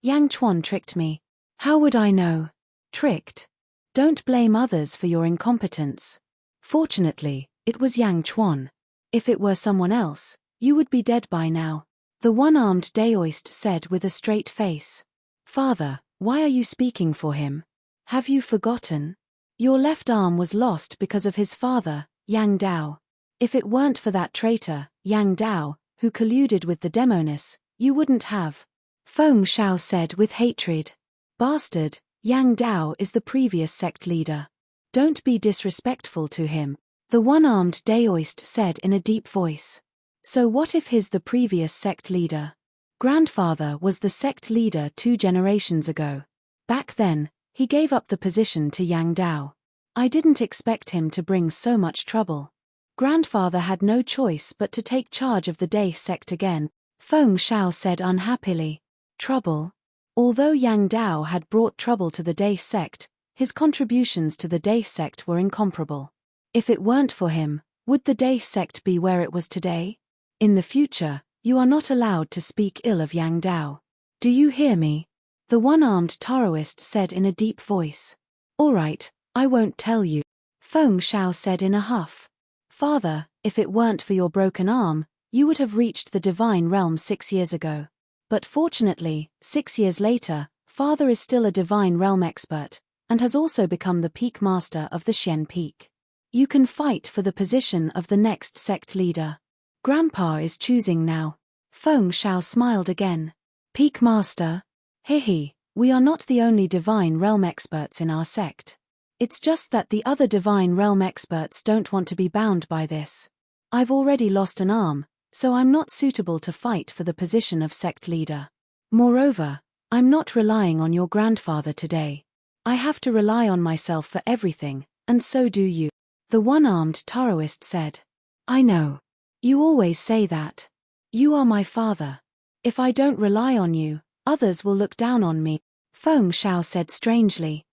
Yang Chuan tricked me. How would I know? Tricked? Don't blame others for your incompetence. Fortunately, it was Yang Chuan. If it were someone else, you would be dead by now. The one-armed Daoist said with a straight face. Father, why are you speaking for him? Have you forgotten? Your left arm was lost because of his father, Yang Dao. If it weren't for that traitor, Yang Dao, who colluded with the Demonis, you wouldn't have. Feng Shao said with hatred. Bastard, Yang Dao is the previous sect leader. Don't be disrespectful to him. The one-armed Daoist said in a deep voice. So what if he's the previous sect leader? Grandfather was the sect leader 2 generations ago. Back then, he gave up the position to Yang Dao. I didn't expect him to bring so much trouble. Grandfather had no choice but to take charge of the Day sect again, Feng Shao said unhappily. Trouble? Although Yang Dao had brought trouble to the Day sect, his contributions to the Day sect were incomparable. If it weren't for him, would the Day sect be where it was today? In the future, you are not allowed to speak ill of Yang Dao. Do you hear me? The one-armed Taoist said in a deep voice. All right, I won't tell you. Feng Shao said in a huff. Father, if it weren't for your broken arm, you would have reached the divine realm 6 years ago. But fortunately, 6 years later, Father is still a divine realm expert, and has also become the peak master of the Xian Peak. You can fight for the position of the next sect leader. Grandpa is choosing now. Feng Shao smiled again. Peak master? Hehe, we are not the only divine realm experts in our sect. It's just that the other divine realm experts don't want to be bound by this. I've already lost an arm, so I'm not suitable to fight for the position of sect leader. Moreover, I'm not relying on your grandfather today. I have to rely on myself for everything, and so do you. The one-armed Taoist said. I know. You always say that. You are my father. If I don't rely on you, others will look down on me. Feng Shao said strangely.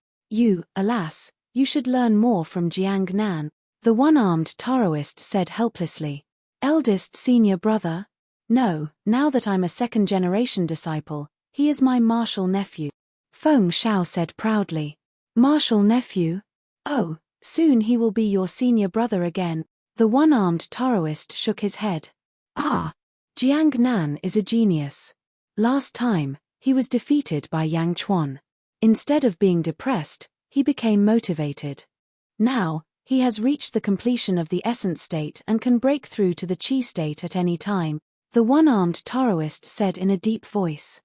Alas, you should learn more from Jiang Nan. The one-armed Taoist said helplessly. Eldest senior brother? No, now that I'm a second-generation disciple, he is my martial nephew. Feng Shao said proudly. Martial nephew? Oh, soon he will be your senior brother again. The one-armed Taoist shook his head. Ah! Jiang Nan is a genius. Last time, he was defeated by Yang Chuan. Instead of being depressed, he became motivated. Now, he has reached the completion of the essence state and can break through to the chi state at any time, the one-armed Taoist said in a deep voice.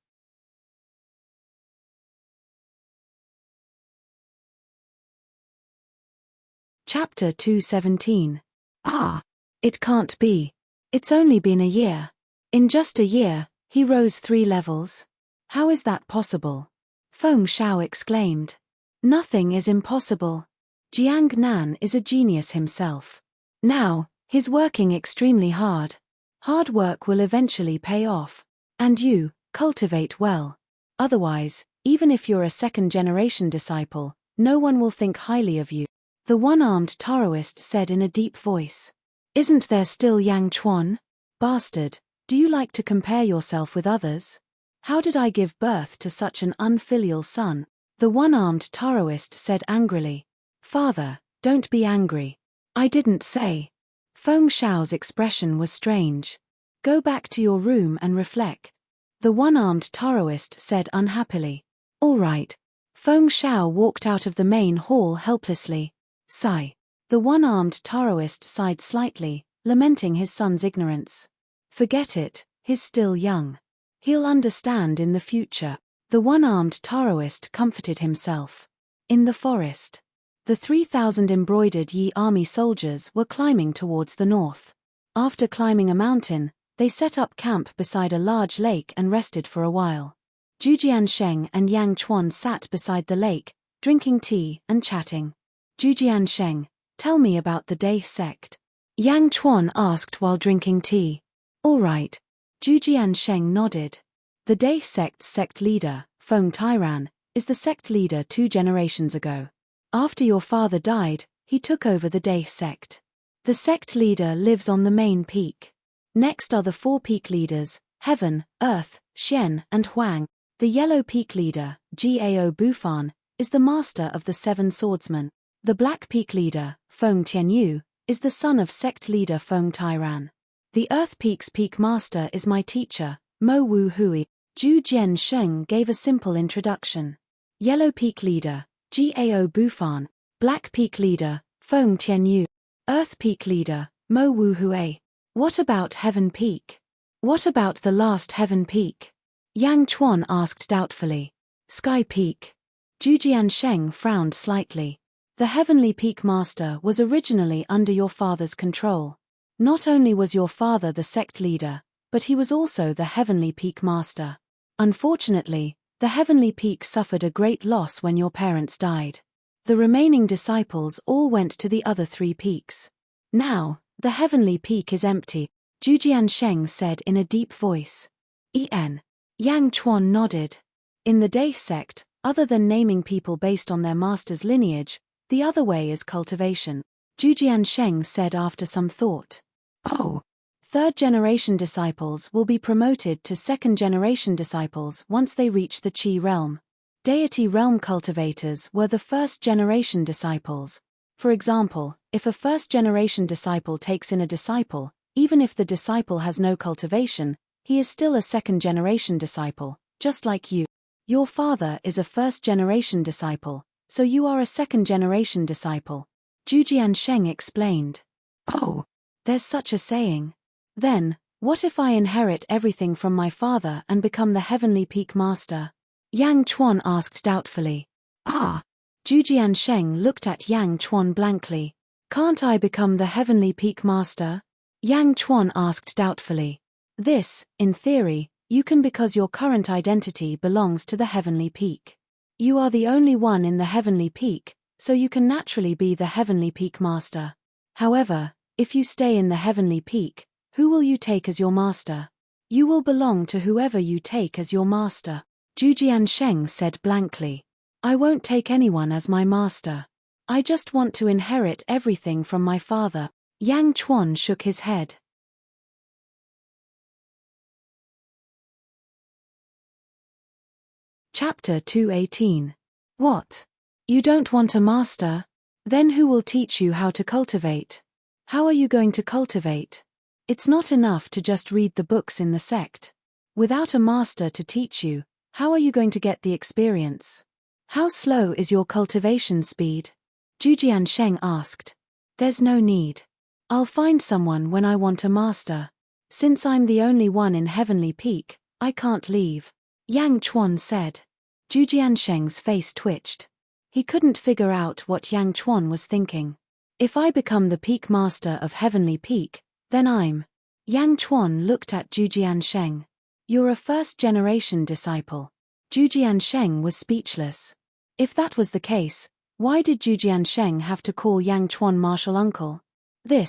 Chapter 217. Ah! It can't be. It's only been a year. In just a year, he rose 3 levels. How is that possible? Feng Shao exclaimed. Nothing is impossible. Jiang Nan is a genius himself. Now, he's working extremely hard. Hard work will eventually pay off. And you, cultivate well. Otherwise, even if you're a second-generation disciple, no one will think highly of you, the one-armed Taoist said in a deep voice. Isn't there still Yang Chuan? Bastard, do you like to compare yourself with others? How did I give birth to such an unfilial son? The one-armed Taoist said angrily. Father, don't be angry. I didn't say. Feng Shao's expression was strange. Go back to your room and reflect. The one-armed Taoist said unhappily. All right. Feng Shao walked out of the main hall helplessly. Sigh. The one-armed Taoist sighed slightly, lamenting his son's ignorance. Forget it, he's still young. He'll understand in the future. The one-armed Taoist comforted himself. In the forest, the 3,000 embroidered Yi army soldiers were climbing towards the north. After climbing a mountain, they set up camp beside a large lake and rested for a while. Zhu Jiansheng and Yang Chuan sat beside the lake, drinking tea and chatting. Zhu Jiansheng, tell me about the Day sect. Yang Chuan asked while drinking tea. All right. Zhu Jiansheng nodded. The Day sect's sect leader, Feng Tairan, is the sect leader 2 generations ago. After your father died, he took over the Day sect. The sect leader lives on the main peak. Next are the 4 peak leaders, Heaven, Earth, Xian, and Huang. The yellow peak leader, Gao Bufan, is the master of the 7 swordsmen. The black peak leader, Feng Tianyu, is the son of sect leader Feng Tairan. The Earth Peak's peak master is my teacher, Mo Wu Hui. Zhu Jiansheng gave a simple introduction. Yellow peak leader, Gao Bufan. Black peak leader, Feng Tianyu. Earth peak leader, Mo Wu Hui. What about Heaven Peak? What about the last Heaven Peak? Yang Chuan asked doubtfully. Sky Peak. Zhu Jiansheng frowned slightly. The Heavenly Peak Master was originally under your father's control. Not only was your father the sect leader, but he was also the Heavenly Peak Master. Unfortunately, the Heavenly Peak suffered a great loss when your parents died. The remaining disciples all went to the other 3 peaks. Now, the Heavenly Peak is empty, Zhu Jiansheng said in a deep voice. Yang Chuan nodded. In the Day sect, other than naming people based on their master's lineage, the other way is cultivation, Zhu Jiansheng said after some thought. Oh. 3rd-generation disciples will be promoted to 2nd-generation disciples once they reach the Qi realm. Deity realm cultivators were the 1st-generation disciples. For example, if a 1st-generation disciple takes in a disciple, even if the disciple has no cultivation, he is still a 2nd-generation disciple, just like you. Your father is a 1st-generation disciple, so you are a 2nd-generation disciple. Zhu Jiansheng explained. Oh, there's such a saying. Then, what if I inherit everything from my father and become the Heavenly Peak Master? Yang Chuan asked doubtfully. Ah! Zhu Jiansheng looked at Yang Chuan blankly. Can't I become the Heavenly Peak Master? Yang Chuan asked doubtfully. This, in theory, you can because your current identity belongs to the Heavenly Peak. You are the only one in the Heavenly Peak, so you can naturally be the Heavenly Peak Master. However, if you stay in the Heavenly Peak, who will you take as your master? You will belong to whoever you take as your master. Zhu Jiansheng said blankly. I won't take anyone as my master. I just want to inherit everything from my father. Yang Chuan shook his head. Chapter 218. What? You don't want a master? Then who will teach you how to cultivate? How are you going to cultivate? It's not enough to just read the books in the sect. Without a master to teach you, how are you going to get the experience? How slow is your cultivation speed? Zhujiansheng asked. There's no need. I'll find someone when I want a master. Since I'm the only one in Heavenly Peak, I can't leave. Yang Chuan said. Zhujiansheng's face twitched. He couldn't figure out what Yang Chuan was thinking. If I become the Peak Master of Heavenly Peak, then I'm. Yang Chuan looked at Zhujiansheng. You're a first-generation disciple. Zhujiansheng was speechless. If that was the case, why did Zhujiansheng have to call Yang Chuan martial uncle? The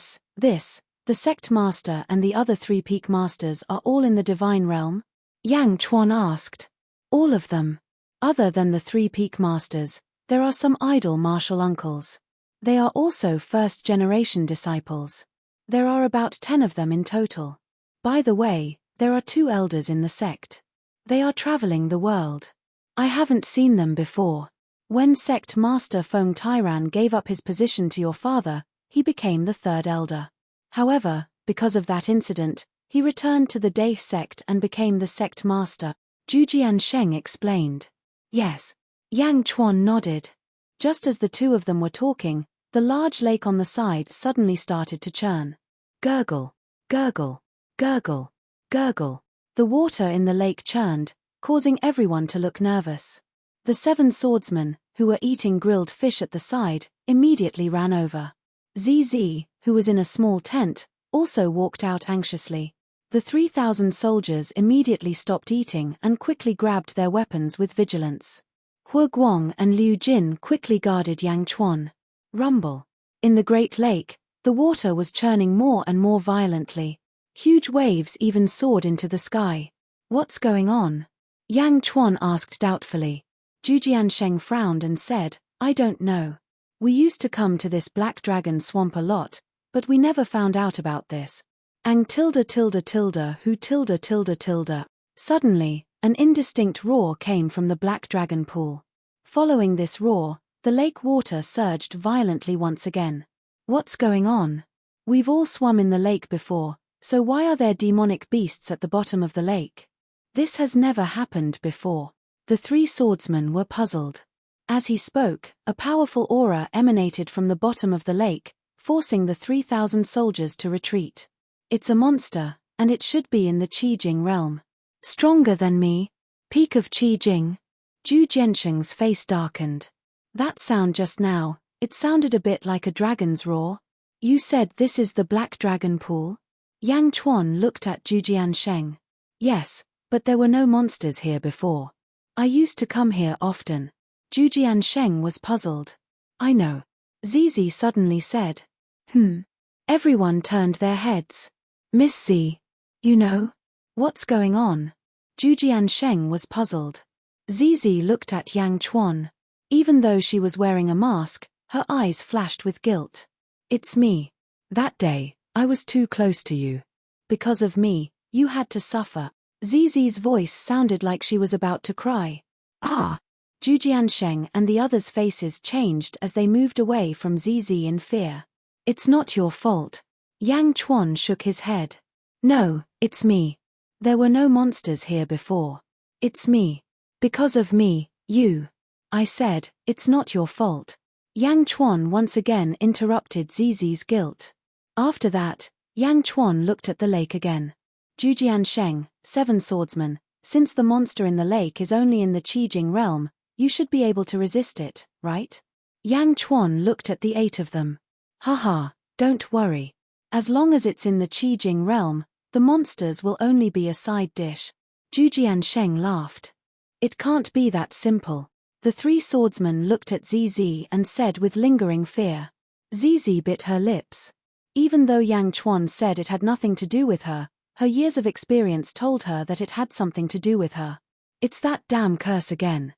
sect master and the other 3 peak masters are all in the divine realm? Yang Chuan asked. All of them. Other than the 3 peak masters, there are some idle martial uncles. They are also first-generation disciples. There are about 10 of them in total. By the way, there are 2 elders in the sect. They are traveling the world. I haven't seen them before. When sect master Feng Tairan gave up his position to your father, he became the 3rd elder. However, because of that incident, he returned to the Dai sect and became the sect master, Zhujiansheng explained. Yes. Yang Chuan nodded. Just as the 2 of them were talking, the large lake on the side suddenly started to churn. Gurgle, gurgle, gurgle, gurgle. The water in the lake churned, causing everyone to look nervous. The 7 swordsmen, who were eating grilled fish at the side, immediately ran over. ZZ, who was in a small tent, also walked out anxiously. The 3,000 soldiers immediately stopped eating and quickly grabbed their weapons with vigilance. Hu Guang and Liu Jin quickly guarded Yang Chuan. Rumble. In the Great Lake, the water was churning more and more violently. Huge waves even soared into the sky. What's going on? Yang Chuan asked doubtfully. Zhujiansheng frowned and said, I don't know. We used to come to this Black Dragon swamp a lot, but we never found out about this. Ang tilde tilde tilde who tilde tilde tilde. Suddenly, an indistinct roar came from the Black Dragon pool. Following this roar, the lake water surged violently once again. What's going on? We've all swum in the lake before, so why are there demonic beasts at the bottom of the lake? This has never happened before. The 3 swordsmen were puzzled. As he spoke, a powerful aura emanated from the bottom of the lake, forcing the 3,000 soldiers to retreat. It's a monster, and it should be in the Qijing realm. Stronger than me? Peak of Qijing? Zhu Jiansheng's face darkened. That sound just now, it sounded a bit like a dragon's roar. You said this is the Black Dragon pool? Yang Chuan looked at Zhu Jiansheng. Yes, but there were no monsters here before. I used to come here often. Zhu Jiansheng was puzzled. I know. Zizi suddenly said. Everyone turned their heads. Miss Z. You know? What's going on? Zhu Jiansheng was puzzled. Zizi looked at Yang Chuan. Even though she was wearing a mask, her eyes flashed with guilt. It's me. That day, I was too close to you. Because of me, you had to suffer. Zizi's voice sounded like she was about to cry. Ah! Zhu Jiansheng and the others' faces changed as they moved away from Zizi in fear. It's not your fault. Yang Chuan shook his head. No, it's me. There were no monsters here before. It's me. Because of me, you. I said, it's not your fault. Yang Chuan once again interrupted Zizi's guilt. After that, Yang Chuan looked at the lake again. Zhu Jiansheng, 7 swordsmen, since the monster in the lake is only in the Qijing realm, you should be able to resist it, right? Yang Chuan looked at the 8 of them. Haha, don't worry. As long as it's in the Qijing realm, the monsters will only be a side dish. Zhu Jiansheng laughed. It can't be that simple. The 3 swordsmen looked at Zizi and said with lingering fear. Zizi bit her lips. Even though Yang Chuan said it had nothing to do with her, her years of experience told her that it had something to do with her. It's that damn curse again.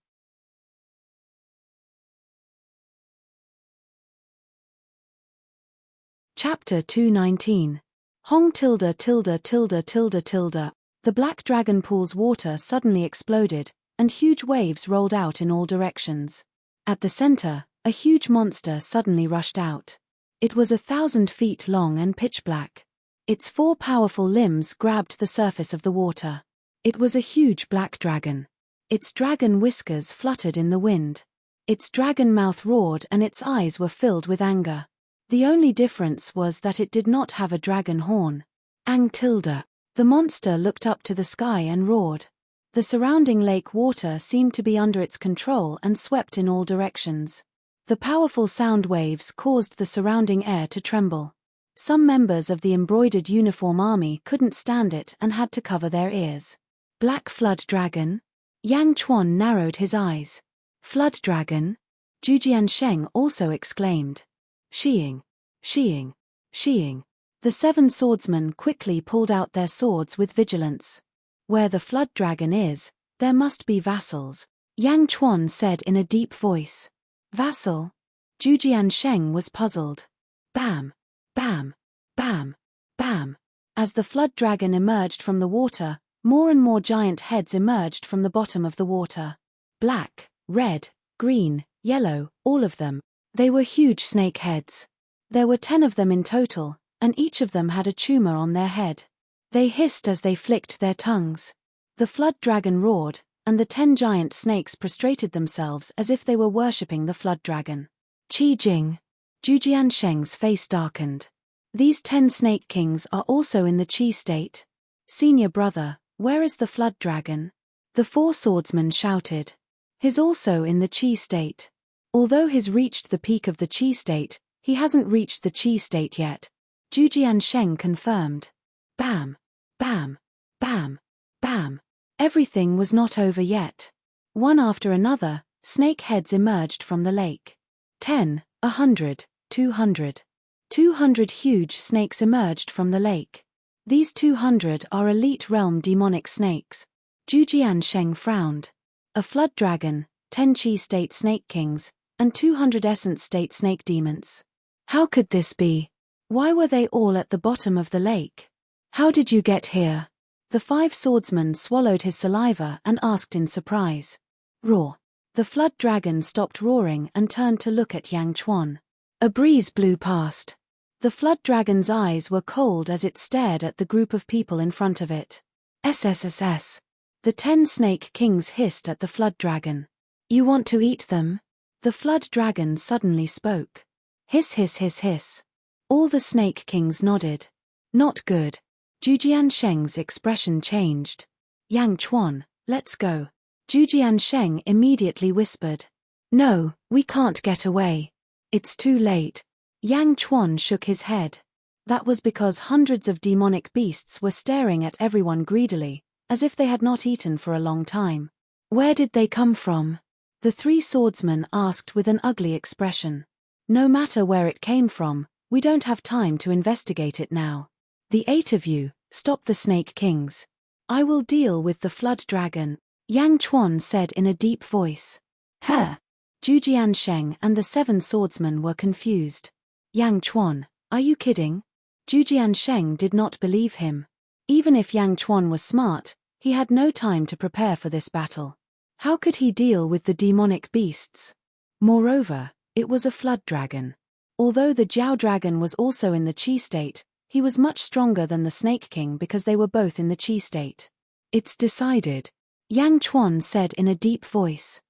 Chapter 219. Hong tilde tilde tilde tilde tilde. The Black Dragon pool's water suddenly exploded, and huge waves rolled out in all directions. At the center, a huge monster suddenly rushed out. It was 1,000 feet long and pitch black. Its 4 powerful limbs grabbed the surface of the water. It was a huge black dragon. Its dragon whiskers fluttered in the wind. Its dragon mouth roared and its eyes were filled with anger. The only difference was that it did not have a dragon horn. Ang tilde. The monster looked up to the sky and roared. The surrounding lake water seemed to be under its control and swept in all directions. The powerful sound waves caused the surrounding air to tremble. Some members of the embroidered uniform army couldn't stand it and had to cover their ears. Black flood dragon? Yang Chuan narrowed his eyes. Flood dragon? Zhu Jiansheng also exclaimed. Sheeing. Sheeing. Sheeing. The 7 swordsmen quickly pulled out their swords with vigilance. Where the flood dragon is, there must be vassals, Yang Chuan said in a deep voice. Vassal? Zhu Jiansheng was puzzled. Bam. Bam. Bam. Bam. As the flood dragon emerged from the water, more and more giant heads emerged from the bottom of the water. Black, red, green, yellow, all of them. They were huge snake heads. There were 10 of them in total, and each of them had a tumor on their head. They hissed as they flicked their tongues. The flood dragon roared, and the 10 giant snakes prostrated themselves as if they were worshipping the flood dragon. Qi Jing. Zhu Jiansheng's face darkened. These 10 snake kings are also in the Qi state. Senior brother, where is the flood dragon? The 4 swordsmen shouted. He's also in the Qi state. Although he's reached the peak of the Qi state, he hasn't reached the Qi state yet. Zhu Jiansheng confirmed. Bam. Bam. Bam. Bam. Everything was not over yet. One after another, snake heads emerged from the lake. 10, 100, 200. 200 huge snakes emerged from the lake. These 200 are elite realm demonic snakes. Zhu Jiansheng frowned. A flood dragon, 10 Qi state snake kings, and 200 essence state snake demons. How could this be? Why were they all at the bottom of the lake? How did you get here? The 5 swordsmen swallowed his saliva and asked in surprise. Roar. The flood dragon stopped roaring and turned to look at Yang Chuan. A breeze blew past. The flood dragon's eyes were cold as it stared at the group of people in front of it. SSSS. The 10 snake kings hissed at the flood dragon. You want to eat them? The flood dragon suddenly spoke. Hiss hiss hiss hiss. All the snake kings nodded. Not good. Zhu Jiansheng's expression changed. Yang Chuan, let's go. Zhu Jiansheng immediately whispered. No, we can't get away. It's too late. Yang Chuan shook his head. That was because hundreds of demonic beasts were staring at everyone greedily, as if they had not eaten for a long time. Where did they come from? The 3 swordsmen asked with an ugly expression. No matter where it came from, we don't have time to investigate it now. The 8 of you, stop the snake kings. I will deal with the flood dragon, Yang Chuan said in a deep voice. Huh? Zhu Jiansheng and the 7 swordsmen were confused. Yang Chuan, are you kidding? Zhu Jiansheng did not believe him. Even if Yang Chuan was smart, he had no time to prepare for this battle. How could he deal with the demonic beasts? Moreover, it was a flood dragon. Although the Jiao dragon was also in the Qi state, he was much stronger than the Snake King because they were both in the Qi state. It's decided, Yang Chuan said in a deep voice.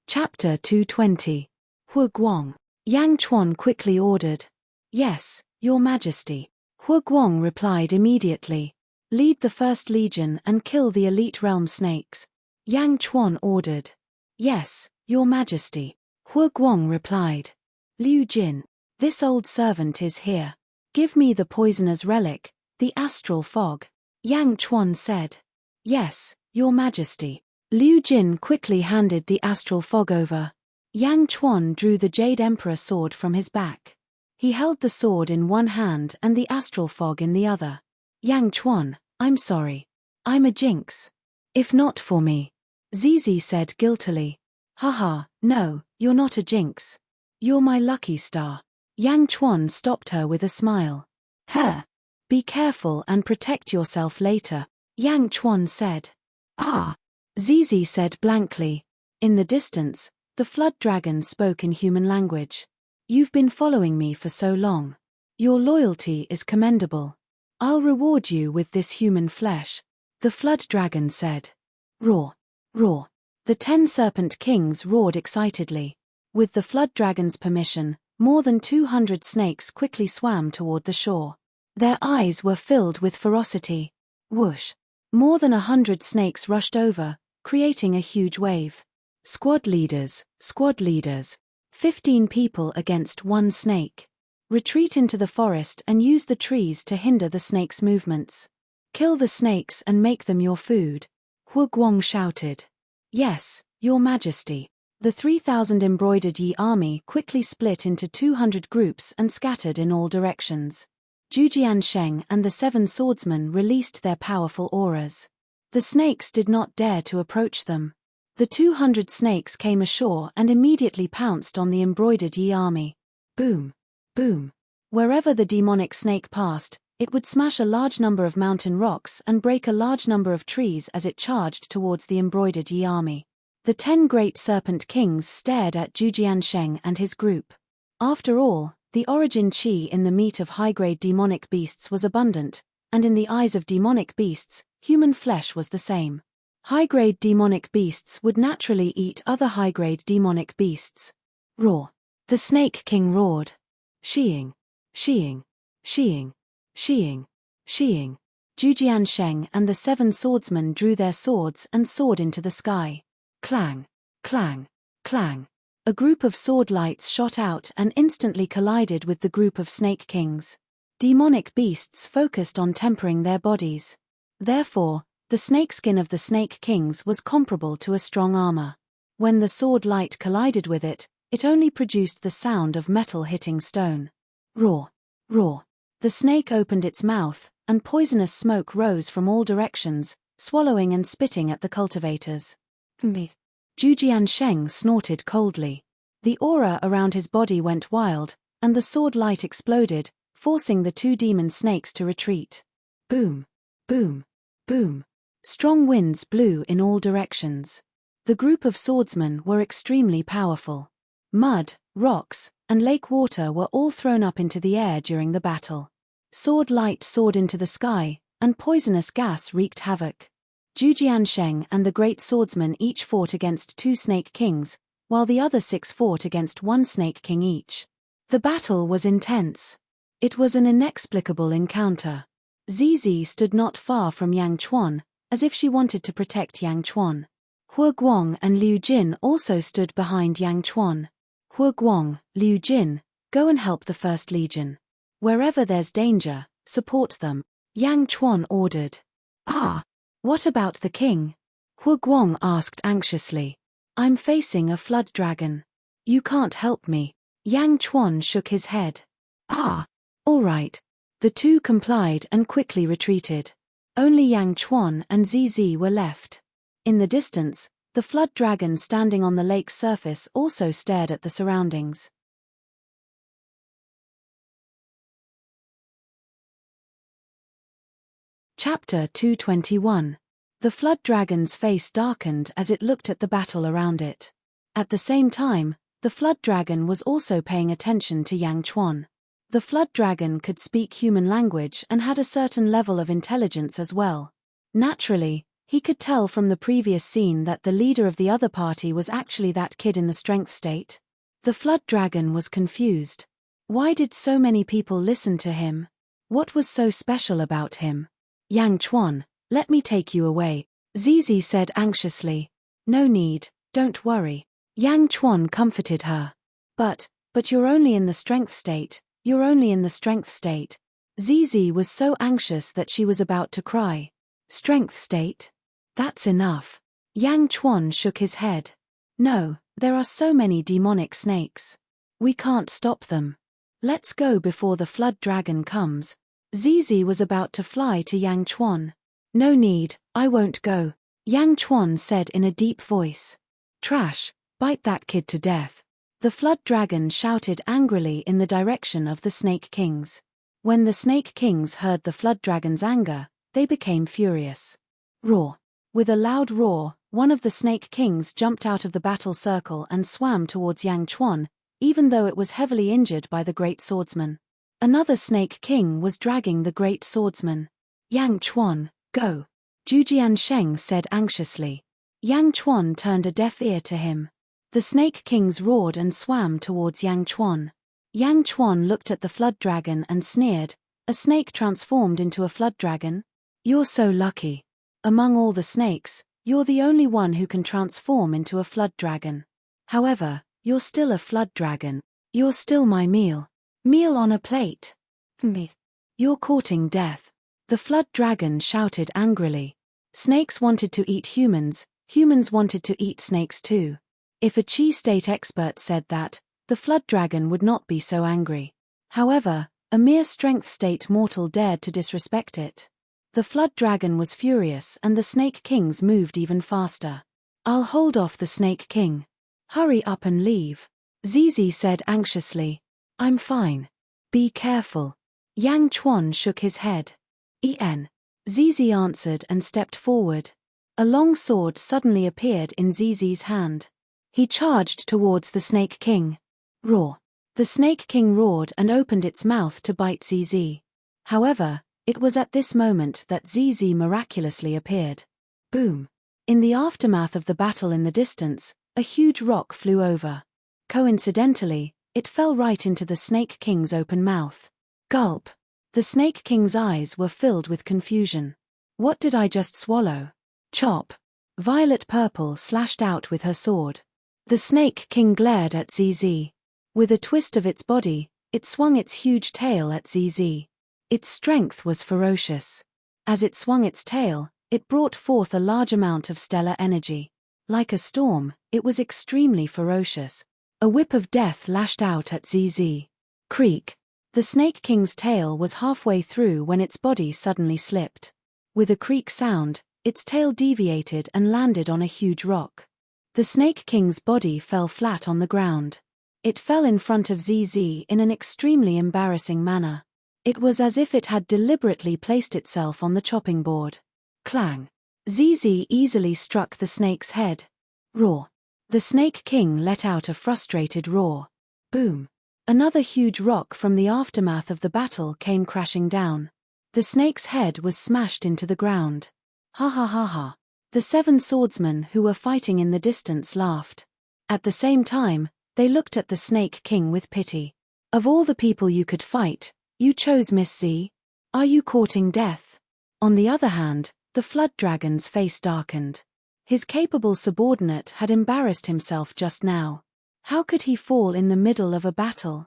Chapter 220. Hu Guang. Yang Chuan quickly ordered. Yes, Your Majesty. Hu Guang replied immediately. Lead the First Legion and kill the elite realm snakes. Yang Chuan ordered. Yes, Your Majesty. Hu Guang replied. Liu Jin. This old servant is here. Give me the poisoner's relic, the astral fog. Yang Chuan said. Yes, Your Majesty. Liu Jin quickly handed the astral fog over. Yang Chuan drew the Jade Emperor sword from his back. He held the sword in one hand and the astral fog in the other. Yang Chuan, I'm sorry. I'm a jinx. If not for me. Zizi said guiltily. Haha, no, you're not a jinx. You're my lucky star. Yang Chuan stopped her with a smile. Huh. Be careful and protect yourself later, Yang Chuan said. Ah. Zizi said blankly. In the distance, the flood dragon spoke in human language. You've been following me for so long. Your loyalty is commendable. I'll reward you with this human flesh, the flood dragon said. Roar! Roar! The 10 serpent kings roared excitedly. With the flood dragon's permission, more than 200 snakes quickly swam toward the shore. Their eyes were filled with ferocity. Whoosh! More than 100 snakes rushed over, creating a huge wave. Squad leaders, 15 people against 1 snake. Retreat into the forest and use the trees to hinder the snakes' movements. Kill the snakes and make them your food, Hu Guang shouted. Yes, Your Majesty. The 3,000 embroidered Yi army quickly split into 200 groups and scattered in all directions. Zhujian Sheng and the 7 swordsmen released their powerful auras. The snakes did not dare to approach them. The 200 snakes came ashore and immediately pounced on the embroidered Yi army. Boom! Boom! Wherever the demonic snake passed, it would smash a large number of mountain rocks and break a large number of trees as it charged towards the embroidered Yi army. The 10 great serpent kings stared at Zhujian Sheng and his group. After all, the origin qi in the meat of high-grade demonic beasts was abundant, and in the eyes of demonic beasts, human flesh was the same. High-grade demonic beasts would naturally eat other high-grade demonic beasts. Roar! The Snake King roared. Sheeing! Sheeing! Sheeing! Sheeing! Sheeing! Zhujian Sheng and the 7 swordsmen drew their swords and soared into the sky. Clang! Clang! Clang! A group of sword lights shot out and instantly collided with the group of snake kings. Demonic beasts focused on tempering their bodies. Therefore, the snakeskin of the snake kings was comparable to a strong armor. When the sword light collided with it, it only produced the sound of metal hitting stone. Roar! Roar! The snake opened its mouth, and poisonous smoke rose from all directions, swallowing and spitting at the cultivators. Zhujian Sheng snorted coldly. The aura around his body went wild, and the sword light exploded, forcing the 2 demon snakes to retreat. Boom! Boom! Boom! Strong winds blew in all directions. The group of swordsmen were extremely powerful. Mud, rocks, and lake water were all thrown up into the air during the battle. Sword light soared into the sky, and poisonous gas wreaked havoc. Zhujian Sheng and the great swordsmen each fought against 2 snake kings, while the other 6 fought against 1 snake king each. The battle was intense. It was an inexplicable encounter. Zizi stood not far from Yang Chuan, as if she wanted to protect Yang Chuan. Hu Guang and Liu Jin also stood behind Yang Chuan. Hu Guang, Liu Jin, go and help the First Legion. Wherever there's danger, support them, Yang Chuan ordered. Ah! What about the king? Hu Guang asked anxiously. I'm facing a flood dragon. You can't help me. Yang Chuan shook his head. Ah! All right. The 2 complied and quickly retreated. Only Yang Chuan and Zizi were left. In the distance, the flood dragon standing on the lake's surface also stared at the surroundings. Chapter 221. The flood dragon's face darkened as it looked at the battle around it. At the same time, the flood dragon was also paying attention to Yang Chuan. The flood dragon could speak human language and had a certain level of intelligence as well. Naturally, he could tell from the previous scene that the leader of the other party was actually that kid in the strength state. The flood dragon was confused. Why did so many people listen to him? What was so special about him? Yang Chuan, let me take you away, Zizi said anxiously. No need, don't worry. Yang Chuan comforted her. But you're only in the strength state, you're only in the strength state. Zizi was so anxious that she was about to cry. Strength state? That's enough. Yang Chuan shook his head. No, there are so many demonic snakes. We can't stop them. Let's go before the flood dragon comes. Zizi was about to fly to Yang Chuan. No need, I won't go, Yang Chuan said in a deep voice. Trash, bite that kid to death. The flood dragon shouted angrily in the direction of the snake kings. When the snake kings heard the flood dragon's anger, they became furious. Roar! With a loud roar, one of the Snake Kings jumped out of the battle circle and swam towards Yang Chuan, even though it was heavily injured by the great swordsman. Another Snake King was dragging the great swordsman. Yang Chuan, go! Zhujian Sheng said anxiously. Yang Chuan turned a deaf ear to him. The Snake Kings roared and swam towards Yang Chuan. Yang Chuan looked at the flood dragon and sneered, a snake transformed into a flood dragon? You're so lucky. Among all the snakes, you're the only one who can transform into a flood dragon. However, you're still a flood dragon. You're still my meal. Meal on a plate. Me. You're courting death. The flood dragon shouted angrily. Snakes wanted to eat humans, humans wanted to eat snakes too. If a Chi state expert said that, the flood dragon would not be so angry. However, a mere strength state mortal dared to disrespect it. The flood dragon was furious and the Snake Kings moved even faster. I'll hold off the Snake King. Hurry up and leave. Zizi said anxiously. I'm fine. Be careful. Yang Chuan shook his head. Zizi answered and stepped forward. A long sword suddenly appeared in Zizi's hand. He charged towards the Snake King. Roar. The Snake King roared and opened its mouth to bite Zizi. However, it was at this moment that Zizi miraculously appeared. Boom. In the aftermath of the battle in the distance, a huge rock flew over. Coincidentally, it fell right into the Snake King's open mouth. Gulp. The Snake King's eyes were filled with confusion. What did I just swallow? Chop. Violet Purple slashed out with her sword. The Snake King glared at ZZ. With a twist of its body, it swung its huge tail at ZZ. Its strength was ferocious. As it swung its tail, it brought forth a large amount of stellar energy. Like a storm, it was extremely ferocious. A whip of death lashed out at ZZ. Creak. The Snake King's tail was halfway through when its body suddenly slipped. With a creak sound, its tail deviated and landed on a huge rock. The Snake King's body fell flat on the ground. It fell in front of ZZ in an extremely embarrassing manner. It was as if it had deliberately placed itself on the chopping board. Clang. ZZ easily struck the snake's head. Roar. The Snake King let out a frustrated roar. Boom. Another huge rock from the aftermath of the battle came crashing down. The snake's head was smashed into the ground. Ha ha ha ha. The 7 swordsmen who were fighting in the distance laughed. At the same time, they looked at the Snake King with pity. Of all the people you could fight, you chose Miss Z? Are you courting death? On the other hand, the Flood Dragon's face darkened. His capable subordinate had embarrassed himself just now. How could he fall in the middle of a battle?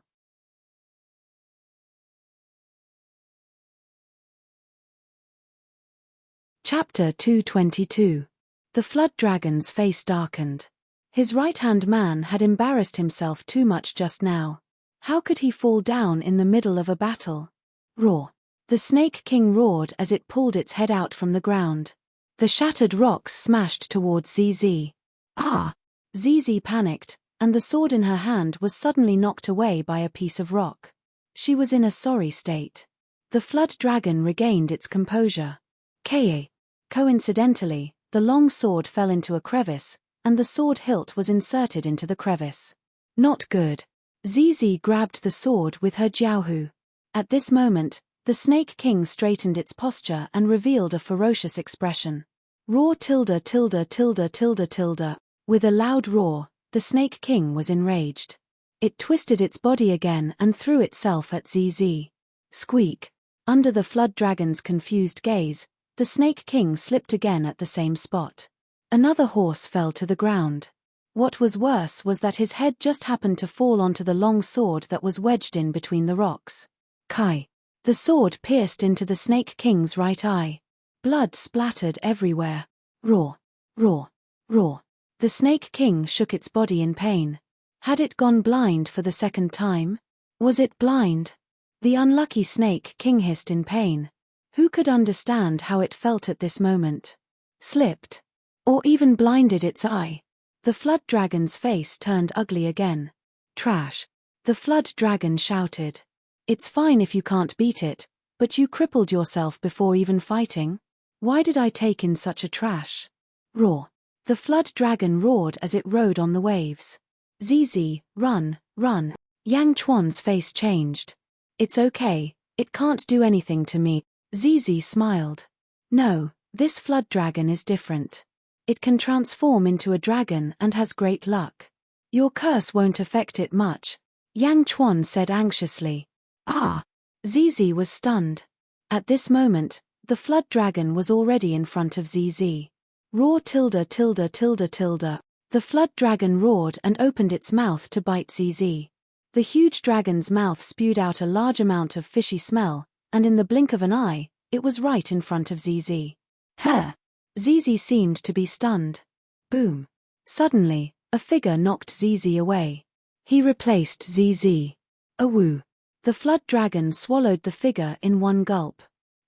Chapter 222. The Flood Dragon's face darkened. His right-hand man had embarrassed himself too much just now. How could he fall down in the middle of a battle? Roar. The Snake King roared as it pulled its head out from the ground. The shattered rocks smashed towards ZZ. Ah! ZZ panicked, and the sword in her hand was suddenly knocked away by a piece of rock. She was in a sorry state. The Flood Dragon regained its composure. Ka. Coincidentally, the long sword fell into a crevice, and the sword hilt was inserted into the crevice. Not good. ZZ grabbed the sword with her jiaohu. At this moment, the Snake King straightened its posture and revealed a ferocious expression. Roar tilde tilde tilde tilde tilde. With a loud roar, the Snake King was enraged. It twisted its body again and threw itself at ZZ. Squeak. Under the Flood Dragon's confused gaze, the Snake King slipped again at the same spot. Another horse fell to the ground. What was worse was that his head just happened to fall onto the long sword that was wedged in between the rocks. Kai. The sword pierced into the Snake King's right eye. Blood splattered everywhere. Roar. Roar. Roar. The Snake King shook its body in pain. Had it gone blind for the second time? Was it blind? The unlucky Snake King hissed in pain. Who could understand how it felt at this moment? Slipped. Or even blinded its eye. The Flood Dragon's face turned ugly again. Trash. The Flood Dragon shouted. It's fine if you can't beat it, but you crippled yourself before even fighting? Why did I take in such a trash? Roar. The flood dragon roared as it rode on the waves. Zizi, run, run. Yang Chuan's face changed. It's okay, it can't do anything to me. Zizi smiled. No, this flood dragon is different. It can transform into a dragon and has great luck. Your curse won't affect it much, Yang Chuan said anxiously. Ah! Zizi was stunned. At this moment, the flood dragon was already in front of Zizi. Roar tilde tilde tilde tilde. The flood dragon roared and opened its mouth to bite Zizi. The huge dragon's mouth spewed out a large amount of fishy smell, and in the blink of an eye, it was right in front of Zizi. Huh! Zizi seemed to be stunned. Boom! Suddenly, a figure knocked Zizi away. He replaced Zizi. Awoo! The flood dragon swallowed the figure in one gulp.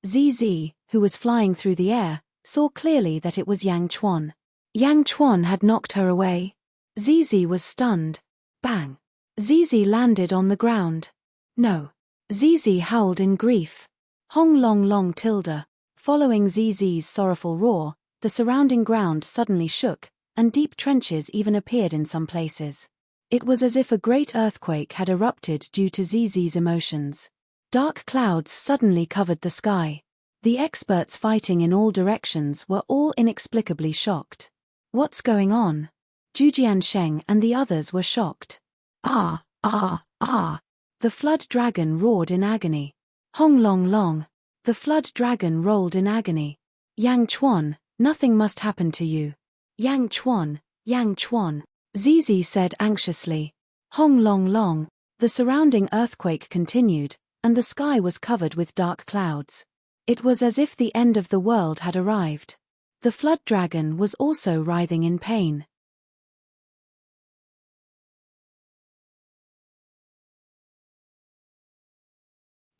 Zizi, who was flying through the air, saw clearly that it was Yang Chuan. Yang Chuan had knocked her away. Zizi was stunned. Bang! Zizi landed on the ground. No! Zizi howled in grief. Hong long long tilde. Following Zizi's sorrowful roar, the surrounding ground suddenly shook, and deep trenches even appeared in some places. It was as if a great earthquake had erupted due to Zizi's emotions. Dark clouds suddenly covered the sky. The experts fighting in all directions were all inexplicably shocked. What's going on? Zhujiansheng and the others were shocked. Ah, ah, ah! The flood dragon roared in agony. Hong long long! The flood dragon rolled in agony. Yang Chuan, nothing must happen to you. Yang Chuan, Yang Chuan, Zizi said anxiously. Hong long long! The surrounding earthquake continued, and the sky was covered with dark clouds. It was as if the end of the world had arrived. The flood dragon was also writhing in pain.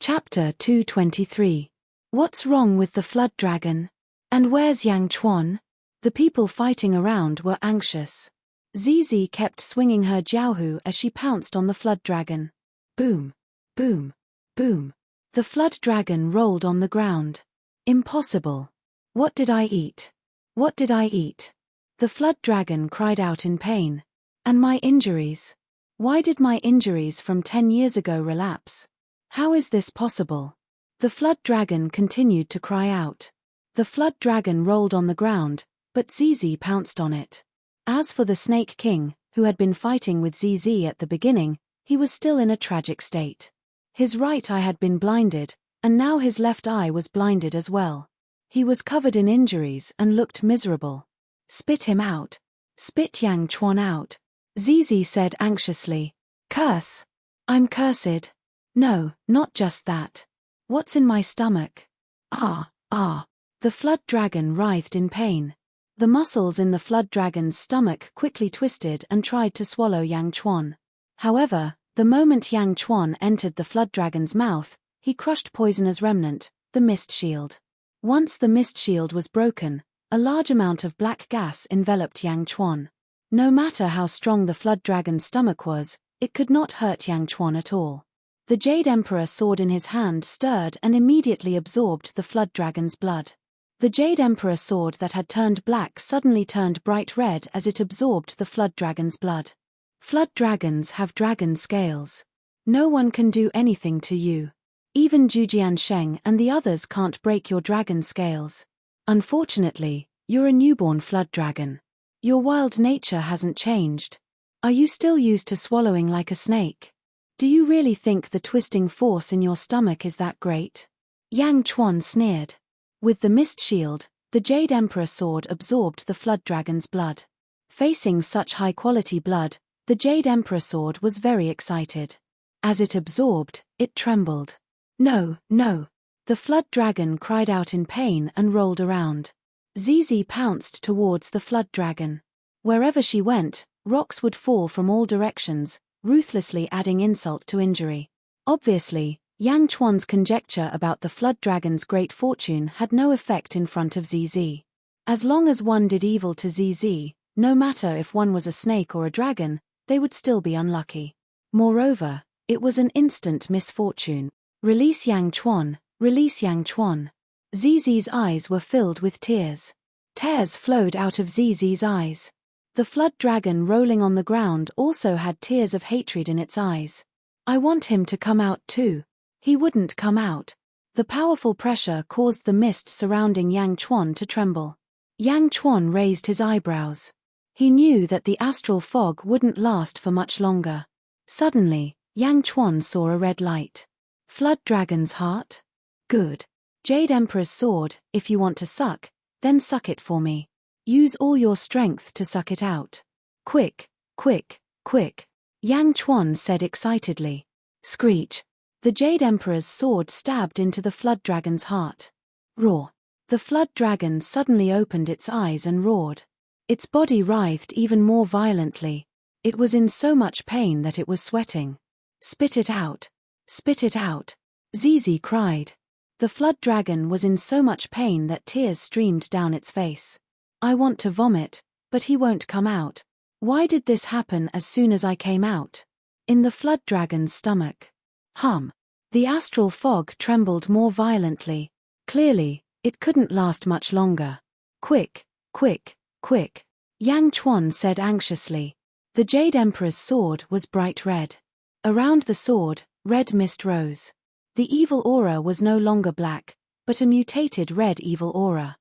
Chapter 223. What's wrong with the flood dragon? And where's Yang Chuan? The people fighting around were anxious. Zizi kept swinging her jiaohu as she pounced on the flood dragon. Boom! Boom! Boom! The flood dragon rolled on the ground. Impossible! What did I eat? What did I eat? The flood dragon cried out in pain. And my injuries? Why did my injuries from 10 years ago relapse? How is this possible? The flood dragon continued to cry out. The flood dragon rolled on the ground, but Zizi pounced on it. As for the Snake King, who had been fighting with Zizi at the beginning, he was still in a tragic state. His right eye had been blinded, and now his left eye was blinded as well. He was covered in injuries and looked miserable. Spit him out. Spit Yang Chuan out, Zizi said anxiously. Curse! I'm cursed. No, not just that. What's in my stomach? Ah, ah. The flood dragon writhed in pain. The muscles in the flood dragon's stomach quickly twisted and tried to swallow Yang Chuan. However, the moment Yang Chuan entered the flood dragon's mouth, he crushed Poisoner's remnant, the mist shield. Once the mist shield was broken, a large amount of black gas enveloped Yang Chuan. No matter how strong the flood dragon's stomach was, it could not hurt Yang Chuan at all. The Jade Emperor sword in his hand stirred and immediately absorbed the flood dragon's blood. The Jade Emperor sword that had turned black suddenly turned bright red as it absorbed the flood dragon's blood. Flood dragons have dragon scales. No one can do anything to you. Even Zhujiansheng and the others can't break your dragon scales. Unfortunately, you're a newborn flood dragon. Your wild nature hasn't changed. Are you still used to swallowing like a snake? Do you really think the twisting force in your stomach is that great? Yang Chuan sneered. With the mist shield, the Jade Emperor sword absorbed the flood dragon's blood. Facing such high-quality blood, the Jade Emperor sword was very excited. As it absorbed, it trembled. No, no! The flood dragon cried out in pain and rolled around. Zizi pounced towards the flood dragon. Wherever she went, rocks would fall from all directions, ruthlessly adding insult to injury. Obviously, Yang Chuan's conjecture about the flood dragon's great fortune had no effect in front of Zizi. As long as one did evil to Zizi, no matter if one was a snake or a dragon, they would still be unlucky. Moreover, it was an instant misfortune. Release Yang Chuan, release Yang Chuan. Zizi's eyes were filled with tears. Tears flowed out of Zizi's eyes. The flood dragon rolling on the ground also had tears of hatred in its eyes. I want him to come out too. He wouldn't come out. The powerful pressure caused the mist surrounding Yang Chuan to tremble. Yang Chuan raised his eyebrows. He knew that the astral fog wouldn't last for much longer. Suddenly, Yang Chuan saw a red light. Flood dragon's heart? Good. Jade Emperor's sword, if you want to suck, then suck it for me. Use all your strength to suck it out. Quick, quick, quick. Yang Chuan said excitedly. Screech. The Jade Emperor's sword stabbed into the flood dragon's heart. Roar. The flood dragon suddenly opened its eyes and roared. Its body writhed even more violently. It was in so much pain that it was sweating. Spit it out. Spit it out. Zizi cried. The flood dragon was in so much pain that tears streamed down its face. I want to vomit, but he won't come out. Why did this happen as soon as I came out? In the flood dragon's stomach. Hum. The astral fog trembled more violently. Clearly, it couldn't last much longer. Quick, quick, quick. Yang Chuan said anxiously. The Jade Emperor's sword was bright red. Around the sword, red mist rose. The evil aura was no longer black, but a mutated red evil aura.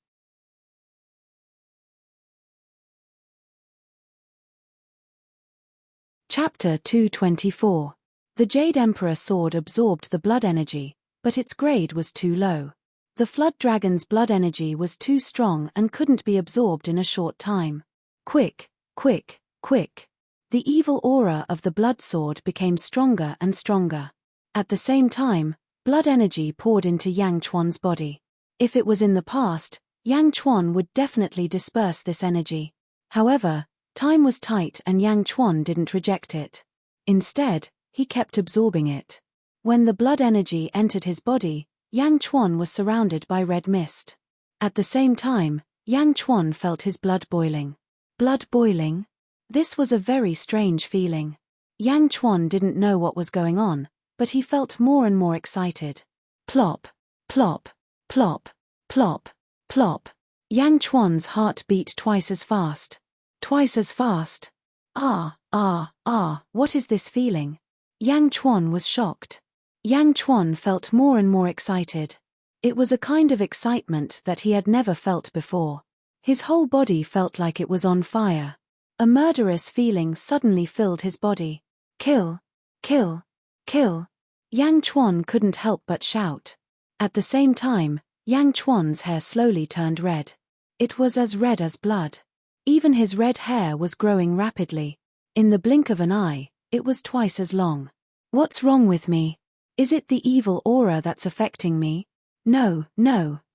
Chapter 224. The Jade Emperor sword absorbed the blood energy, but its grade was too low. The flood dragon's blood energy was too strong and couldn't be absorbed in a short time. Quick, quick, quick. The evil aura of the blood sword became stronger and stronger. At the same time, blood energy poured into Yang Chuan's body. If it was in the past, Yang Chuan would definitely disperse this energy. However, time was tight and Yang Chuan didn't reject it. Instead, he kept absorbing it. When the blood energy entered his body, Yang Chuan was surrounded by red mist. At the same time, Yang Chuan felt his blood boiling. Blood boiling? This was a very strange feeling. Yang Chuan didn't know what was going on, but he felt more and more excited. Plop, plop, plop, plop, plop. Yang Chuan's heart beat twice as fast. Twice as fast. What is this feeling? Yang Chuan was shocked. Yang Chuan felt more and more excited. It was a kind of excitement that he had never felt before. His whole body felt like it was on fire. A murderous feeling suddenly filled his body. Kill, kill, kill. Yang Chuan couldn't help but shout. At the same time, Yang Chuan's hair slowly turned red. It was as red as blood. Even his red hair was growing rapidly. In the blink of an eye, it was twice as long. What's wrong with me? Is it the evil aura that's affecting me? No,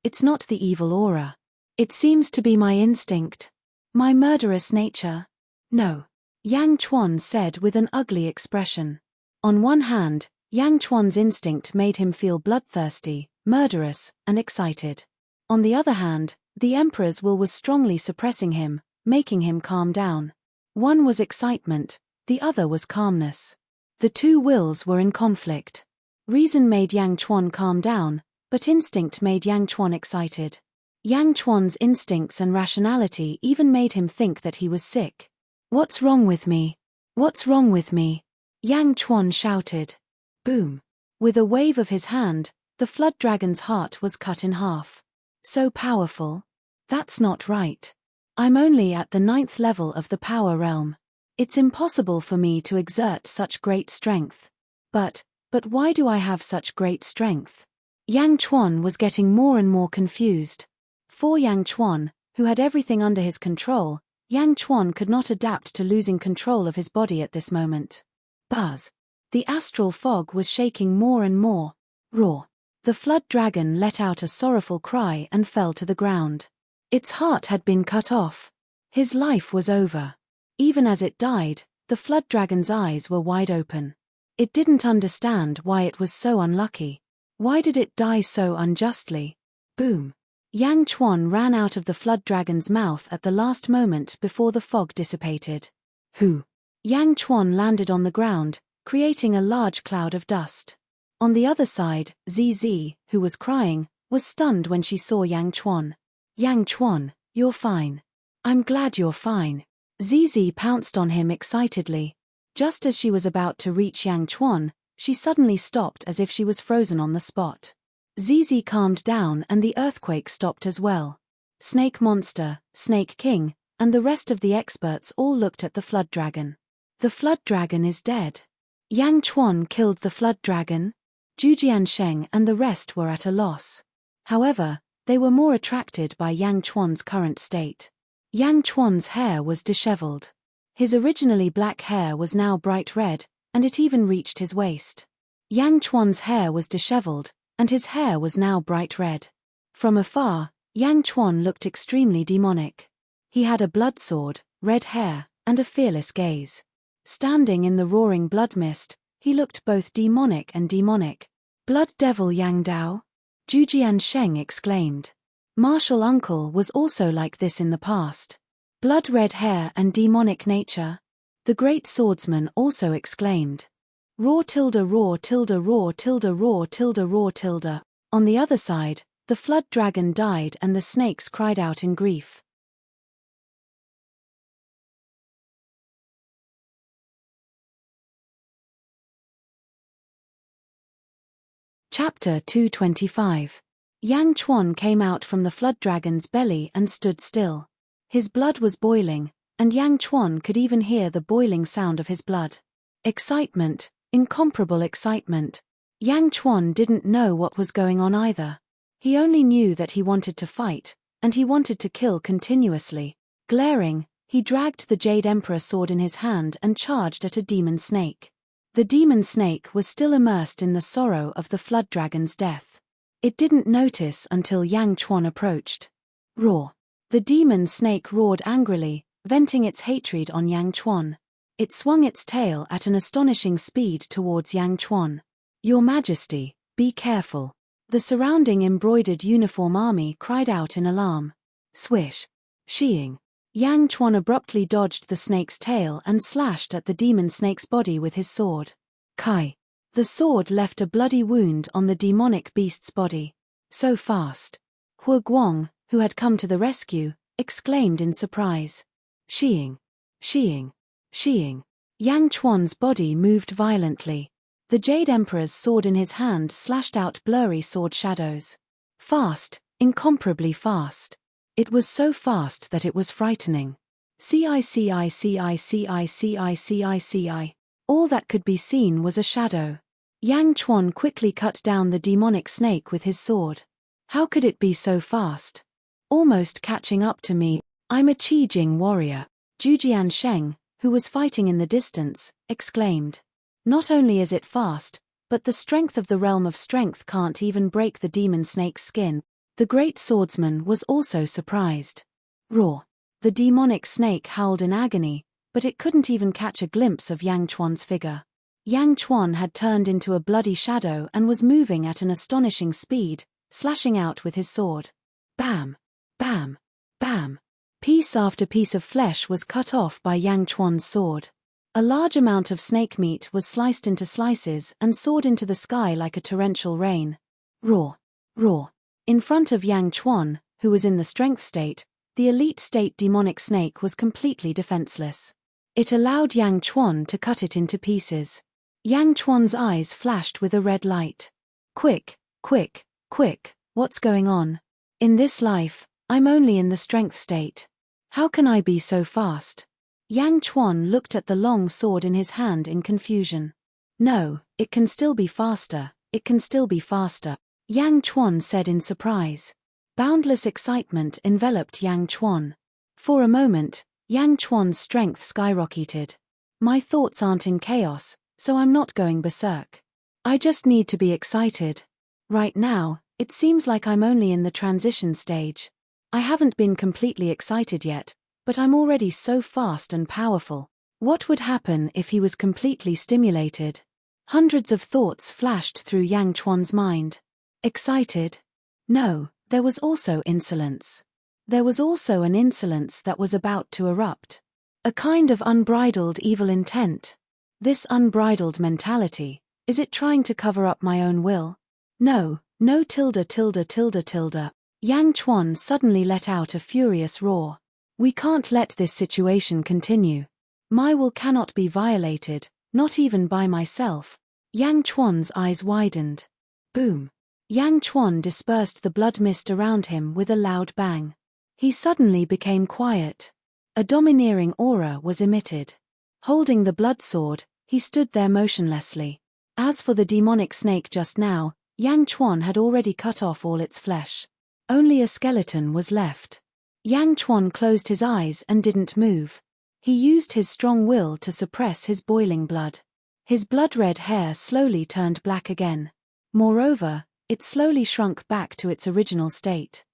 it's not the evil aura. It seems to be my instinct. My murderous nature. No. Yang Chuan said with an ugly expression. On one hand, Yang Chuan's instinct made him feel bloodthirsty, murderous, and excited. On the other hand, the Emperor's will was strongly suppressing him, making him calm down. One was excitement, the other was calmness. The two wills were in conflict. Reason made Yang Chuan calm down, but instinct made Yang Chuan excited. Yang Chuan's instincts and rationality even made him think that he was sick. What's wrong with me? What's wrong with me? Yang Chuan shouted. Boom. With a wave of his hand, the flood dragon's heart was cut in half. So powerful? That's not right. I'm only at the 9th level of the power realm. It's impossible for me to exert such great strength. But why do I have such great strength? Yang Chuan was getting more and more confused. For Yang Chuan, who had everything under his control, Yang Chuan could not adapt to losing control of his body at this moment. Buzz. The astral fog was shaking more and more. Roar. The flood dragon let out a sorrowful cry and fell to the ground. Its heart had been cut off. His life was over. Even as it died, the flood dragon's eyes were wide open. It didn't understand why it was so unlucky. Why did it die so unjustly? Boom. Yang Chuan ran out of the flood dragon's mouth at the last moment before the fog dissipated. Hoo. Yang Chuan landed on the ground, creating a large cloud of dust. On the other side, Zizi, who was crying, was stunned when she saw Yang Chuan. Yang Chuan, You're fine. I'm glad you're fine. Zizi pounced on him excitedly. Just as she was about to reach Yang Chuan, she suddenly stopped as if she was frozen on the spot. Zizi calmed down and the earthquake stopped as well. Snake Monster, Snake King, and the rest of the experts all looked at the flood dragon. The flood dragon is dead. Yang Chuan killed the flood dragon? Zhu Sheng and the rest were at a loss. However, they were more attracted by Yang Chuan's current state. Yang Chuan's hair was disheveled. His originally black hair was now bright red, and it even reached his waist. Yang Chuan's hair was disheveled, and his hair was now bright red. From afar, Yang Chuan looked extremely demonic. He had a blood sword, red hair, and a fearless gaze. Standing in the roaring blood mist, he looked both demonic and demonic. Blood Devil Yang Dao? Zhu Sheng exclaimed. Martial Uncle was also like this in the past. Blood red hair and demonic nature? The great swordsman also exclaimed. Roar tilde roar tilde roar tilde roar tilde roar tilde. On the other side, the flood dragon died and the snakes cried out in grief. Chapter 225. Yang Chuan came out from the flood dragon's belly and stood still. His blood was boiling, and Yang Chuan could even hear the boiling sound of his blood. Excitement, incomparable excitement. Yang Chuan didn't know what was going on either. He only knew that he wanted to fight, and he wanted to kill continuously. Glaring, he dragged the Jade Emperor sword in his hand and charged at a demon snake. The demon snake was still immersed in the sorrow of the flood dragon's death. It didn't notice until Yang Chuan approached. Roar. The demon snake roared angrily, venting its hatred on Yang Chuan. It swung its tail at an astonishing speed towards Yang Chuan. Your Majesty, be careful. The surrounding embroidered uniform army cried out in alarm. Swish. Sheeing. Yang Chuan abruptly dodged the snake's tail and slashed at the demon snake's body with his sword. Kai. The sword left a bloody wound on the demonic beast's body. So fast. Hu Guang, who had come to the rescue, exclaimed in surprise. Sheeing. Sheeing. Sheeing. Yang Chuan's body moved violently. The Jade Emperor's sword in his hand slashed out blurry sword shadows. Fast, incomparably fast. It was so fast that it was frightening. Ci. All that could be seen was a shadow. Yang Chuan quickly cut down the demonic snake with his sword. How could it be so fast? Almost catching up to me. I'm a Qijing warrior. Zhu Sheng, who was fighting in the distance, exclaimed. Not only is it fast, but the strength of the realm of strength can't even break the demon snake's skin. The great swordsman was also surprised. Roar. The demonic snake howled in agony, but it couldn't even catch a glimpse of Yang Chuan's figure. Yang Chuan had turned into a bloody shadow and was moving at an astonishing speed, slashing out with his sword. Bam! Bam! Bam! Piece after piece of flesh was cut off by Yang Chuan's sword. A large amount of snake meat was sliced into slices and soared into the sky like a torrential rain. Roar! Roar! In front of Yang Chuan, who was in the strength state, the elite state demonic snake was completely defenseless. It allowed Yang Chuan to cut it into pieces. Yang Chuan's eyes flashed with a red light. Quick, quick, quick, what's going on? In this life, I'm only in the strength state. How can I be so fast? Yang Chuan looked at the long sword in his hand in confusion. No, it can still be faster, it can still be faster. Yang Chuan said in surprise. Boundless excitement enveloped Yang Chuan. For a moment, Yang Chuan's strength skyrocketed. My thoughts aren't in chaos, so I'm not going berserk. I just need to be excited. Right now, it seems like I'm only in the transition stage. I haven't been completely excited yet, but I'm already so fast and powerful. What would happen if he was completely stimulated? Hundreds of thoughts flashed through Yang Chuan's mind. Excited? No, there was also insolence. There was also an insolence that was about to erupt. A kind of unbridled evil intent. This unbridled mentality, is it trying to cover up my own will? No, no tilde tilde tilde tilde. Yang Chuan suddenly let out a furious roar. We can't let this situation continue. My will cannot be violated, not even by myself. Yang Chuan's eyes widened. Boom. Yang Chuan dispersed the blood mist around him with a loud bang. He suddenly became quiet. A domineering aura was emitted. Holding the blood sword, he stood there motionlessly. As for the demonic snake just now, Yang Chuan had already cut off all its flesh. Only a skeleton was left. Yang Chuan closed his eyes and didn't move. He used his strong will to suppress his boiling blood. His blood-red hair slowly turned black again. Moreover, it slowly shrunk back to its original state.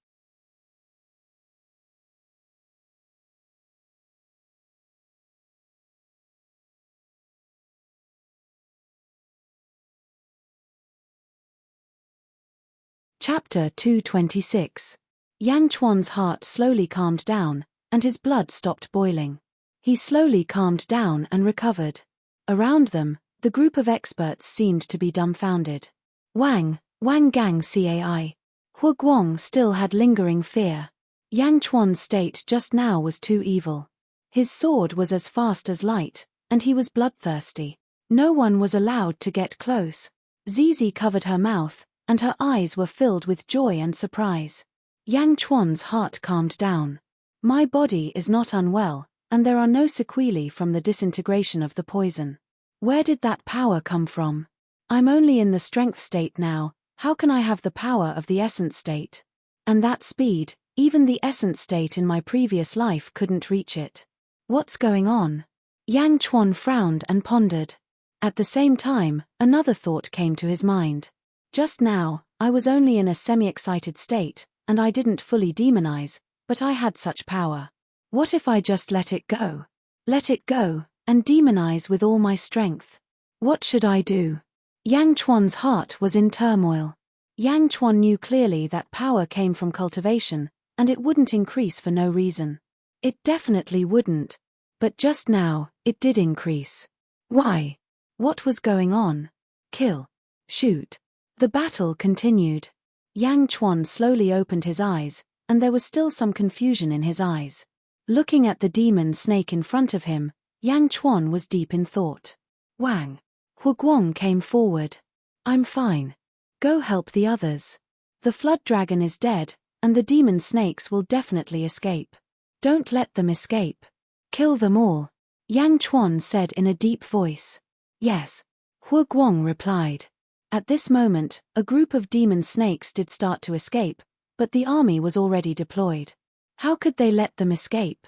Chapter 226. Yang Chuan's heart slowly calmed down, and his blood stopped boiling. He slowly calmed down and recovered. Around them, the group of experts seemed to be dumbfounded. Wang Gang Cai. Hu Guang still had lingering fear. Yang Chuan's state just now was too evil. His sword was as fast as light, and he was bloodthirsty. No one was allowed to get close. Zizi covered her mouth, and her eyes were filled with joy and surprise. Yang Chuan's heart calmed down. My body is not unwell, and there are no sequelae from the disintegration of the poison. Where did that power come from? I'm only in the strength state now, how can I have the power of the essence state? And that speed, even the essence state in my previous life couldn't reach it. What's going on? Yang Chuan frowned and pondered. At the same time, another thought came to his mind. Just now, I was only in a semi-excited state, and I didn't fully demonize, but I had such power. What if I just let it go? Let it go, and demonize with all my strength. What should I do? Yang Chuan's heart was in turmoil. Yang Chuan knew clearly that power came from cultivation, and it wouldn't increase for no reason. It definitely wouldn't. But just now, it did increase. Why? What was going on? Kill. Shoot. The battle continued. Yang Chuan slowly opened his eyes, and there was still some confusion in his eyes. Looking at the demon snake in front of him, Yang Chuan was deep in thought. Wang. Hu Guang came forward. I'm fine. Go help the others. The flood dragon is dead, and the demon snakes will definitely escape. Don't let them escape. Kill them all. Yang Chuan said in a deep voice. Yes. Hu Guang replied. At this moment, a group of demon snakes did start to escape, but the army was already deployed. How could they let them escape?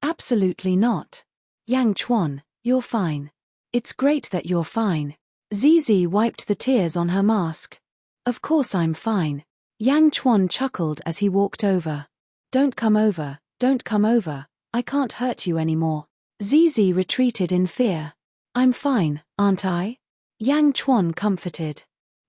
Absolutely not. Yang Chuan, you're fine. It's great that you're fine. Zizi wiped the tears on her mask. Of course I'm fine. Yang Chuan chuckled as he walked over. Don't come over, I can't hurt you anymore. Zizi retreated in fear. I'm fine, aren't I? Yang Chuan comforted.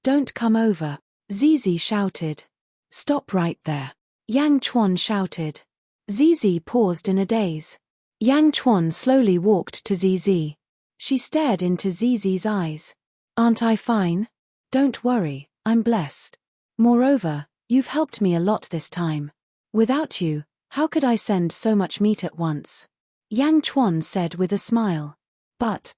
Don't come over, Zizi shouted. Stop right there. Yang Chuan shouted. Zizi paused in a daze. Yang Chuan slowly walked to Zizi. She stared into Zizi's eyes. Aren't I fine? Don't worry, I'm blessed. Moreover, you've helped me a lot this time. Without you, how could I send so much meat at once? Yang Chuan said with a smile. But.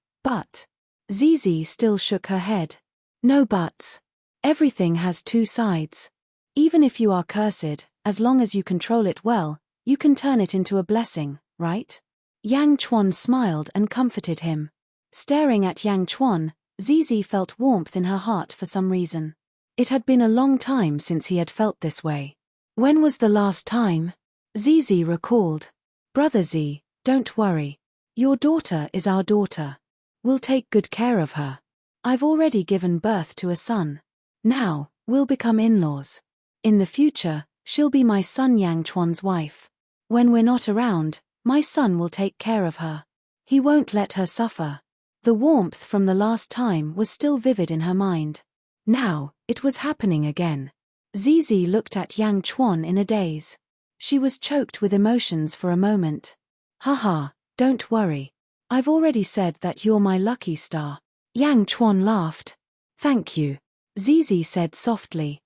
Zizi still shook her head. No buts. Everything has two sides. Even if you are cursed, as long as you control it well, you can turn it into a blessing, right? Yang Chuan smiled and comforted him. Staring at Yang Chuan, Zizi felt warmth in her heart for some reason. It had been a long time since he had felt this way. When was the last time? Zizi recalled. Brother Z, don't worry. Your daughter is our daughter. We'll take good care of her. I've already given birth to a son. Now, we'll become in-laws. In the future, she'll be my son Yang Chuan's wife. When we're not around, my son will take care of her. He won't let her suffer. The warmth from the last time was still vivid in her mind. Now, it was happening again. Zizi looked at Yang Chuan in a daze. She was choked with emotions for a moment. Haha, don't worry. I've already said that you're my lucky star. Yang Chuan laughed. Thank you. Zizi said softly.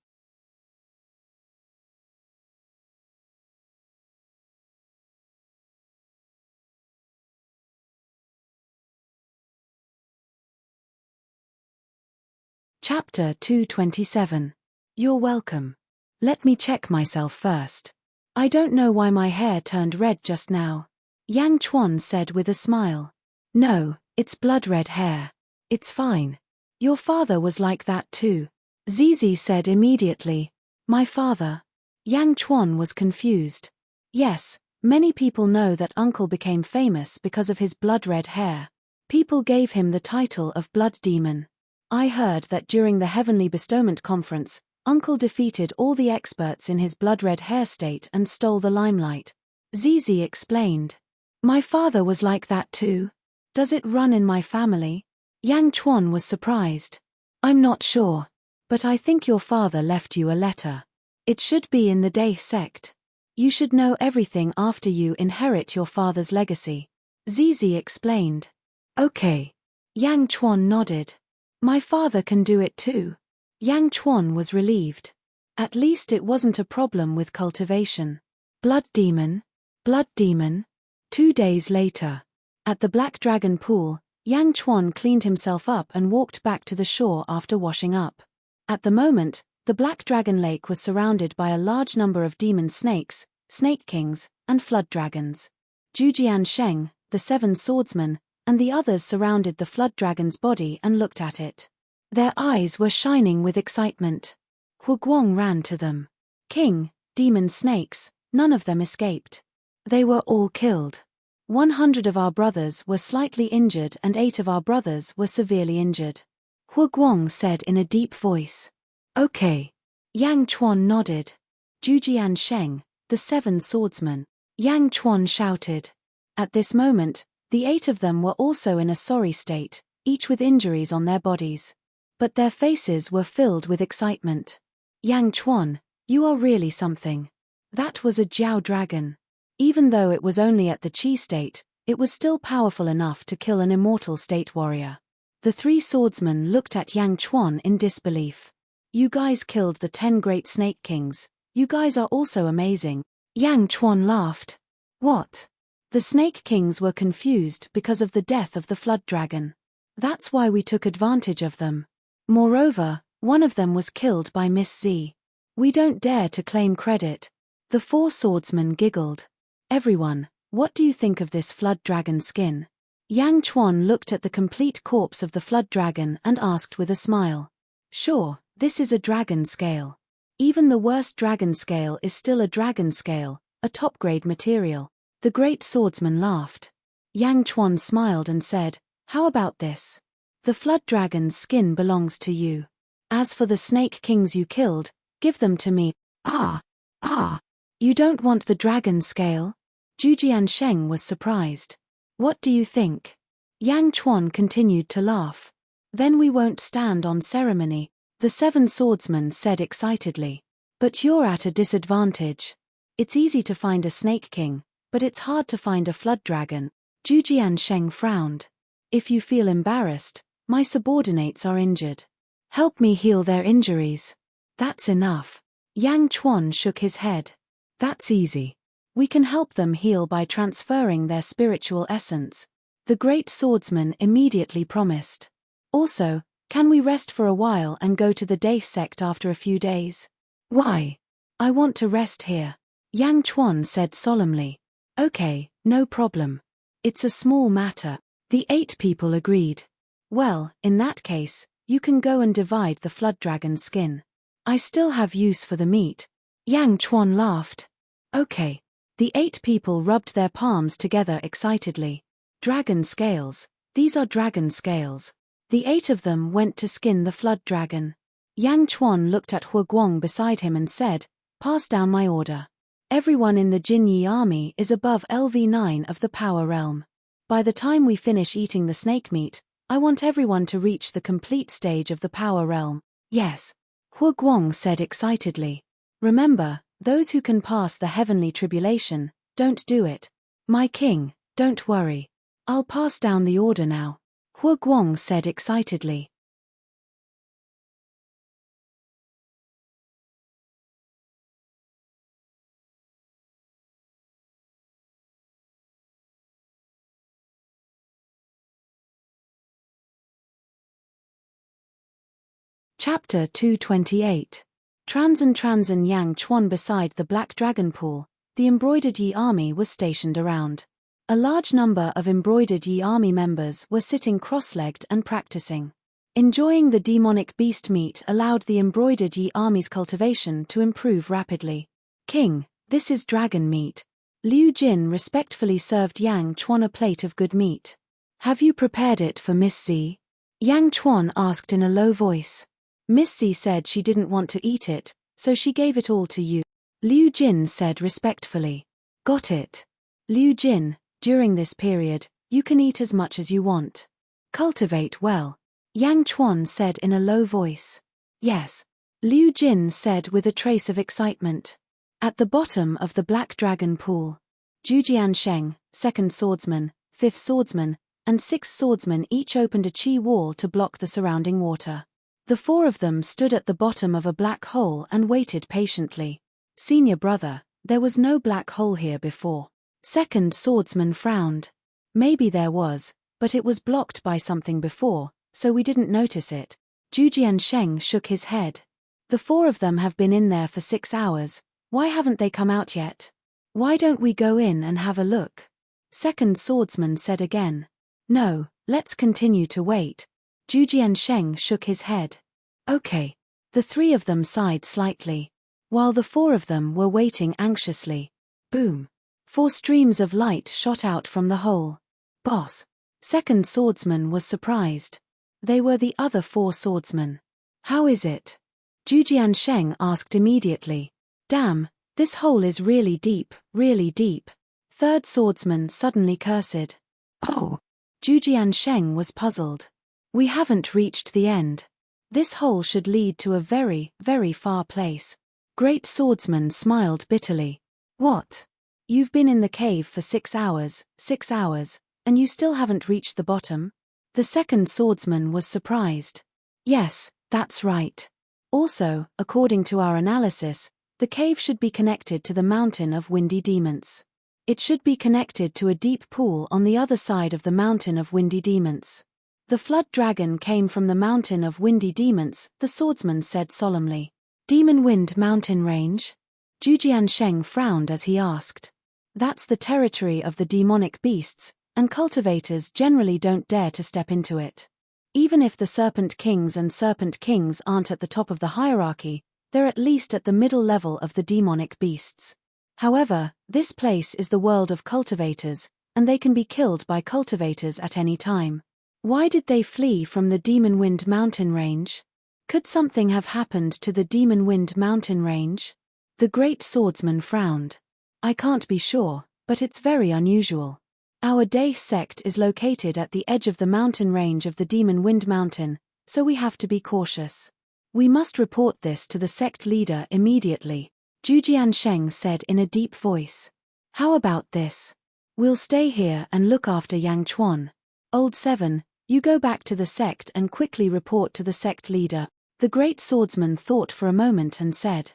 Chapter 227. You're welcome. Let me check myself first. I don't know why my hair turned red just now. Yang Chuan said with a smile. No, it's blood-red hair. It's fine. Your father was like that too. Zizi said immediately. My father? Yang Chuan was confused. Yes, many people know that uncle became famous because of his blood-red hair. People gave him the title of Blood Demon. I heard that during the Heavenly Bestowment Conference, uncle defeated all the experts in his blood-red hair state and stole the limelight. Zizi explained. My father was like that too. Does it run in my family? Yang Chuan was surprised. I'm not sure. But I think your father left you a letter. It should be in the Day sect. You should know everything after you inherit your father's legacy. Zizi explained. Okay. Yang Chuan nodded. My father can do it too. Yang Chuan was relieved. At least it wasn't a problem with cultivation. Blood demon? Blood demon? 2 days later. At the Black Dragon pool, Yang Chuan cleaned himself up and walked back to the shore after washing up. At the moment, the Black Dragon Lake was surrounded by a large number of demon snakes, snake kings, and flood dragons. Zhujian Sheng, the 7 swordsmen, and the others surrounded the flood dragon's body and looked at it. Their eyes were shining with excitement. Hu Guang ran to them. King, demon snakes, none of them escaped. They were all killed. 100 of our brothers were slightly injured and 8 of our brothers were severely injured. Hu Guang said in a deep voice. Okay. Yang Chuan nodded. Zhujian Sheng, the 7 swordsmen. Yang Chuan shouted. At this moment, the 8 of them were also in a sorry state, each with injuries on their bodies. But their faces were filled with excitement. Yang Chuan, you are really something. That was a Jiao dragon. Even though it was only at the Qi state, it was still powerful enough to kill an immortal state warrior. The 3 swordsmen looked at Yang Chuan in disbelief. You guys killed the 10 great snake kings. You guys are also amazing. Yang Chuan laughed. What? The snake kings were confused because of the death of the flood dragon. That's why we took advantage of them. Moreover, one of them was killed by Miss Z. We don't dare to claim credit. The 4 swordsmen giggled. Everyone, what do you think of this flood dragon skin? Yang Chuan looked at the complete corpse of the flood dragon and asked with a smile. Sure, this is a dragon scale. Even the worst dragon scale is still a dragon scale, a top-grade material. The great swordsman laughed. Yang Chuan smiled and said, how about this? The flood dragon's skin belongs to you. As for the snake kings you killed, give them to me. You don't want the dragon scale? Zhujian Sheng was surprised. What do you think? Yang Chuan continued to laugh. Then we won't stand on ceremony, the 7 swordsmen said excitedly. But you're at a disadvantage. It's easy to find a snake king, but it's hard to find a flood dragon. Zhujian Sheng frowned. If you feel embarrassed, my subordinates are injured. Help me heal their injuries. That's enough. Yang Chuan shook his head. That's easy. We can help them heal by transferring their spiritual essence. The great swordsman immediately promised. Also, can we rest for a while and go to the Day sect after a few days? Why? I want to rest here. Yang Chuan said solemnly. Okay, no problem. It's a small matter. The 8 people agreed. Well, in that case, you can go and divide the flood dragon's skin. I still have use for the meat. Yang Chuan laughed. Okay. The 8 people rubbed their palms together excitedly. Dragon scales. These are dragon scales. The 8 of them went to skin the flood dragon. Yang Chuan looked at Hu Guang beside him and said, pass down my order. Everyone in the Jinyi army is above LV9 of the power realm. By the time we finish eating the snake meat, I want everyone to reach the complete stage of the power realm. Yes. Hu Guang said excitedly. Remember, those who can pass the heavenly tribulation, don't do it. My king, don't worry. I'll pass down the order now. Hu Guang said excitedly. Chapter 228. Transan Yang Chuan. Beside the Black Dragon Pool, the Embroidered Yi army was stationed around. A large number of Embroidered Yi army members were sitting cross-legged and practicing. Enjoying the demonic beast meat allowed the Embroidered Yi army's cultivation to improve rapidly. King, this is dragon meat. Liu Jin respectfully served Yang Chuan a plate of good meat. Have you prepared it for Miss Z? Yang Chuan asked in a low voice. Miss Z said she didn't want to eat it, so she gave it all to you. Liu Jin said respectfully. Got it. Liu Jin, during this period, you can eat as much as you want. Cultivate well. Yang Chuan said in a low voice. Yes. Liu Jin said with a trace of excitement. At the bottom of the Black Dragon Pool, Zhujian Sheng, 2nd Swordsman, 5th Swordsman, and 6th Swordsman each opened a chi wall to block the surrounding water. The 4 of them stood at the bottom of a black hole and waited patiently. Senior brother, there was no black hole here before. 2nd Swordsman frowned. Maybe there was, but it was blocked by something before, so we didn't notice it. Zhujian Sheng shook his head. The 4 of them have been in there for 6 hours, why haven't they come out yet? Why don't we go in and have a look? 2nd Swordsman said again. No, let's continue to wait. Zhujian Sheng shook his head. Okay. The 3 of them sighed slightly, while the 4 of them were waiting anxiously. Boom. 4 streams of light shot out from the hole. Boss. 2nd Swordsman was surprised. They were the other 4 swordsmen. How is it? Zhujian Sheng asked immediately. Damn, this hole is really deep, really deep. 3rd Swordsman suddenly cursed. Oh. Zhujian Sheng was puzzled. We haven't reached the end. This hole should lead to a very, very far place. Great Swordsman smiled bitterly. What? You've been in the cave for 6 hours, and you still haven't reached the bottom? The 2nd Swordsman was surprised. Yes, that's right. Also, according to our analysis, the cave should be connected to the Mountain of Windy Demons. It should be connected to a deep pool on the other side of the Mountain of Windy Demons. The flood dragon came from the Mountain of Windy Demons, the swordsman said solemnly. Demon Wind Mountain Range? Zhujian Sheng frowned as he asked. That's the territory of the demonic beasts, and cultivators generally don't dare to step into it. Even if the Serpent Kings and Serpent Kings aren't at the top of the hierarchy, they're at least at the middle level of the demonic beasts. However, this place is the world of cultivators, and they can be killed by cultivators at any time. Why did they flee from the Demon Wind Mountain Range? Could something have happened to the Demon Wind Mountain Range? The great swordsman frowned. I can't be sure, but it's very unusual. Our Day sect is located at the edge of the mountain range of the Demon Wind Mountain, so we have to be cautious. We must report this to the sect leader immediately, Zhujian Sheng said in a deep voice. How about this? We'll stay here and look after Yang Chuan. Old 7, you go back to the sect and quickly report to the sect leader. The great swordsman thought for a moment and said.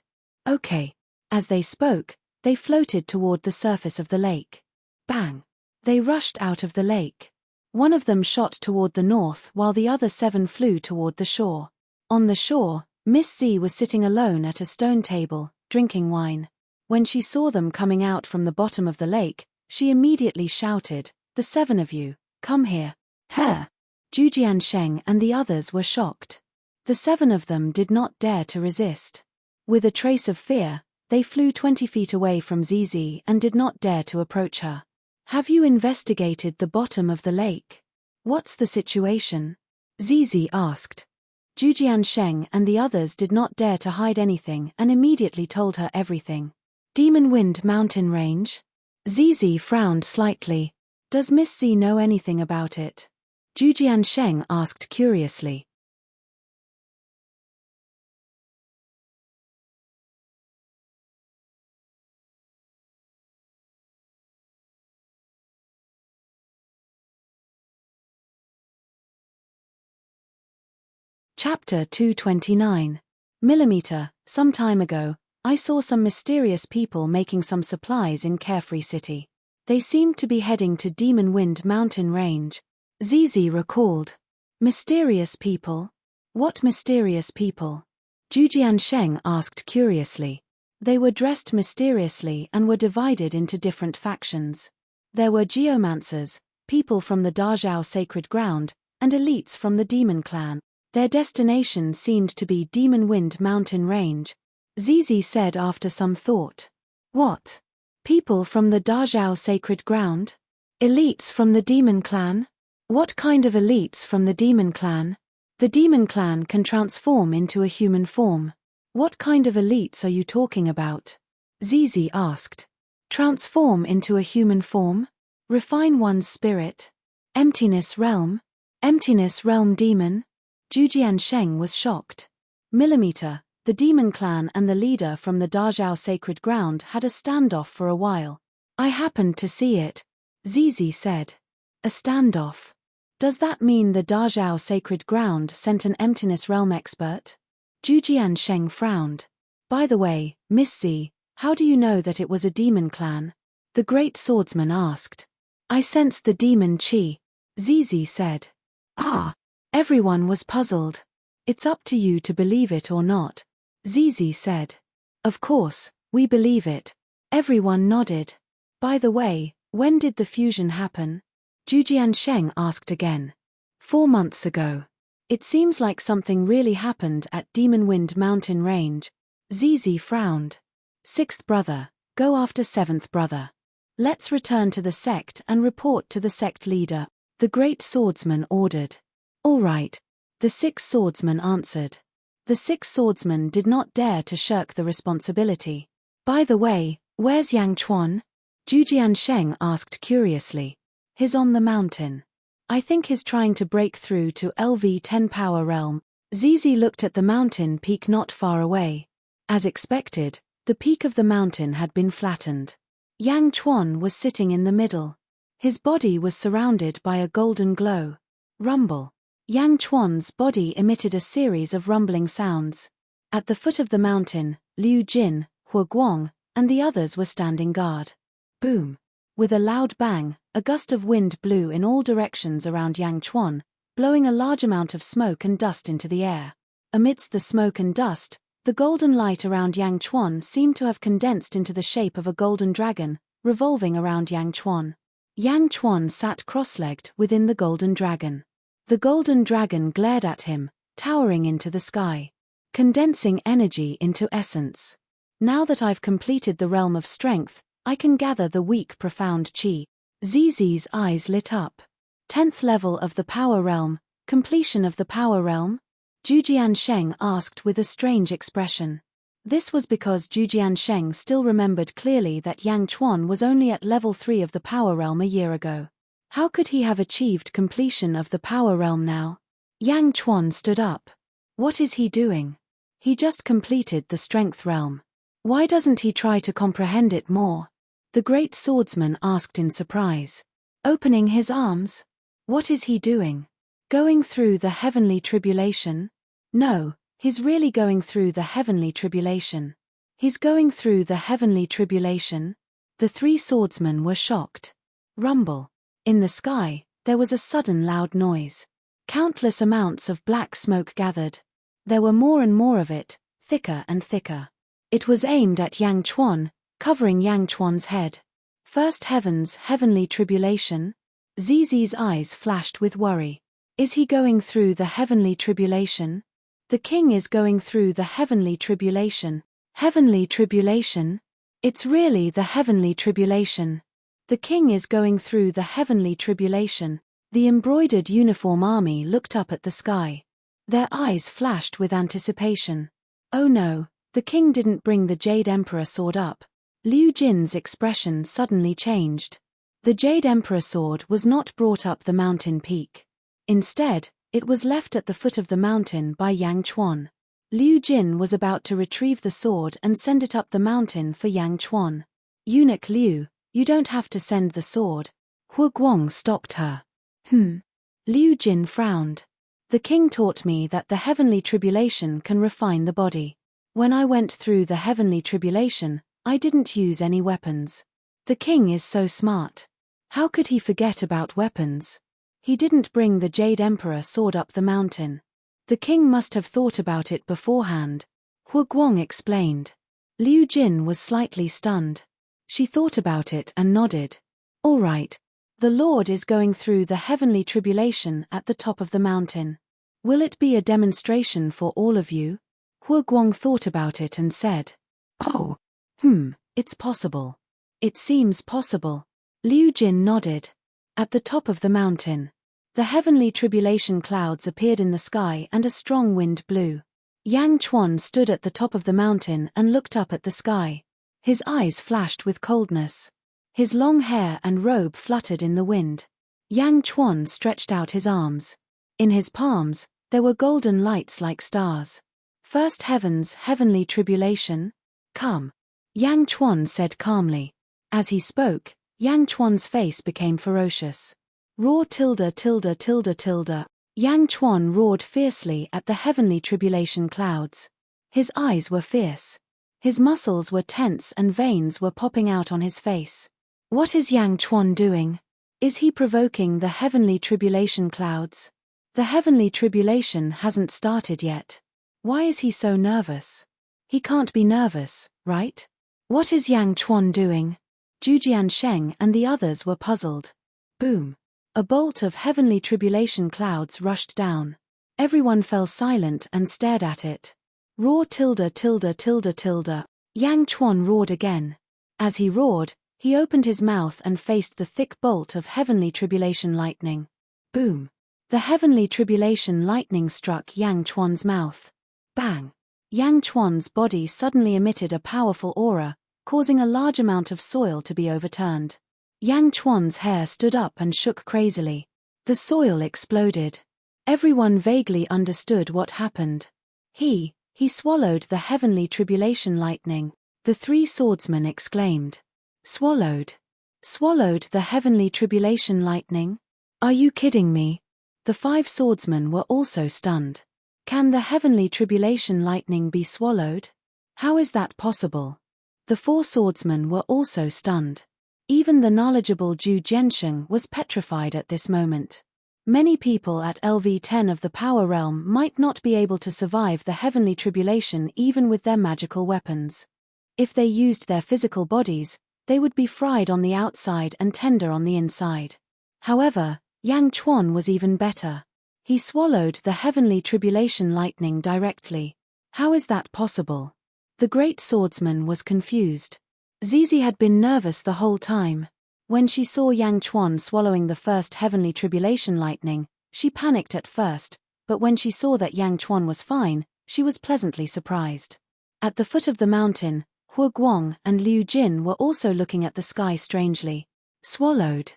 Okay. As they spoke, they floated toward the surface of the lake. Bang! They rushed out of the lake. One of them shot toward the north while the other 7 flew toward the shore. On the shore, Miss Z was sitting alone at a stone table, drinking wine. When she saw them coming out from the bottom of the lake, she immediately shouted, The 7 of you, come here. Her! Zhujian Sheng and the others were shocked. The 7 of them did not dare to resist. With a trace of fear, they flew 20 feet away from ZZ and did not dare to approach her. Have you investigated the bottom of the lake? What's the situation? ZZ asked. Zhujian Sheng and the others did not dare to hide anything and immediately told her everything. Demon Wind Mountain Range? ZZ frowned slightly. Does Miss Z know anything about it? Zhujian Sheng asked curiously. Chapter 229. Millimeter. Some time ago, I saw some mysterious people making some supplies in Carefree City. They seemed to be heading to Demon Wind Mountain Range. ZZ recalled. Mysterious people? What mysterious people? Zhu Jiansheng asked curiously. They were dressed mysteriously and were divided into different factions. There were geomancers, people from the Dazhao sacred ground, and elites from the demon clan. Their destination seemed to be Demon Wind mountain range. Zizi said after some thought. What? People from the Dazhao sacred ground? Elites from the demon clan? What kind of elites from the demon clan? The demon clan can transform into a human form. What kind of elites are you talking about? Zizi asked. Transform into a human form? Refine one's spirit? Emptiness realm? Emptiness realm demon? Zhu Jiansheng was shocked. Millimeter, the demon clan and the leader from the Dazhao sacred ground had a standoff for a while. I happened to see it, Zizi said. A standoff? Does that mean the Dazhao sacred ground sent an emptiness realm expert? Zhu Jiansheng frowned. By the way, Miss Z, how do you know that it was a demon clan? The great swordsman asked. I sensed the demon chi, Zizi said. Ah! Everyone was puzzled. It's up to you to believe it or not, Zizi said. Of course, we believe it. Everyone nodded. By the way, when did the fusion happen? Zhu Jiansheng asked again. 4 months ago. It seems like something really happened at Demon Wind mountain range. Zizi frowned. 6th brother, go after 7th brother. Let's return to the sect and report to the sect leader, the great swordsman ordered. All right, the 6 swordsmen answered. The 6 swordsmen did not dare to shirk the responsibility. By the way, where's Yang Chuan? Zhu Jiansheng asked curiously. He's on the mountain. I think he's trying to break through to LV10 power realm. Zizi looked at the mountain peak not far away. As expected, the peak of the mountain had been flattened. Yang Chuan was sitting in the middle. His body was surrounded by a golden glow. Rumble. Yang Chuan's body emitted a series of rumbling sounds. At the foot of the mountain, Liu Jin, Hua Guang, and the others were standing guard. Boom. With a loud bang, a gust of wind blew in all directions around Yang Chuan, blowing a large amount of smoke and dust into the air. Amidst the smoke and dust, the golden light around Yang Chuan seemed to have condensed into the shape of a golden dragon, revolving around Yang Chuan. Yang Chuan sat cross-legged within the golden dragon. The golden dragon glared at him, towering into the sky. Condensing energy into essence. Now that I've completed the realm of strength, I can gather the weak profound chi. Zizi's eyes lit up. 10th level of the power realm, completion of the power realm? Zhu Jiansheng asked with a strange expression. This was because Zhu Jiansheng still remembered clearly that Yang Chuan was only at level 3 of the power realm a year ago. How could he have achieved completion of the power realm now? Yang Chuan stood up. What is he doing? He just completed the strength realm. Why doesn't he try to comprehend it more? The great swordsman asked in surprise. Opening his arms? What is he doing? Going through the heavenly tribulation? No, he's really going through the heavenly tribulation. He's going through the heavenly tribulation? The 3 swordsmen were shocked. Rumble. In the sky, there was a sudden loud noise. Countless amounts of black smoke gathered. There were more and more of it, thicker and thicker. It was aimed at Yang Chuan, covering Yang Chuan's head. First heaven's heavenly tribulation? Zizi's eyes flashed with worry. Is he going through the heavenly tribulation? The king is going through the heavenly tribulation. Heavenly tribulation? It's really the heavenly tribulation. The king is going through the heavenly tribulation. The embroidered uniform army looked up at the sky. Their eyes flashed with anticipation. Oh no, the king didn't bring the Jade Emperor sword up. Liu Jin's expression suddenly changed. The Jade Emperor sword was not brought up the mountain peak. Instead, it was left at the foot of the mountain by Yang Chuan. Liu Jin was about to retrieve the sword and send it up the mountain for Yang Chuan. Eunuch Liu, you don't have to send the sword. Hua Guang stopped her. Liu Jin frowned. The king taught me that the heavenly tribulation can refine the body. When I went through the heavenly tribulation, I didn't use any weapons. The king is so smart. How could he forget about weapons? He didn't bring the Jade Emperor sword up the mountain. The king must have thought about it beforehand, Hu Guang explained. Liu Jin was slightly stunned. She thought about it and nodded. All right. The Lord is going through the heavenly tribulation at the top of the mountain. Will it be a demonstration for all of you? Hu Guang thought about it and said. Oh. It's possible. It seems possible. Liu Jin nodded. At the top of the mountain, the heavenly tribulation clouds appeared in the sky and a strong wind blew. Yang Chuan stood at the top of the mountain and looked up at the sky. His eyes flashed with coldness. His long hair and robe fluttered in the wind. Yang Chuan stretched out his arms. In his palms, there were golden lights like stars. First heaven's heavenly tribulation? Come. Yang Chuan said calmly. As he spoke, Yang Chuan's face became ferocious. Roar tilde tilde tilde tilde. Yang Chuan roared fiercely at the heavenly tribulation clouds. His eyes were fierce. His muscles were tense and veins were popping out on his face. What is Yang Chuan doing? Is he provoking the heavenly tribulation clouds? The heavenly tribulation hasn't started yet. Why is he so nervous? He can't be nervous, right? What is Yang Chuan doing? Zhu Jiansheng and the others were puzzled. Boom. A bolt of heavenly tribulation clouds rushed down. Everyone fell silent and stared at it. Roar tilde tilde tilde tilde. Yang Chuan roared again. As he roared, he opened his mouth and faced the thick bolt of heavenly tribulation lightning. Boom. The heavenly tribulation lightning struck Yang Chuan's mouth. Bang. Yang Chuan's body suddenly emitted a powerful aura, causing a large amount of soil to be overturned. Yang Chuan's hair stood up and shook crazily. The soil exploded. Everyone vaguely understood what happened. He swallowed the heavenly tribulation lightning, the three swordsmen exclaimed. Swallowed? Swallowed the heavenly tribulation lightning? Are you kidding me? The five swordsmen were also stunned. Can the heavenly tribulation lightning be swallowed? How is that possible? The four swordsmen were also stunned. Even the knowledgeable Zhu Jiansheng was petrified at this moment. Many people at LV-10 of the Power Realm might not be able to survive the heavenly tribulation even with their magical weapons. If they used their physical bodies, they would be fried on the outside and tender on the inside. However, Yang Chuan was even better. He swallowed the heavenly tribulation lightning directly. How is that possible? The great swordsman was confused. Zizi had been nervous the whole time. When she saw Yang Chuan swallowing the first heavenly tribulation lightning, she panicked at first, but when she saw that Yang Chuan was fine, she was pleasantly surprised. At the foot of the mountain, Hu Guang and Liu Jin were also looking at the sky strangely. Swallowed.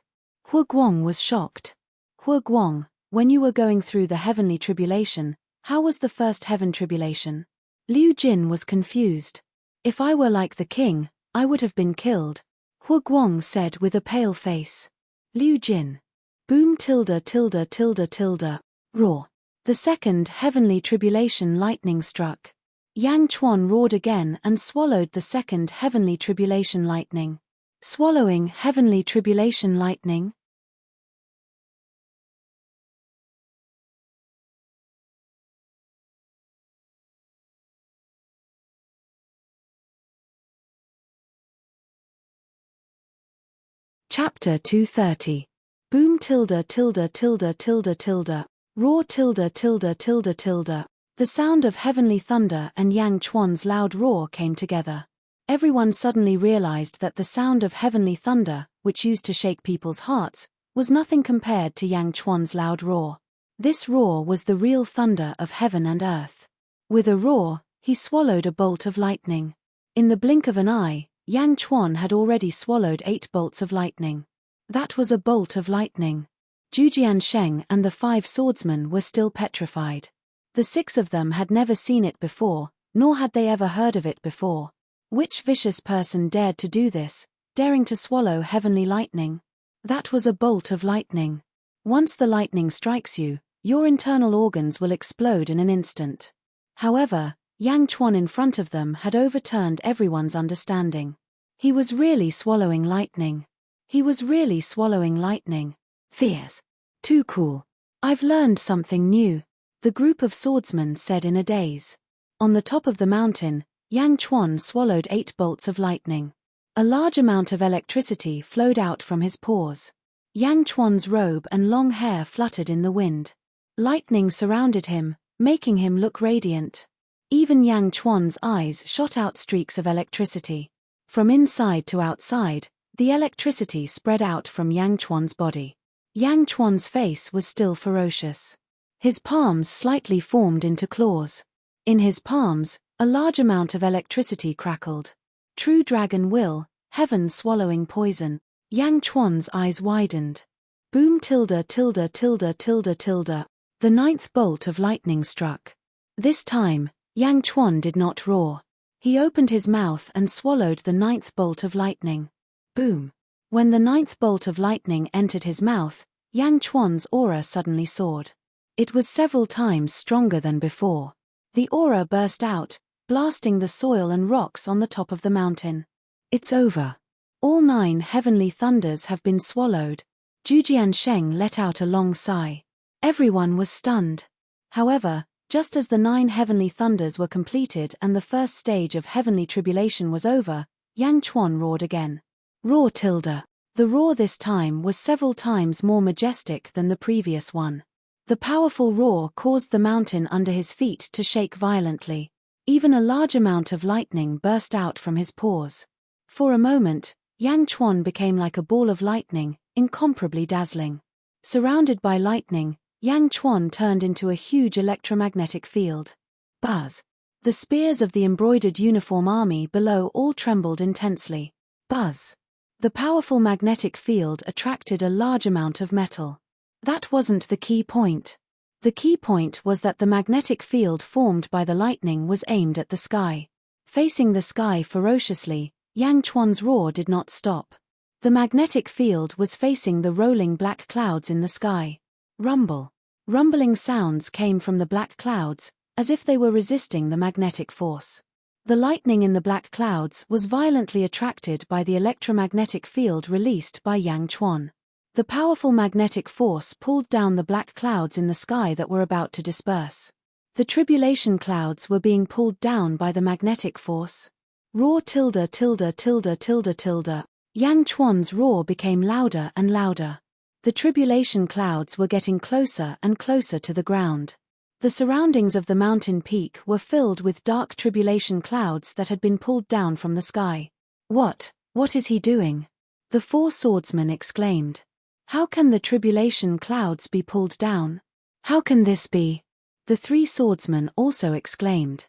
Hu Guang was shocked. Hu Guang, when you were going through the heavenly tribulation, how was the first heaven tribulation? Liu Jin was confused. If I were like the king, I would have been killed, Hu Guang said with a pale face. Liu Jin. Boom tilde tilde tilde tilde. Roar. The second heavenly tribulation lightning struck. Yang Chuan roared again and swallowed the second heavenly tribulation lightning. Swallowing heavenly tribulation lightning? Chapter 230. Boom tilde tilde tilde tilde tilde. Roar tilde tilde tilde tilde. The sound of heavenly thunder and Yang Chuan's loud roar came together. Everyone suddenly realized that the sound of heavenly thunder, which used to shake people's hearts, was nothing compared to Yang Chuan's loud roar. This roar was the real thunder of heaven and earth. With a roar, he swallowed a bolt of lightning. In the blink of an eye, Yang Chuan had already swallowed 8 bolts of lightning. That was a bolt of lightning. Zhu Jiansheng and the 5 swordsmen were still petrified. The 6 of them had never seen it before, nor had they ever heard of it before. Which vicious person dared to do this, daring to swallow heavenly lightning? That was a bolt of lightning. Once the lightning strikes you, your internal organs will explode in an instant. However, Yang Chuan in front of them had overturned everyone's understanding. He was really swallowing lightning. He was really swallowing lightning. Fierce. Too cool. I've learned something new. the group of swordsmen said in a daze. On the top of the mountain, Yang Chuan swallowed 8 bolts of lightning. A large amount of electricity flowed out from his pores. Yang Chuan's robe and long hair fluttered in the wind. Lightning surrounded him, making him look radiant. Even Yang Chuan's eyes shot out streaks of electricity. From inside to outside, the electricity spread out from Yang Chuan's body. Yang Chuan's face was still ferocious. His palms slightly formed into claws. In his palms, a large amount of electricity crackled. True dragon will, heaven swallowing poison. Yang Chuan's eyes widened. Boom tilde tilde tilde tilde tilde. The 9th bolt of lightning struck. This time, Yang Chuan did not roar. He opened his mouth and swallowed the 9th bolt of lightning. Boom. When the 9th bolt of lightning entered his mouth, Yang Chuan's aura suddenly soared. It was several times stronger than before. The aura burst out, blasting the soil and rocks on the top of the mountain. It's over. All 9 heavenly thunders have been swallowed. Zhujian Sheng let out a long sigh. Everyone was stunned. However, just as the 9 heavenly thunders were completed and the first stage of heavenly tribulation was over, Yang Chuan roared again. Roar tilde. The roar this time was several times more majestic than the previous one. The powerful roar caused the mountain under his feet to shake violently. Even a large amount of lightning burst out from his pores. For a moment, Yang Chuan became like a ball of lightning, incomparably dazzling. Surrounded by lightning, Yang Chuan turned into a huge electromagnetic field. Buzz. The spears of the embroidered uniform army below all trembled intensely. Buzz. The powerful magnetic field attracted a large amount of metal. That wasn't the key point. The key point was that the magnetic field formed by the lightning was aimed at the sky. Facing the sky ferociously, Yang Chuan's roar did not stop. The magnetic field was facing the rolling black clouds in the sky. Rumble. Rumbling sounds came from the black clouds, as if they were resisting the magnetic force. The lightning in the black clouds was violently attracted by the electromagnetic field released by Yang Chuan. The powerful magnetic force pulled down the black clouds in the sky that were about to disperse. The tribulation clouds were being pulled down by the magnetic force. Roar tilde tilde tilde tilde tilde. Yang Chuan's roar became louder and louder. The tribulation clouds were getting closer and closer to the ground. The surroundings of the mountain peak were filled with dark tribulation clouds that had been pulled down from the sky. What is he doing? The 4 swordsmen exclaimed. How can the tribulation clouds be pulled down? How can this be? The 3 swordsmen also exclaimed.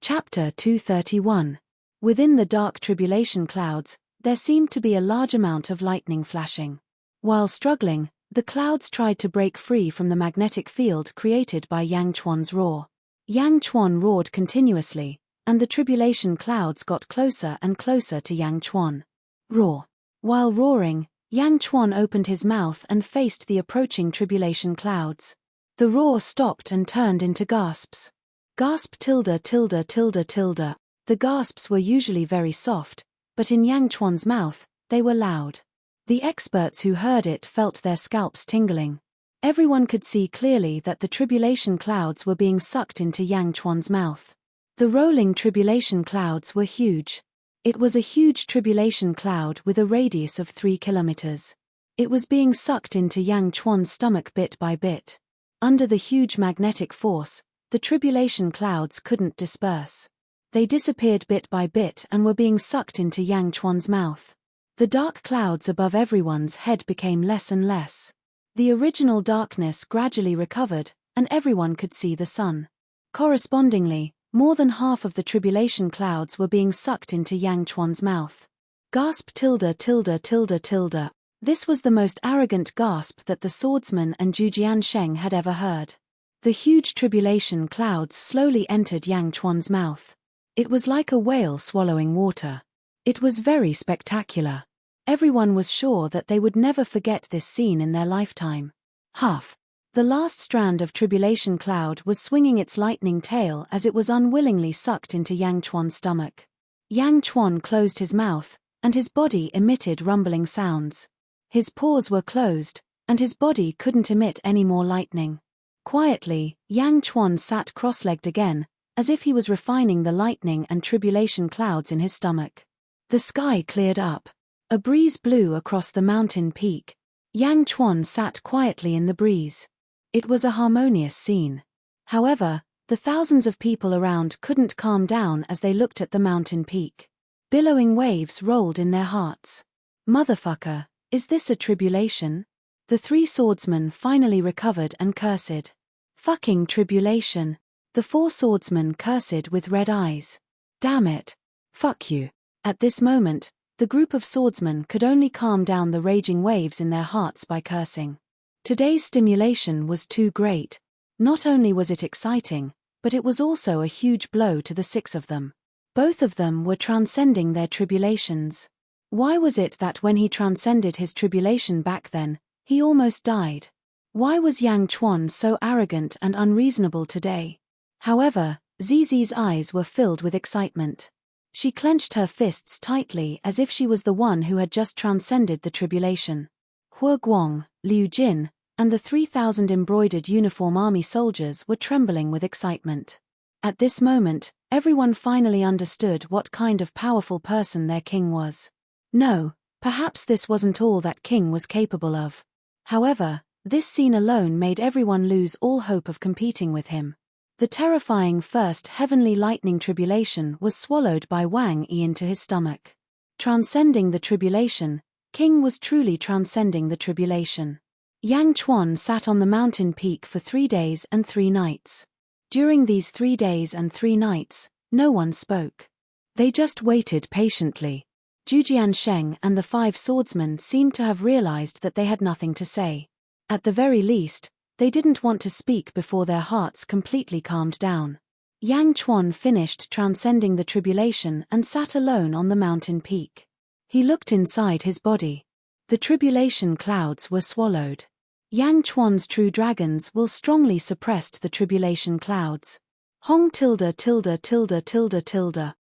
Chapter 231. Within the dark tribulation clouds, there seemed to be a large amount of lightning flashing. While struggling, the clouds tried to break free from the magnetic field created by Yang Chuan's roar. Yang Chuan roared continuously, and the tribulation clouds got closer and closer to Yang Chuan. Roar. While roaring, Yang Chuan opened his mouth and faced the approaching tribulation clouds. The roar stopped and turned into gasps. Gasp tilde tilde tilde tilde. The gasps were usually very soft, but in Yang Chuan's mouth, they were loud. The experts who heard it felt their scalps tingling. Everyone could see clearly that the tribulation clouds were being sucked into Yang Chuan's mouth. The rolling tribulation clouds were huge. It was a huge tribulation cloud with a radius of 3 kilometers. It was being sucked into Yang Chuan's stomach bit by bit. Under the huge magnetic force, the tribulation clouds couldn't disperse. They disappeared bit by bit and were being sucked into Yang Chuan's mouth. The dark clouds above everyone's head became less and less. The original darkness gradually recovered, and everyone could see the sun. Correspondingly, more than half of the tribulation clouds were being sucked into Yang Chuan's mouth. Gasp tilde tilde tilde tilde. This was the most arrogant gasp that the swordsman and Zhujian Sheng had ever heard. The huge tribulation clouds slowly entered Yang Chuan's mouth. It was like a whale swallowing water. It was very spectacular. Everyone was sure that they would never forget this scene in their lifetime. Huff. The last strand of tribulation cloud was swinging its lightning tail as it was unwillingly sucked into Yang Chuan's stomach. Yang Chuan closed his mouth, and his body emitted rumbling sounds. His pores were closed, and his body couldn't emit any more lightning. Quietly, Yang Chuan sat cross-legged again, as if he was refining the lightning and tribulation clouds in his stomach. The sky cleared up. A breeze blew across the mountain peak. Yang Chuan sat quietly in the breeze. It was a harmonious scene. However, the thousands of people around couldn't calm down as they looked at the mountain peak. Billowing waves rolled in their hearts. Motherfucker, is this a tribulation? The three swordsmen finally recovered and cursed. Fucking tribulation. The four swordsmen cursed with red eyes. Damn it. Fuck you. At this moment, the group of swordsmen could only calm down the raging waves in their hearts by cursing. Today's stimulation was too great. Not only was it exciting, but it was also a huge blow to the six of them. Both of them were transcending their tribulations. Why was it that when he transcended his tribulation back then, he almost died? Why was Yang Chuan so arrogant and unreasonable today? However, Zizi's eyes were filled with excitement. She clenched her fists tightly as if she was the one who had just transcended the tribulation. Hua Guang, Liu Jin, and the 3,000 embroidered uniform army soldiers were trembling with excitement. At this moment, everyone finally understood what kind of powerful person their king was. No, perhaps this wasn't all that king was capable of. However, this scene alone made everyone lose all hope of competing with him. The terrifying first heavenly lightning tribulation was swallowed by Wang Yi into his stomach. Transcending the tribulation, King was truly transcending the tribulation. Yang Chuan sat on the mountain peak for 3 days and 3 nights. During these 3 days and 3 nights, no one spoke. They just waited patiently. Zhujian Sheng and the 5 swordsmen seemed to have realized that they had nothing to say. At the very least, they didn't want to speak before their hearts completely calmed down. Yang Chuan finished transcending the tribulation and sat alone on the mountain peak. He looked inside his body. The tribulation clouds were swallowed. Yang Chuan's true dragons will strongly suppressed the tribulation clouds. Hong tilde tilde tilde tilde tilde.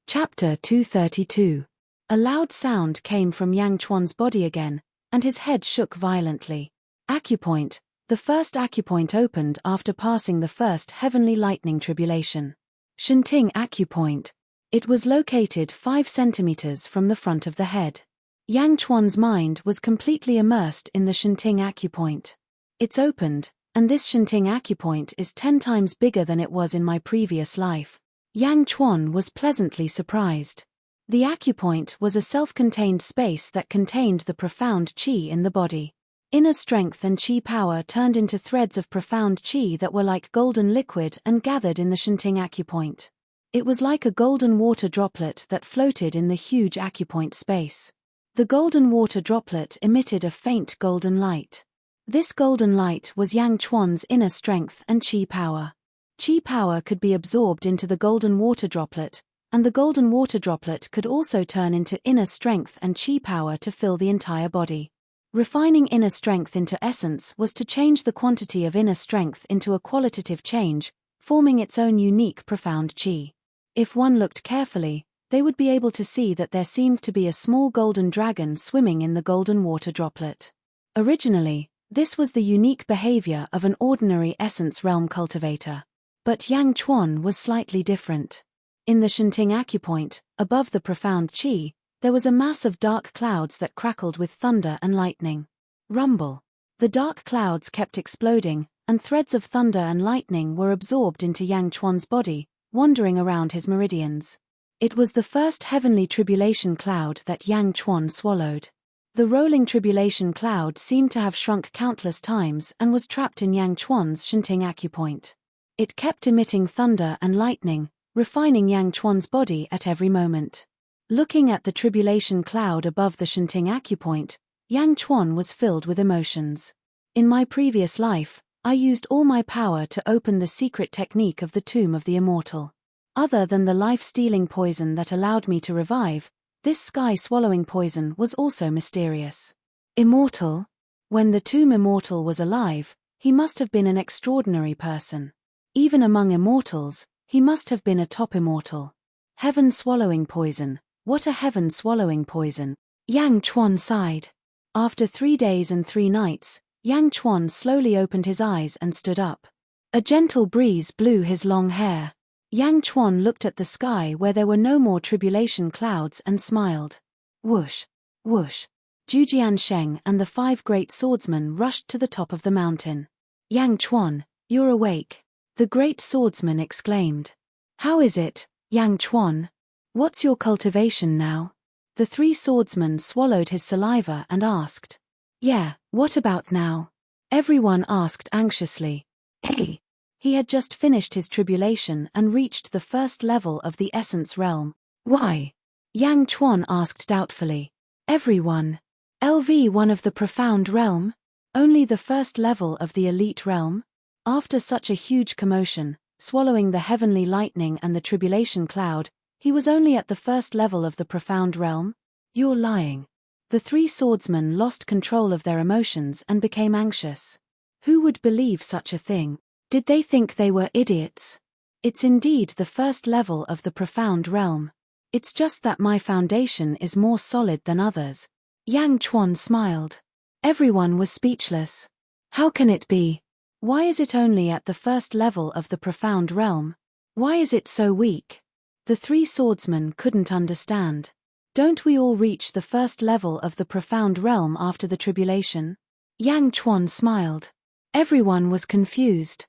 Chapter 232. A loud sound came from Yang Chuan's body again, and his head shook violently. Acupoint. The first acupoint opened after passing the first heavenly lightning tribulation. Enchanting acupoint. It was located 5 centimeters from the front of the head. Yang Chuan's mind was completely immersed in the Enchanting acupoint. It's opened, and this Enchanting acupoint is 10 times bigger than it was in my previous life. Yang Chuan was pleasantly surprised. The acupoint was a self-contained space that contained the profound qi in the body. Inner strength and qi power turned into threads of profound qi that were like golden liquid and gathered in the Enchanting acupoint. It was like a golden water droplet that floated in the huge acupoint space. The golden water droplet emitted a faint golden light. This golden light was Yang Chuan's inner strength and qi power. Qi power could be absorbed into the golden water droplet, and the golden water droplet could also turn into inner strength and qi power to fill the entire body. Refining inner strength into essence was to change the quantity of inner strength into a qualitative change, forming its own unique profound qi. If one looked carefully, they would be able to see that there seemed to be a small golden dragon swimming in the golden water droplet. Originally, this was the unique behavior of an ordinary essence realm cultivator. But Yang Chuan was slightly different. In the Enchanting acupoint, above the profound qi, there was a mass of dark clouds that crackled with thunder and lightning. Rumble. The dark clouds kept exploding, and threads of thunder and lightning were absorbed into Yang Chuan's body, wandering around his meridians. It was the first heavenly tribulation cloud that Yang Chuan swallowed. The rolling tribulation cloud seemed to have shrunk countless times and was trapped in Yang Chuan's Enchanting acupoint. It kept emitting thunder and lightning, refining Yang Chuan's body at every moment. Looking at the tribulation cloud above the Enchanting acupoint, Yang Chuan was filled with emotions. In my previous life, I used all my power to open the secret technique of the tomb of the Immortal. Other than the life-stealing poison that allowed me to revive, this sky-swallowing poison was also mysterious. Immortal? When the tomb Immortal was alive, he must have been an extraordinary person. Even among immortals, he must have been a top immortal. Heaven-swallowing poison. What a heaven-swallowing poison. Yang Chuan sighed. After 3 days and 3 nights, Yang Chuan slowly opened his eyes and stood up. A gentle breeze blew his long hair. Yang Chuan looked at the sky where there were no more tribulation clouds and smiled. Whoosh! Whoosh! Zhujian Sheng and the 5 great swordsmen rushed to the top of the mountain. Yang Chuan, you're awake. The great swordsman exclaimed. How is it, Yang Chuan? What's your cultivation now? The 3 swordsmen swallowed his saliva and asked. Yeah, what about now? Everyone asked anxiously. Hey! He had just finished his tribulation and reached the first level of the essence realm. Why? Yang Chuan asked doubtfully. Everyone. LV1 of the profound realm? Only the first level of the elite realm? After such a huge commotion, swallowing the heavenly lightning and the tribulation cloud, he was only at the first level of the profound realm? You're lying. The 3 swordsmen lost control of their emotions and became anxious. Who would believe such a thing? Did they think they were idiots? It's indeed the first level of the profound realm. It's just that my foundation is more solid than others. Yang Chuan smiled. Everyone was speechless. How can it be? Why is it only at the first level of the profound realm? Why is it so weak? The 3 swordsmen couldn't understand. Don't we all reach the first level of the profound realm after the tribulation? Yang Chuan smiled. Everyone was confused.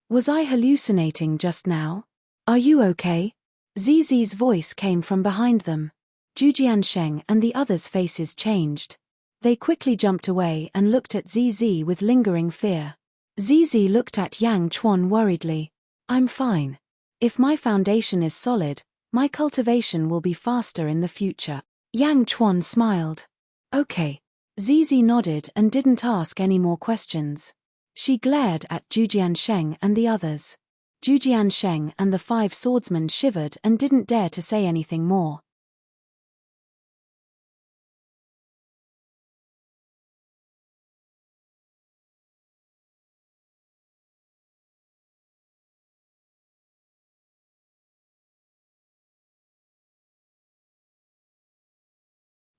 Was I hallucinating just now? Are you okay? Zizi's voice came from behind them. Zhujian Sheng and the others' faces changed. They quickly jumped away and looked at Zizi with lingering fear. Zizi looked at Yang Chuan worriedly. I'm fine. If my foundation is solid, my cultivation will be faster in the future. Yang Chuan smiled. Okay. Zizi nodded and didn't ask any more questions. She glared at Zhujian Sheng and the others. Zhujian Sheng and the 5 swordsmen shivered and didn't dare to say anything more.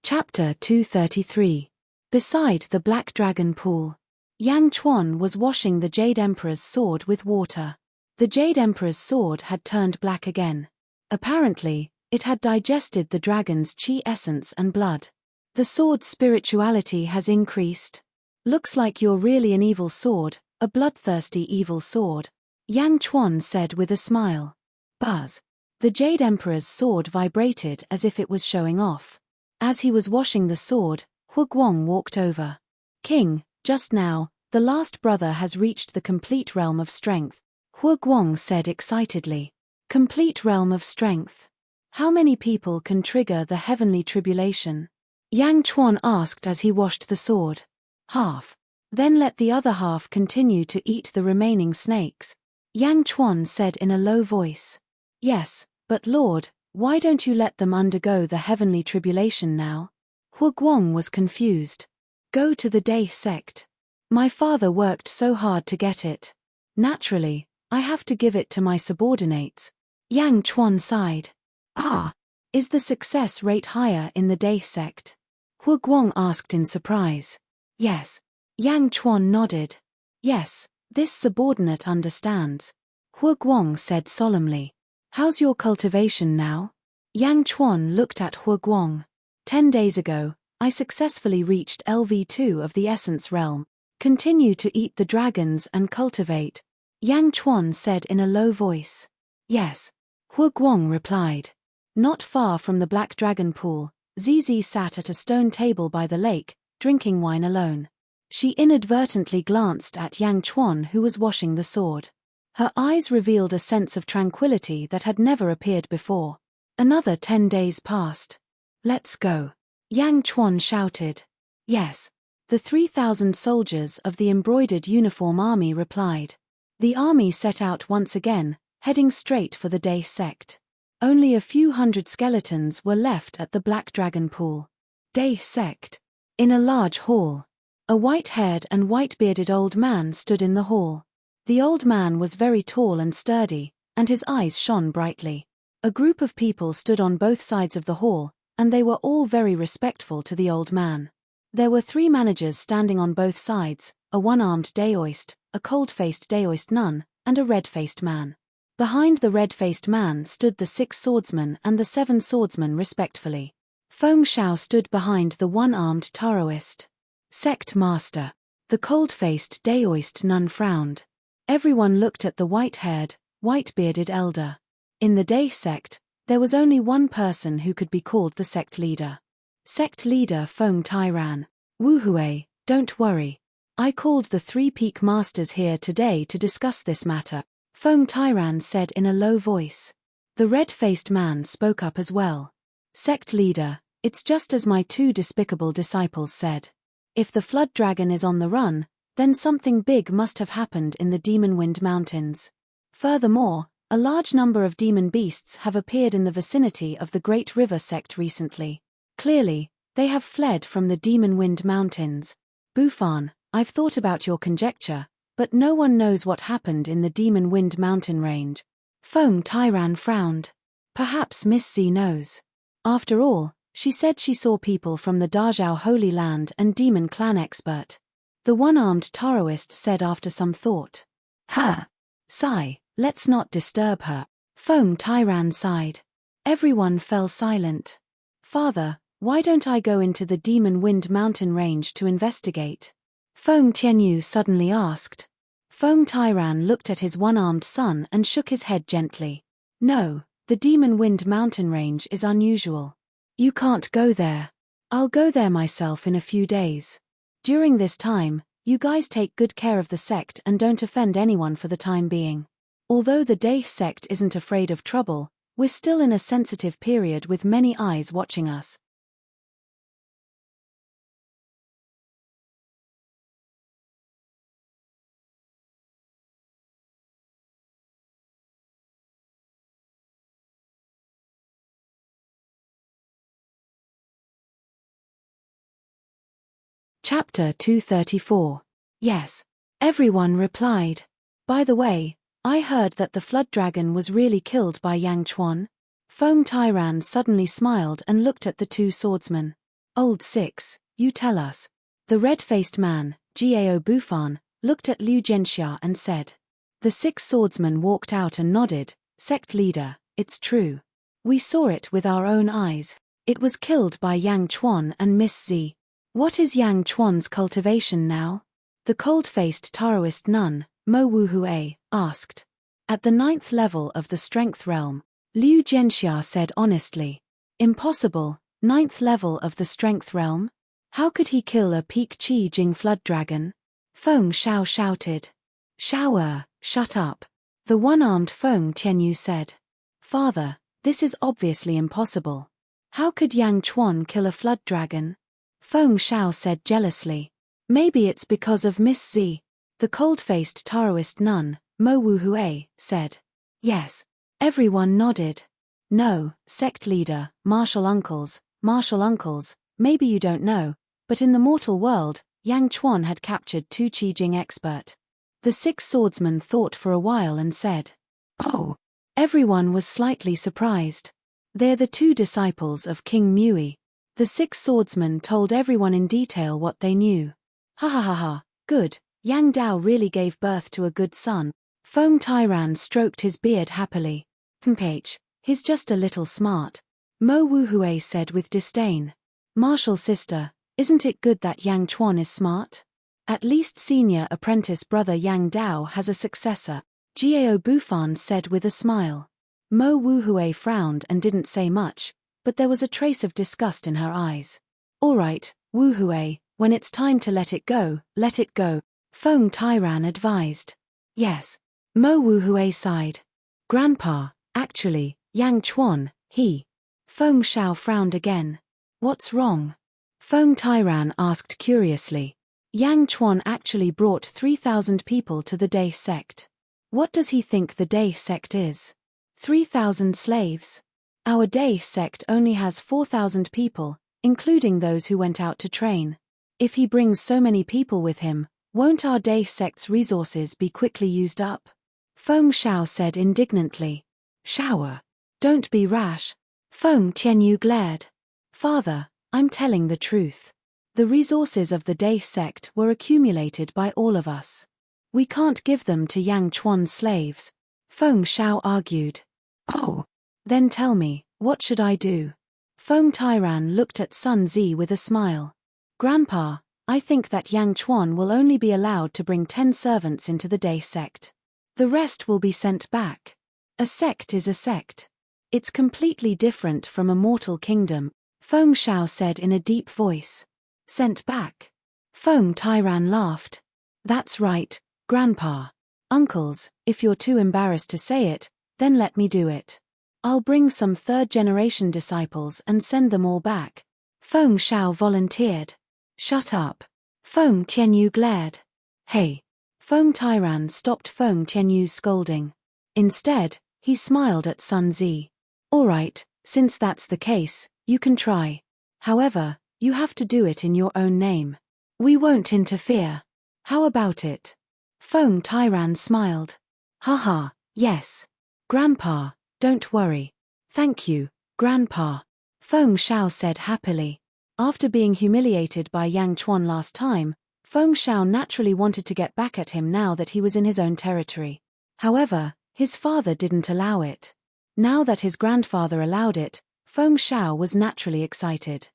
Chapter 233. Beside the Black Dragon Pool. Yang Chuan was washing the Jade Emperor's sword with water. The Jade Emperor's sword had turned black again. Apparently, it had digested the dragon's chi essence and blood. The sword's spirituality has increased. Looks like you're really an evil sword, a bloodthirsty evil sword. Yang Chuan said with a smile. Buzz. The Jade Emperor's sword vibrated as if it was showing off. As he was washing the sword, Hu Guang walked over. King, just now, the last brother has reached the complete realm of strength, Hu Guang said excitedly. Complete realm of strength. How many people can trigger the heavenly tribulation? Yang Chuan asked as he washed the sword. Half. Then let the other half continue to eat the remaining snakes. Yang Chuan said in a low voice. Yes, but Lord, why don't you let them undergo the heavenly tribulation now? Hu Guang was confused. Go to the Day sect. My father worked so hard to get it. Naturally, I have to give it to my subordinates. Yang Chuan sighed. Ah, is the success rate higher in the Day sect? Hu Guang asked in surprise. Yes. Yang Chuan nodded. Yes, this subordinate understands. Hu Guang said solemnly. How's your cultivation now? Yang Chuan looked at Hu Guang. 10 days ago, I successfully reached LV2 of the essence realm. Continue to eat the dragons and cultivate. Yang Chuan said in a low voice. Yes. Hu Guang replied. Not far from the Black Dragon Pool, Zizi sat at a stone table by the lake, drinking wine alone. She inadvertently glanced at Yang Chuan who was washing the sword. Her eyes revealed a sense of tranquility that had never appeared before. Another 10 days passed. Let's go. Yang Chuan shouted. Yes. The 3,000 soldiers of the embroidered uniform army replied. The army set out once again, heading straight for the Day sect. Only a few hundred skeletons were left at the Black Dragon Pool. Day sect. In a large hall. A white-haired and white-bearded old man stood in the hall. The old man was very tall and sturdy, and his eyes shone brightly. A group of people stood on both sides of the hall, and they were all very respectful to the old man. There were 3 managers standing on both sides, a one-armed daoist, a cold-faced daoist nun, and a red-faced man. Behind the red-faced man stood the 6 swordsmen and the 7 swordsmen respectfully. Feng Shao stood behind the one-armed taoist. Sect master. The cold-faced daoist nun frowned. Everyone looked at the white-haired, white-bearded elder. In the Day sect, there was only one person who could be called the sect leader. Sect leader Feng Tairan. Wu Hui, don't worry. I called the 3 peak masters here today to discuss this matter, Feng Tairan said in a low voice. The red-faced man spoke up as well. Sect leader, it's just as my 2 despicable disciples said. If the flood dragon is on the run, then something big must have happened in the Demon Wind Mountains. Furthermore, a large number of demon beasts have appeared in the vicinity of the Great River sect recently. Clearly, they have fled from the Demon Wind Mountains. Bufan, I've thought about your conjecture, but no one knows what happened in the Demon Wind Mountain range. Feng Tairan frowned. Perhaps Miss Z knows. After all, she said she saw people from the Dazhao Holy Land and Demon Clan expert. The one-armed Taoist said after some thought. Sigh, let's not disturb her. Feng Tairan sighed. Everyone fell silent. Father, why don't I go into the Demon Wind Mountain range to investigate? Feng Tianyu suddenly asked. Feng Tairan looked at his one-armed son and shook his head gently. No, the Demon Wind Mountain range is unusual. You can't go there. I'll go there myself in a few days. During this time, you guys take good care of the sect and don't offend anyone for the time being. Although the Day sect isn't afraid of trouble, we're still in a sensitive period with many eyes watching us. Chapter 234. Yes. Everyone replied. By the way, I heard that the flood dragon was really killed by Yang Chuan. Feng Tairan suddenly smiled and looked at the 2 swordsmen. Old 6, you tell us. The red-faced man, Gao Bufan, looked at Liu Jianxia and said. The 6 swordsmen walked out and nodded. Sect leader, it's true. We saw it with our own eyes. It was killed by Yang Chuan and Miss Z. What is Yang Chuan's cultivation now? The cold-faced Taoist nun, Mo Wu Hui, asked. At the 9th level of the strength realm, Liu Jianxia said honestly. Impossible, 9th level of the strength realm? How could he kill a peak Qi Jing flood dragon? Feng Shao shouted. Shao, shut up. The one-armed Feng Tianyu said. Father, this is obviously impossible. How could Yang Chuan kill a flood dragon? Feng Shao said jealously. Maybe it's because of Miss Z. The cold-faced Taoist nun, Mo Wu Hui, said. Yes. Everyone nodded. No, sect leader, martial uncles, maybe you don't know, but in the mortal world, Yang Chuan had captured 2 Qi Jing expert. The 6 swordsmen thought for a while and said. Oh. Everyone was slightly surprised. They're the 2 disciples of King Mui. The 6 swordsmen told everyone in detail what they knew. Ha ha ha ha, good, Yang Dao really gave birth to a good son. Feng Tairan stroked his beard happily. He's just a little smart. Mo Wu Hui said with disdain. Martial sister, isn't it good that Yang Chuan is smart? At least senior apprentice brother Yang Dao has a successor, Gao Bufan said with a smile. Mo Wu Hui frowned and didn't say much, but there was a trace of disgust in her eyes. All right, Wu Hui, when it's time to let it go, Feng Tairan advised. Yes. Mo Wu Hui sighed. Grandpa, actually, Yang Chuan, he. Feng Shao frowned again. What's wrong? Feng Tairan asked curiously. Yang Chuan actually brought 3,000 people to the Day sect. What does he think the Day sect is? 3,000 slaves? Our Day sect only has 4,000 people, including those who went out to train. If he brings so many people with him, won't our Day sect's resources be quickly used up? Feng Shao said indignantly. Shower. Don't be rash. Feng Tianyu glared. Father, I'm telling the truth. The resources of the Day sect were accumulated by all of us. We can't give them to Yang Chuan's slaves, Feng Shao argued. Oh. Then tell me, what should I do? Feng Tairan looked at Sun Zi with a smile. Grandpa, I think that Yang Chuan will only be allowed to bring 10 servants into the Day sect. The rest will be sent back. A sect is a sect. It's completely different from a mortal kingdom, Feng Shao said in a deep voice. Sent back? Feng Tairan laughed. That's right, Grandpa. Uncles, if you're too embarrassed to say it, then let me do it. I'll bring some third-generation disciples and send them all back. Feng Shao volunteered. Shut up. Feng Tianyu glared. Hey. Feng Tairan stopped Feng Tianyu's scolding. Instead, he smiled at Sun Zi. All right, since that's the case, you can try. However, you have to do it in your own name. We won't interfere. How about it? Feng Tairan smiled. Haha, yes. Grandpa, don't worry. Thank you, Grandpa. Feng Shao said happily. After being humiliated by Yang Chuan last time, Feng Shao naturally wanted to get back at him now that he was in his own territory. However, his father didn't allow it. Now that his grandfather allowed it, Feng Shao was naturally excited.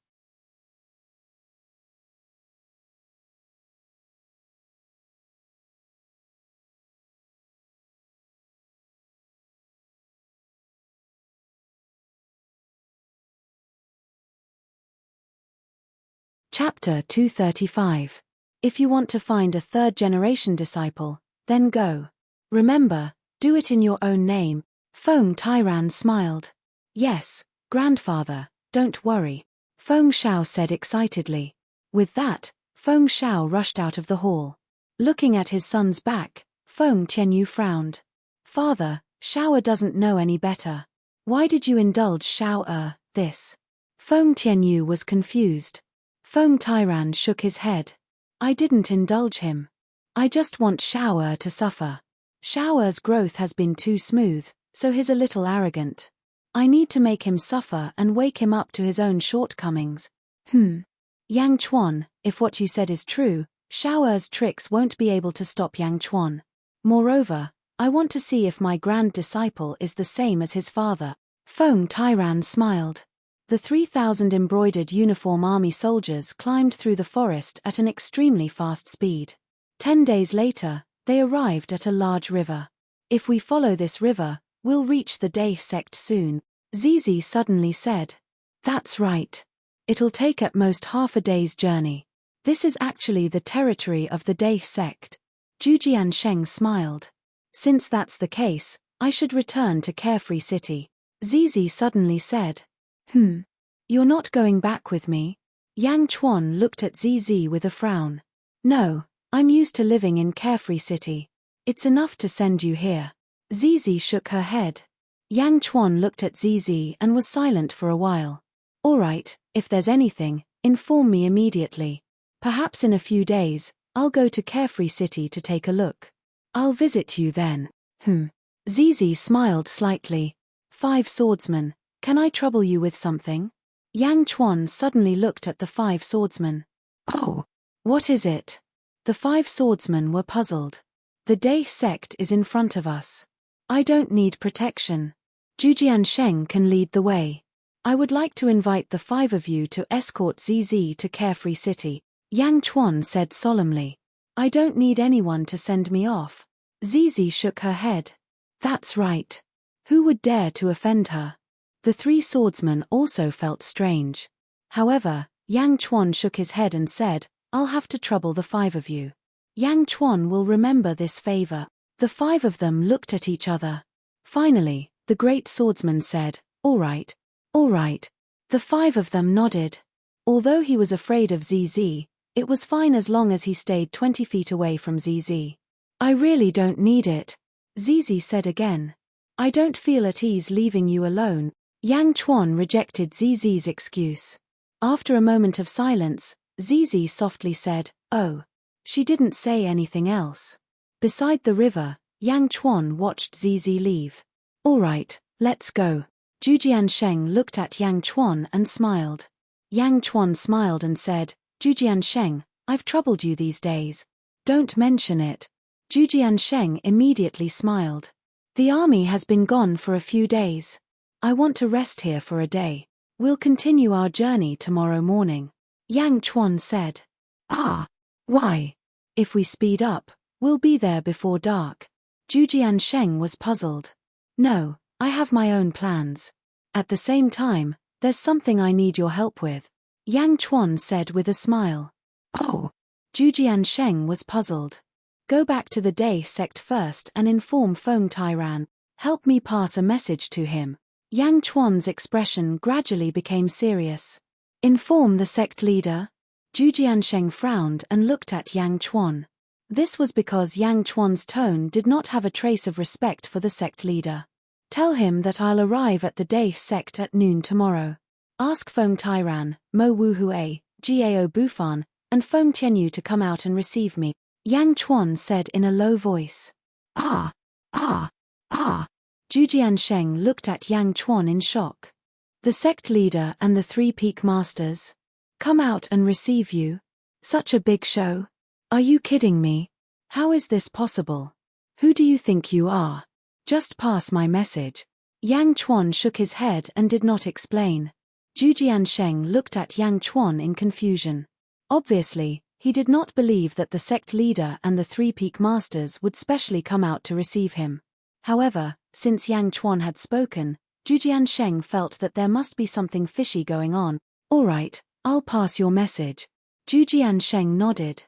Chapter 235. If you want to find a third-generation disciple, then go. Remember, do it in your own name. Feng Tairan smiled. Yes, Grandfather, don't worry. Feng Shao said excitedly. With that, Feng Shao rushed out of the hall. Looking at his son's back, Feng Tianyu frowned. Father, Shao doesn't know any better. Why did you indulge Shao this? Feng Tianyu was confused. Feng Tairan shook his head. I didn't indulge him. I just want Shao to suffer. Shao's growth has been too smooth, so he's a little arrogant. I need to make him suffer and wake him up to his own shortcomings. Yang Chuan, if what you said is true, Shao's tricks won't be able to stop Yang Chuan. Moreover, I want to see if my grand disciple is the same as his father. Feng Tairan smiled. The 3,000 embroidered uniform army soldiers climbed through the forest at an extremely fast speed. 10 days later, they arrived at a large river. If we follow this river, we'll reach the Day sect soon, Zizi suddenly said. That's right. It'll take at most half a day's journey. This is actually the territory of the Day sect. Zhujiansheng smiled. Since that's the case, I should return to Carefree City, Zizi suddenly said. You're not going back with me? Yang Chuan looked at Zizi with a frown. No, I'm used to living in Carefree City. It's enough to send you here. Zizi shook her head. Yang Chuan looked at Zizi and was silent for a while. All right, if there's anything, inform me immediately. Perhaps in a few days, I'll go to Carefree City to take a look. I'll visit you then. Zizi smiled slightly. 5 swordsmen. Can I trouble you with something? Yang Chuan suddenly looked at the 5 swordsmen. Oh, what is it? The 5 swordsmen were puzzled. The Day sect is in front of us. I don't need protection. Zhujiansheng can lead the way. I would like to invite the 5 of you to escort ZZ to Carefree City, Yang Chuan said solemnly. I don't need anyone to send me off. ZZ shook her head. That's right. Who would dare to offend her? The 3 swordsmen also felt strange. However, Yang Chuan shook his head and said, I'll have to trouble the 5 of you. Yang Chuan will remember this favor. The 5 of them looked at each other. Finally, the great swordsman said, all right. All right. The 5 of them nodded. Although he was afraid of ZZ, It was fine as long as he stayed 20 feet away from ZZ. I really don't need it, ZZ said again. I don't feel at ease leaving you alone. Yang Chuan rejected ZZ's excuse. After a moment of silence, ZZ softly said, "Oh." She didn't say anything else. Beside the river, Yang Chuan watched ZZ leave. "All right, let's go." Zhujiansheng looked at Yang Chuan and smiled. Yang Chuan smiled and said, "Zhujiansheng, I've troubled you these days. Don't mention it." Zhujiansheng immediately smiled. "The army has been gone for a few days. I want to rest here for a day. We'll continue our journey tomorrow morning." Yang Chuan said. "Ah, why? If we speed up, we'll be there before dark." Zhujiansheng was puzzled. "No, I have my own plans. At the same time, there's something I need your help with," Yang Chuan said with a smile. "Oh." Zhujiansheng was puzzled. "Go back to the Day sect first and inform Feng Tairan. Help me pass a message to him." Yang Chuan's expression gradually became serious. "Inform the sect leader?" Zhujiansheng frowned and looked at Yang Chuan. This was because Yang Chuan's tone did not have a trace of respect for the sect leader. "Tell him that I'll arrive at the Day sect at noon tomorrow. Ask Feng Tairan, Mo Wuhue, Gao Bufan, and Feng Tianyu to come out and receive me," Yang Chuan said in a low voice. "Ah, ah, ah." Zhujiansheng looked at Yang Chuan in shock. "The sect leader and the 3 peak masters? Come out and receive you? Such a big show? Are you kidding me? How is this possible? Who do you think you are? Just pass my message." Yang Chuan shook his head and did not explain. Zhujiansheng looked at Yang Chuan in confusion. Obviously, he did not believe that the sect leader and the 3 peak masters would specially come out to receive him. However, since Yang Chuan had spoken, Zhujiansheng felt that there must be something fishy going on. "All right, I'll pass your message." Zhujiansheng nodded.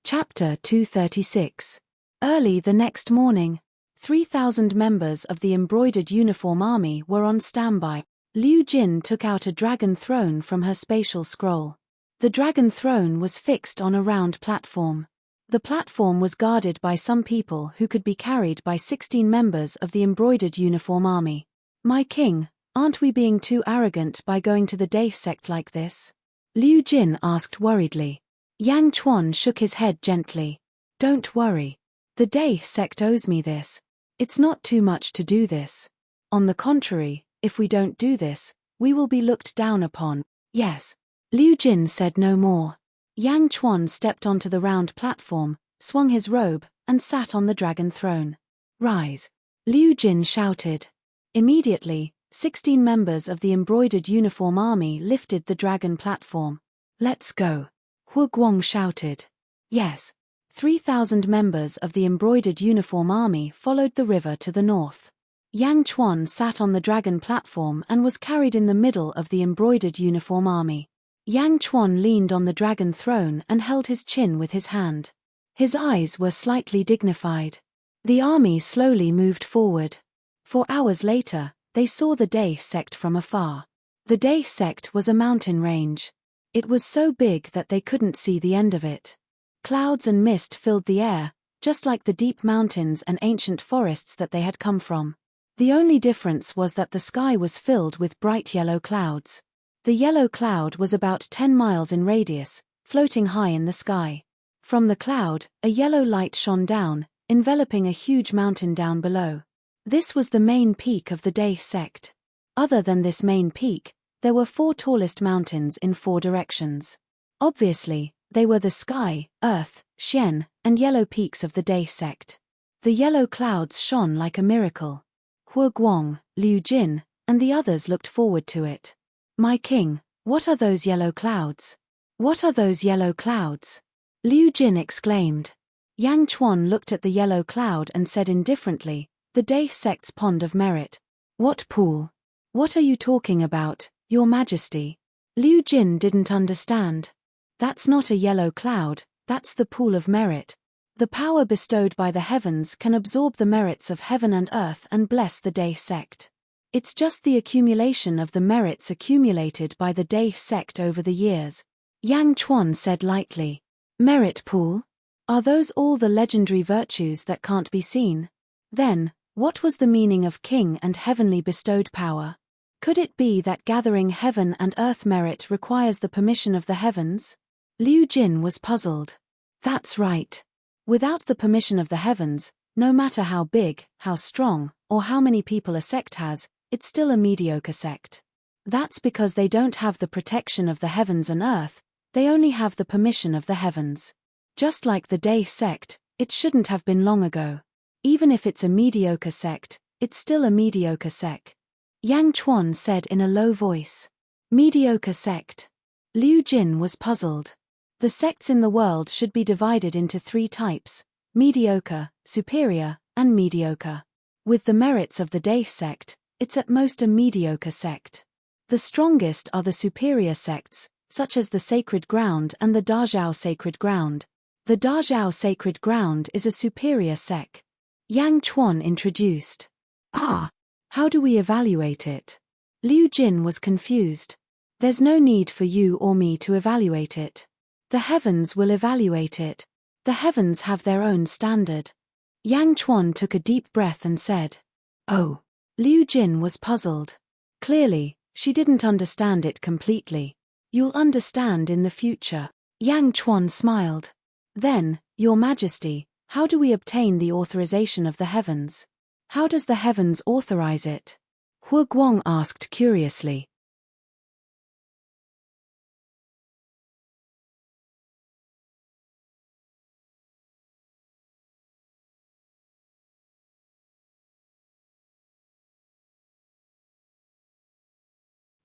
Chapter 236. Early the next morning, 3,000 members of the embroidered uniform army were on standby. Liu Jin took out a dragon throne from her spatial scroll. The dragon throne was fixed on a round platform. The platform was guarded by some people who could be carried by 16 members of the embroidered uniform army. "My king, aren't we being too arrogant by going to the Day sect like this?" Liu Jin asked worriedly. Yang Chuan shook his head gently. "Don't worry. The Day sect owes me this. It's not too much to do this. On the contrary, if we don't do this, we will be looked down upon." "Yes." Liu Jin said no more. Yang Chuan stepped onto the round platform, swung his robe, and sat on the dragon throne. "Rise!" Liu Jin shouted. Immediately, 16 members of the embroidered uniform army lifted the dragon platform. "Let's go!" Hu Guang shouted. Yes. 3,000 members of the embroidered uniform army followed the river to the north. Yang Chuan sat on the dragon platform and was carried in the middle of the embroidered uniform army. Yang Chuan leaned on the dragon throne and held his chin with his hand. His eyes were slightly dignified. The army slowly moved forward. 4 hours later, they saw the Day sect from afar. The Day sect was a mountain range. It was so big that they couldn't see the end of it. Clouds and mist filled the air, just like the deep mountains and ancient forests that they had come from. The only difference was that the sky was filled with bright yellow clouds. The yellow cloud was about 10 miles in radius, floating high in the sky. From the cloud, a yellow light shone down, enveloping a huge mountain down below. This was the main peak of the Day sect. Other than this main peak, there were 4 tallest mountains in 4 directions. Obviously, they were the sky, earth, Xian, and yellow peaks of the Day sect. The yellow clouds shone like a miracle. Hu Guang, Liu Jin, and the others looked forward to it. "My king, what are those yellow clouds? What are those yellow clouds?" Liu Jin exclaimed. Yang Chuan looked at the yellow cloud and said indifferently, "The Day sect's pond of merit." "What pool? What are you talking about, Your Majesty?" Liu Jin didn't understand. "That's not a yellow cloud, That's the pool of merit. The power bestowed by the heavens can absorb the merits of heaven and earth and bless the Day sect. It's just the accumulation of the merits accumulated by the Day sect over the years. Yang Chuan said lightly. Merit pool? Are those all the legendary virtues that can't be seen? Then, what was the meaning of king and heavenly bestowed power? Could it be that gathering heaven and earth merit requires the permission of the heavens? Liu Jin was puzzled. That's right. Without the permission of the heavens, no matter how big, how strong, or how many people a sect has, it's still a mediocre sect. That's because they don't have the protection of the heavens and earth, they only have the permission of the heavens. Just like the Day sect, it shouldn't have been long ago. Even if it's a mediocre sect, it's still a mediocre sect. Yang Chuan said in a low voice. Mediocre sect. Liu Jin was puzzled. The sects in the world should be divided into 3 types: mediocre, superior, and mediocre. With the merits of the Day sect, it's at most a mediocre sect. The strongest are the superior sects, such as the Sacred Ground and the Dazhao Sacred Ground. The Dazhao Sacred Ground is a superior sect. Yang Chuan introduced. How do we evaluate it? Liu Jin was confused. There's no need for you or me to evaluate it. The heavens will evaluate it. The heavens have their own standard. Yang Chuan took a deep breath and said. Oh. Liu Jin was puzzled. Clearly, she didn't understand it completely. You'll understand in the future. Yang Chuan smiled. Then, Your Majesty, how do we obtain the authorization of the heavens? How does the heavens authorize it? Hu Guang asked curiously.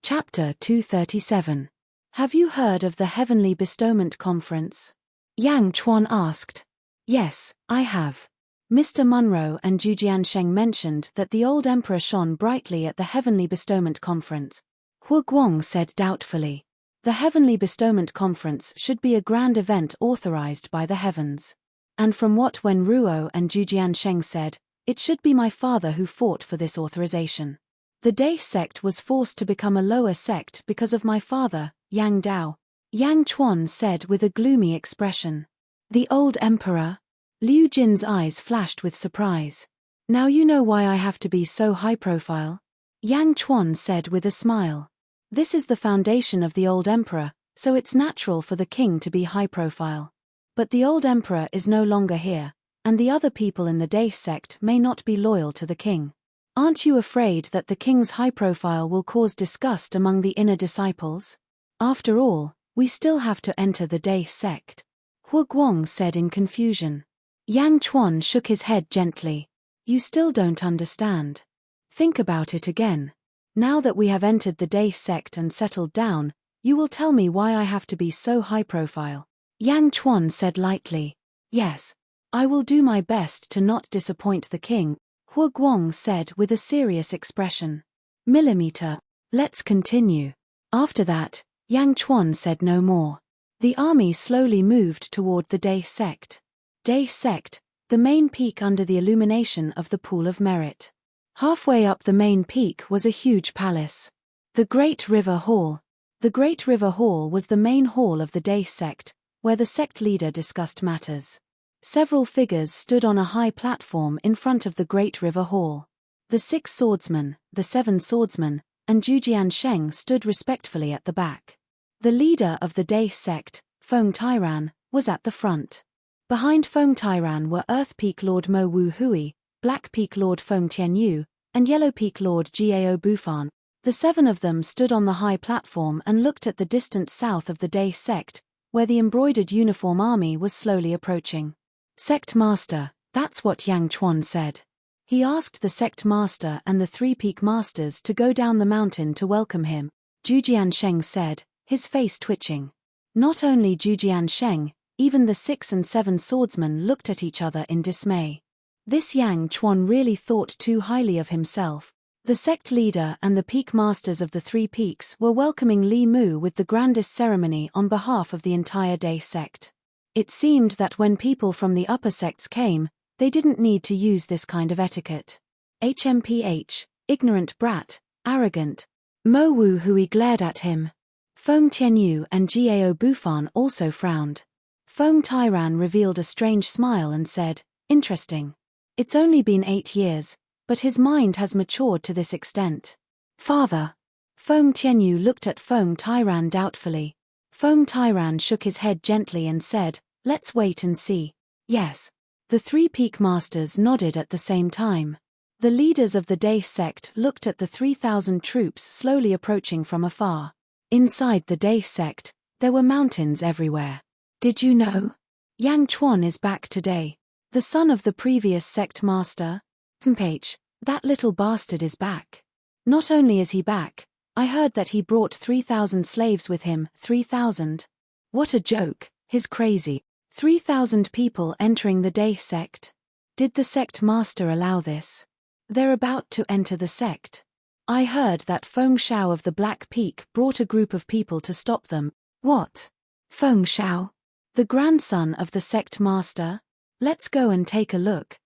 Chapter 237. Have you heard of the Heavenly Bestowment Conference? Yang Chuan asked. Yes, I have. Mr. Munro and Zhu Jiansheng mentioned that the old emperor shone brightly at the Heavenly Bestowment Conference. Hu Guang said doubtfully. The Heavenly Bestowment Conference should be a grand event authorized by the heavens. And from what Wen Ruo and Zhu Jiansheng said, it should be my father who fought for this authorization. The Day sect was forced to become a lower sect because of my father, Yang Dao. Yang Chuan said with a gloomy expression. The old emperor? Liu Jin's eyes flashed with surprise. Now you know why I have to be so high profile? Yang Chuan said with a smile. This is the foundation of the old emperor, so it's natural for the king to be high profile. But the old emperor is no longer here, and the other people in the Day sect may not be loyal to the king. Aren't you afraid that the king's high profile will cause disgust among the inner disciples? After all, we still have to enter the Day sect. Hu Guang said in confusion. Yang Chuan shook his head gently. You still don't understand. Think about it again. Now that we have entered the Day sect and settled down, you will tell me why I have to be so high profile. Yang Chuan said lightly. Yes. I will do my best to not disappoint the king, Hu Guang said with a serious expression. Millimeter. Let's continue. After that, Yang Chuan said no more. The army slowly moved toward the Day sect. Day sect, the main peak under the illumination of the Pool of Merit. Halfway up the main peak was a huge palace. The Great River Hall. The Great River Hall was the main hall of the Day sect, where the sect leader discussed matters. Several figures stood on a high platform in front of the Great River Hall. The 6 swordsmen, the 7 swordsmen, and Zhu Jiansheng stood respectfully at the back. The leader of the Day sect, Feng Tairan, was at the front. Behind Feng Tairan were Earth Peak Lord Mo Wu Hui, Black Peak Lord Feng Tianyu, and Yellow Peak Lord Jiao Bufan. The 7 of them stood on the high platform and looked at the distant south of the Day sect, where the embroidered uniform army was slowly approaching. Sect Master, that's what Yang Chuan said. He asked the Sect Master and the 3 Peak Masters to go down the mountain to welcome him, Zhu Jiansheng said, his face twitching. Not only Zhu Jiansheng, even the 6 and 7 swordsmen looked at each other in dismay. This Yang Chuan really thought too highly of himself. The sect leader and the peak masters of the 3 peaks were welcoming Li Mu with the grandest ceremony on behalf of the entire Day sect. It seemed that when people from the upper sects came, they didn't need to use this kind of etiquette. HMPH, ignorant brat, arrogant. Mo Wu Hui glared at him. Feng Tianyu and Gao Bufan also frowned. Feng Tairan revealed a strange smile and said, "Interesting. It's only been 8 years, but his mind has matured to this extent." "Father." Feng Tianyu looked at Feng Tairan doubtfully. Feng Tairan shook his head gently and said, "Let's wait and see." "Yes." The 3 peak masters nodded at the same time. The leaders of the Day sect looked at the 3,000 troops slowly approaching from afar. Inside the Day sect, there were mountains everywhere. "Did you know? Yang Chuan is back today. The son of the previous sect master? Mph, that little bastard is back. Not only is he back, I heard that he brought 3,000 slaves with him." 3,000? What a joke, he's crazy. 3,000 people entering the Day sect? Did the sect master allow this? They're about to enter the sect. I heard that Feng Shao of the Black Peak brought a group of people to stop them. What? Feng Shao? The grandson of the sect master? Let's go and take a look.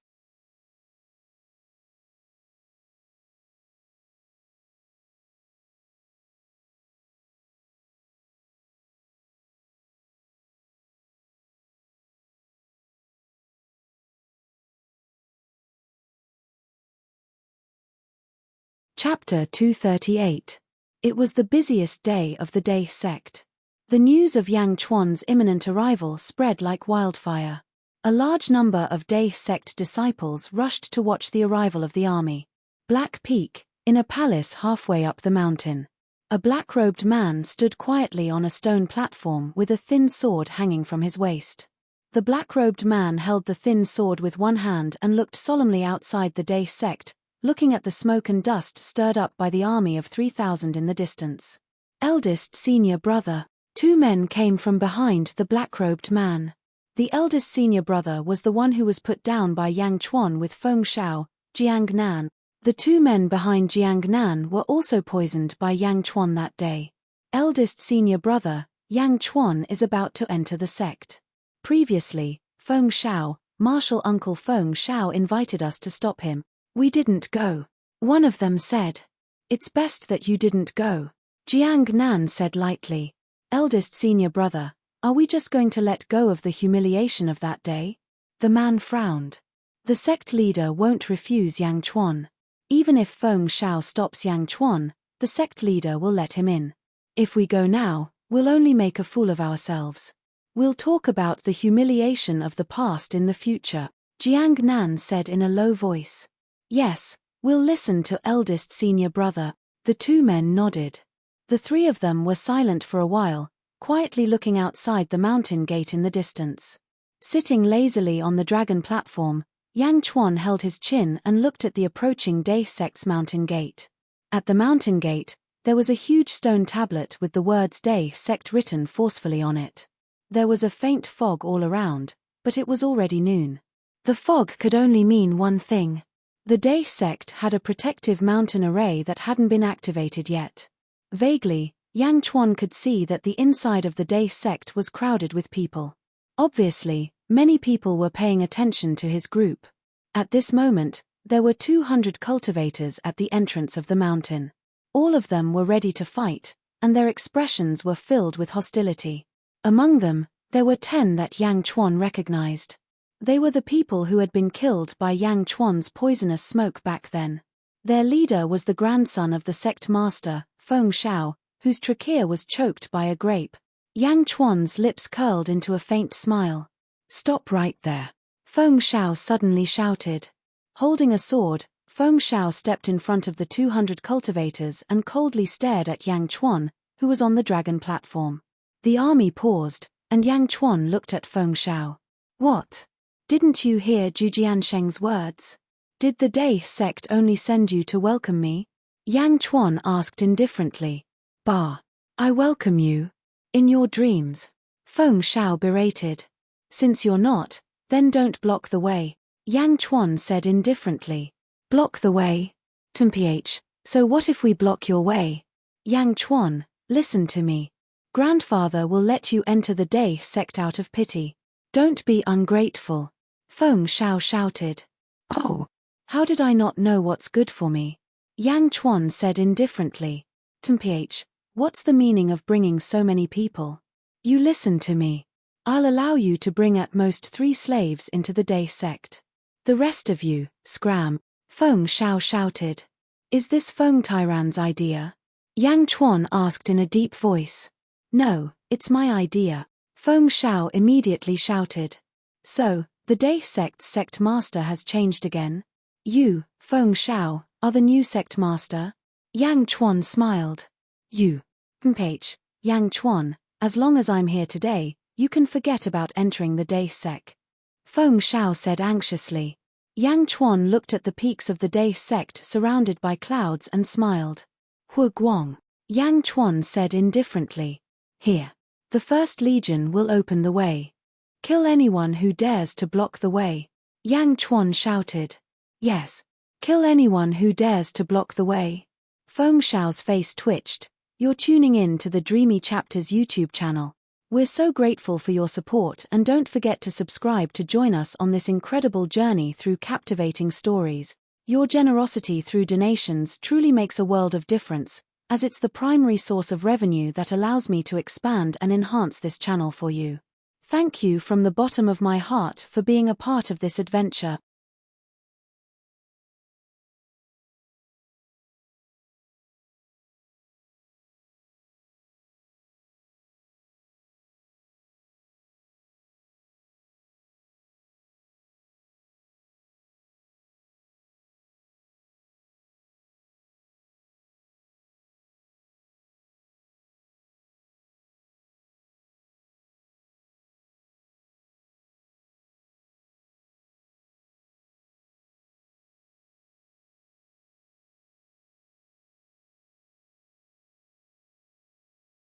Chapter 238. It was the busiest day of the Day sect. The news of Yang Chuan's imminent arrival spread like wildfire. A large number of Day sect disciples rushed to watch the arrival of the army. Black Peak, in a palace halfway up the mountain. A black-robed man stood quietly on a stone platform with a thin sword hanging from his waist. The black-robed man held the thin sword with one hand and looked solemnly outside the Day sect, looking at the smoke and dust stirred up by the army of 3,000 in the distance. Eldest senior brother. 2 men came from behind the black-robed man. The eldest senior brother was the one who was put down by Yang Chuan with Feng Shao, Jiang Nan. The 2 men behind Jiang Nan were also poisoned by Yang Chuan that day. Eldest senior brother, Yang Chuan is about to enter the sect. Previously, Feng Shao, Martial Uncle Feng Shao invited us to stop him. We didn't go. One of them said. It's best that you didn't go. Jiang Nan said lightly. Eldest senior brother, are we just going to let go of the humiliation of that day? The man frowned. The sect leader won't refuse Yang Chuan. Even if Feng Shao stops Yang Chuan, the sect leader will let him in. If we go now, we'll only make a fool of ourselves. We'll talk about the humiliation of the past in the future, Jiang Nan said in a low voice. Yes, we'll listen to eldest senior brother. The 2 men nodded. The 3 of them were silent for a while, quietly looking outside the mountain gate in the distance. Sitting lazily on the dragon platform, Yang Chuan held his chin and looked at the approaching Day sect's mountain gate. At the mountain gate, there was a huge stone tablet with the words Day sect written forcefully on it. There was a faint fog all around, but it was already noon. The fog could only mean one thing. The Day sect had a protective mountain array that hadn't been activated yet. Vaguely, Yang Chuan could see that the inside of the Day sect was crowded with people. Obviously, many people were paying attention to his group. At this moment, there were 200 cultivators at the entrance of the mountain. All of them were ready to fight, and their expressions were filled with hostility. Among them, there were 10 that Yang Chuan recognized. They were the people who had been killed by Yang Chuan's poisonous smoke back then. Their leader was the grandson of the sect master, Feng Shao, whose trachea was choked by a grape. Yang Chuan's lips curled into a faint smile. Stop right there. Feng Shao suddenly shouted. Holding a sword, Feng Shao stepped in front of the 200 cultivators and coldly stared at Yang Chuan, who was on the dragon platform. The army paused, and Yang Chuan looked at Feng Shao. What? Didn't you hear Zhu Jiansheng's words? Did the Day sect only send you to welcome me? Yang Chuan asked indifferently. Bah. I welcome you. In your dreams. Feng Shao berated. Since you're not, then don't block the way, Yang Chuan said indifferently. Block the way? Mph, so what if we block your way? Yang Chuan, listen to me. Grandfather will let you enter the Day sect out of pity. Don't be ungrateful. Feng Shao shouted. Oh, how did I not know what's good for me? Yang Chuan said indifferently. Temph, what's the meaning of bringing so many people? You listen to me. I'll allow you to bring at most 3 slaves into the Day sect. The rest of you, scram, Feng Shao shouted. Is this Feng Tyran's idea? Yang Chuan asked in a deep voice. No, it's my idea. Feng Shao immediately shouted. So, the Day sect's sect master has changed again? You, Feng Shao, are the new sect master? Yang Chuan smiled. You. Yang Chuan, as long as I'm here today, you can forget about entering the Day sect. Feng Shao said anxiously. Yang Chuan looked at the peaks of the Day sect surrounded by clouds and smiled. Hu Guang. Yang Chuan said indifferently. Here. The First Legion will open the way. Kill anyone who dares to block the way. Yang Chuan shouted. Yes. Kill anyone who dares to block the way. Feng Shao's face twitched. You're tuning in to the Dreamy Chapters YouTube channel. We're so grateful for your support, and don't forget to subscribe to join us on this incredible journey through captivating stories. Your generosity through donations truly makes a world of difference, as it's the primary source of revenue that allows me to expand and enhance this channel for you. Thank you from the bottom of my heart for being a part of this adventure.